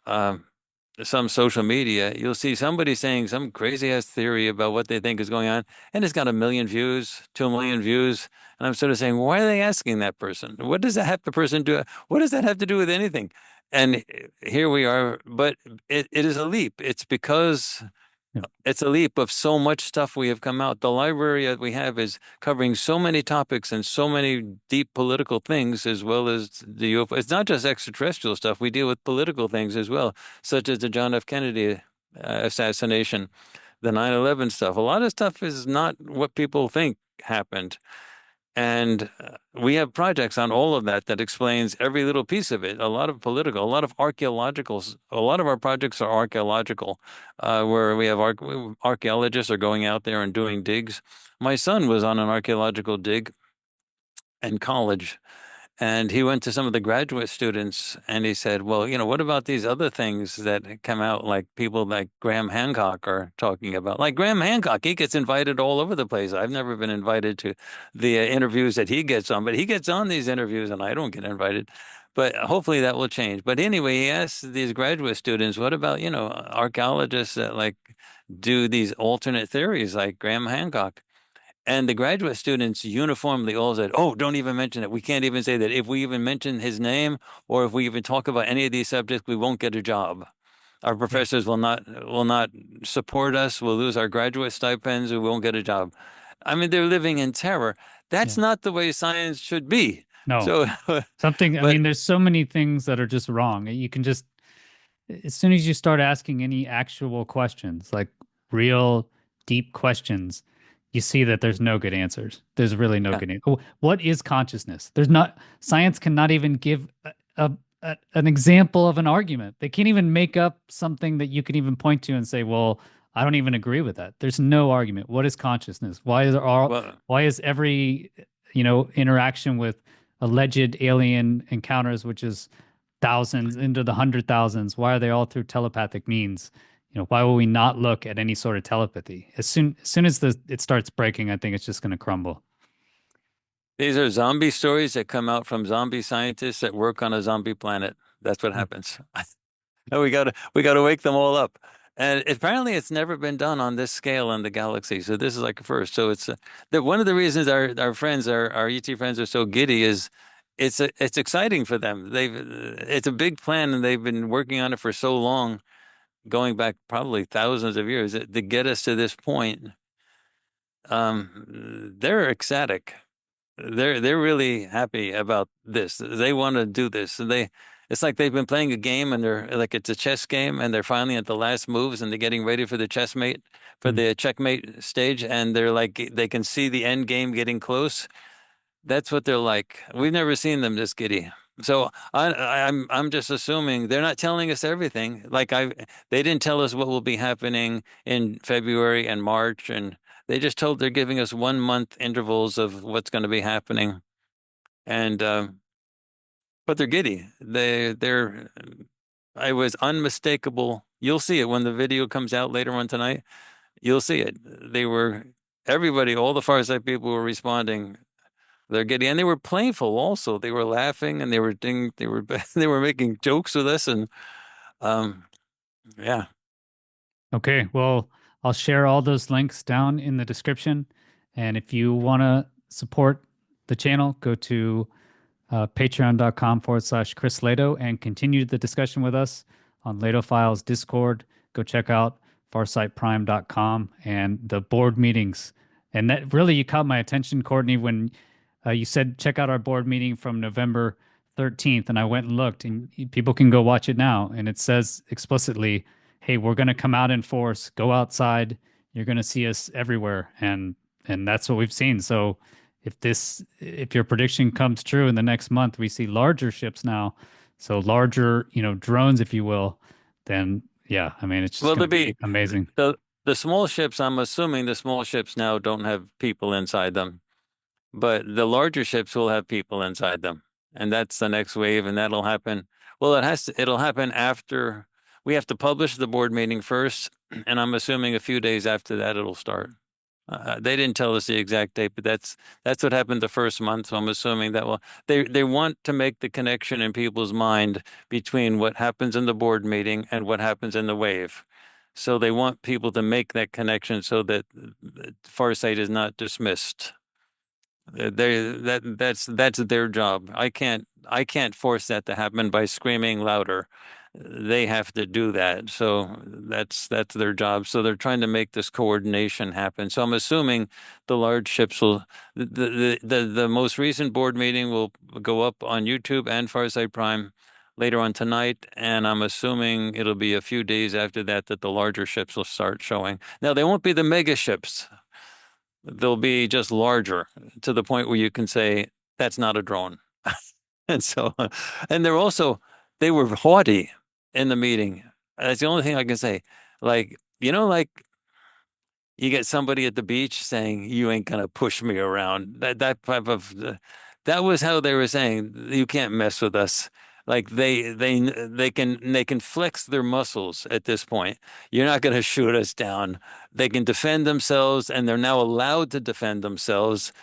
um some social media, you'll see somebody saying some crazy ass theory about what they think is going on, and it's got 1 million views, 2 million views. And I'm sort of saying, why are they asking that person? What does that have the person do? What does that have to do with anything? And here we are, but it is a leap. It's because
Yep.
it's a leap of so much stuff we have come out. The library that we have is covering so many topics and so many deep political things, as well as the UFO. It's not just extraterrestrial stuff. We deal with political things as well, such as the John F. Kennedy assassination, the 9/11 stuff. A lot of stuff is not what people think happened. And we have projects on all of that that explains every little piece of it. A lot of political, a lot of archaeological, a lot of our projects are archaeological, where we have archaeologists are going out there and doing digs. My son was on an archaeological dig in college, and he went to some of the graduate students and he said, well, what about these other things that come out, like people like Graham Hancock are talking about? Like Graham Hancock, he gets invited all over the place. I've never been invited to the interviews that he gets on, but he gets on these interviews and I don't get invited. But hopefully that will change. But anyway, he asked these graduate students, what about, archaeologists that like do these alternate theories like Graham Hancock? And the graduate students uniformly all said, "Oh, don't even mention it. We can't even say that. If we even mention his name, or if we even talk about any of these subjects, we won't get a job. Our
Yeah.
professors will not support us. We'll lose our graduate stipends. We won't get a job." I mean, they're living in terror. That's
Yeah.
not the way science should be.
No.
So,
I
but
mean, there's so many things that are just wrong. You can just, as soon as you start asking any actual questions, like real deep questions, you see that there's no good answers. There's really no
Yeah.
good answer. What is consciousness? There's not, science cannot even give an example of an argument. They can't even make up something that you can even point to and say, well, I don't even agree with that. There's no argument. What is consciousness?
Well,
Why is every, interaction with alleged alien encounters, which is thousands into the hundred thousands, why are they all through telepathic means? Why will we not look at any sort of telepathy? As soon as it starts breaking, I think it's just going to crumble.
these are zombie stories that come out from zombie scientists that work on a zombie planet. That's what
Mm.
happens. And we gotta wake them all up. And apparently, it's never been done on this scale in the galaxy. So this is like a first. So it's one of the reasons our friends, our ET friends, are so giddy is it's exciting for them. It's a big plan, and they've been working on it for so long, going back probably thousands of years, to get us to this point. They're ecstatic. They're really happy about this. They want to do this. And it's like they've been playing a game and they're like it's a chess game and they're finally at the last moves and they're getting ready for the
Mm.
checkmate stage and they're like they can see the end game getting close. That's what they're like. We've never seen them this giddy. So I'm just assuming they're not telling us everything. They didn't tell us what will be happening in February and March, and they're giving us 1 month intervals of what's going to be happening. And but they're giddy. I was unmistakable. You'll see it when the video comes out later on tonight. You'll see it. Everybody, all the Farsight people were responding. They're giddy, and they were playful also. They were laughing, and they were they were making jokes with us, and um, yeah.
Okay, well, I'll share all those links down in the description. And if you want to support the channel, go to patreon.com/Chris Lehto and continue the discussion with us on Lehto Files Discord. Go check out farsightprime.com and the board meetings. And that really, you caught my attention, Courtney, when you said check out our board meeting from November 13th. And I went and looked, and people can go watch it now. And it says explicitly, hey, we're going to come out in force, go outside. You're going to see us everywhere. And that's what we've seen. So if your prediction comes true in the next month, we see larger ships now, so larger, drones, if you will, then yeah, I mean, it's just
Well,
going to be amazing.
the small ships. I'm assuming the small ships now don't have people inside them, but the larger ships will have people inside them, and that's the next wave, and that'll happen. Well, it'll happen after we have to publish the board meeting first, and I'm assuming a few days after that it'll start. They didn't tell us the exact date, but that's what happened the first month. So I'm assuming that they want to make the connection in people's mind between what happens in the board meeting and what happens in the wave. So they want people to make that connection so that Farsight is not dismissed. That's their job. I can't force that to happen by screaming louder. They have to do that. So that's their job. So they're trying to make this coordination happen. So I'm assuming the large ships will the most recent board meeting will go up on YouTube and Farsight Prime later on tonight, and I'm assuming it'll be a few days after that that the larger ships will start showing. Now they won't be the mega ships. They'll be just larger to the point where you can say that's not a drone. And so, and they were haughty in the meeting. That's the only thing I can say. Like you get somebody at the beach saying, "You ain't gonna push me around." That type of that was how they were saying, "You can't mess with us." Like they can flex their muscles at this point. You're not going to shoot us down. They can defend themselves, and they're now allowed to defend themselves.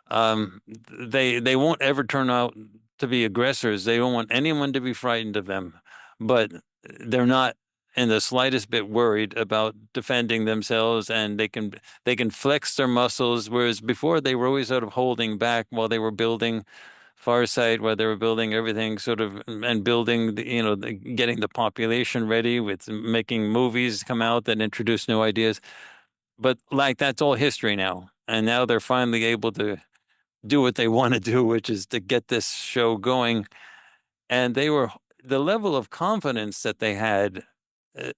They won't ever turn out to be aggressors. They don't want anyone to be frightened of them, but they're not in the slightest bit worried about defending themselves, and they can flex their muscles, whereas before they were always sort of holding back while they were building Farsight, while they were building everything sort of and building getting the population ready with making movies come out that introduce new ideas. But like that's all history now. And now they're finally able to do what they want to do, which is to get this show going. And the level of confidence that they had.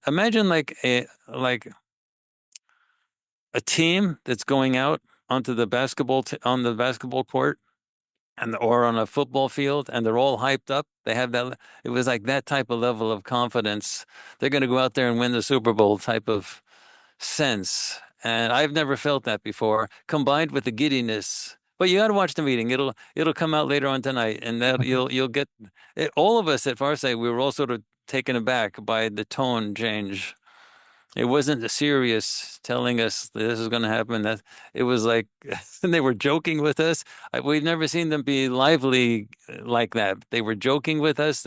Imagine like a team that's going out onto the on the basketball court or on a football field, and they're all hyped up. They have that. It was like that type of level of confidence. They're going to go out there and win the Super Bowl type of sense. And I've never felt that before, combined with the giddiness. But you got to watch the meeting. It'll come out later on tonight, and that
Okay.
you'll get it. All of us at Farsight, we were all sort of taken aback by the tone change. It wasn't serious telling us this is going to happen. That it was like, and they were joking with us. We've never seen them be lively like that. They were joking with us.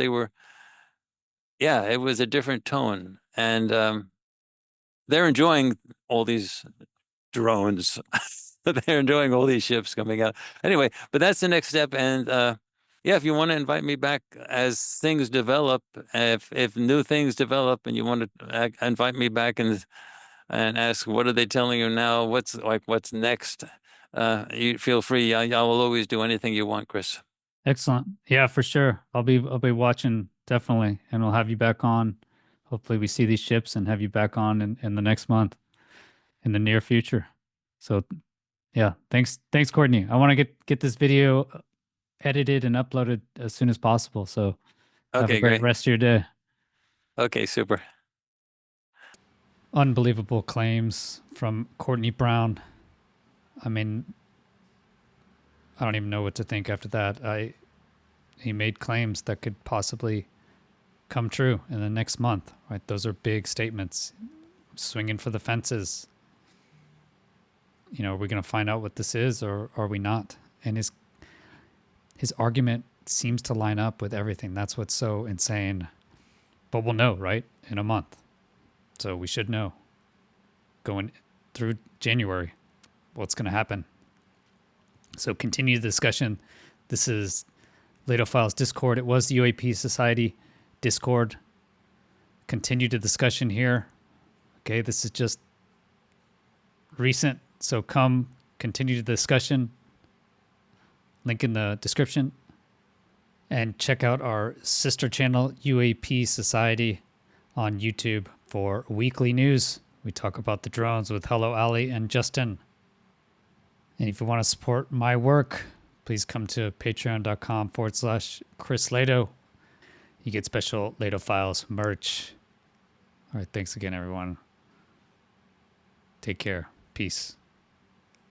Yeah, it was a different tone, and they're enjoying all these drones. They're enjoying all these ships coming out. Anyway, but that's the next step. And yeah, if you want to invite me back as things develop, if new things develop, and you want to invite me back and ask what are they telling you now, what's next, you feel free. I will always do anything you want, Chris.
Excellent. Yeah, for sure. I'll be watching definitely, and we'll have you back on. Hopefully we see these ships and have you back on in the next month, in the near future. So yeah, thanks, Courtney. I want to get this video edited and uploaded as soon as possible. So have a
Okay,
great
great.
rest of your day.
Okay, super.
Unbelievable claims from Courtney Brown. I mean, I don't even know what to think after that. He made claims that could possibly come true in the next month, right? Those are big statements. Swinging for the fences. Are we going to find out what this is, or are we not? And his argument seems to line up with everything. That's what's so insane. But we'll know, right? In a month. So we should know going through January what's going to happen. So continue the discussion. This is Lehto Files Discord. It was the UAP Society Discord. Continue the discussion here. Okay, this is just recent. So come continue the discussion. Link in the description. And check out our sister channel, UAP Society, on YouTube for weekly news. We talk about the drones with Hello Ali and Justin. And if you want to support my work, please come to patreon.com/Chris Lehto. You get special Lehto Files merch. All right, thanks again, everyone. Take care. Peace.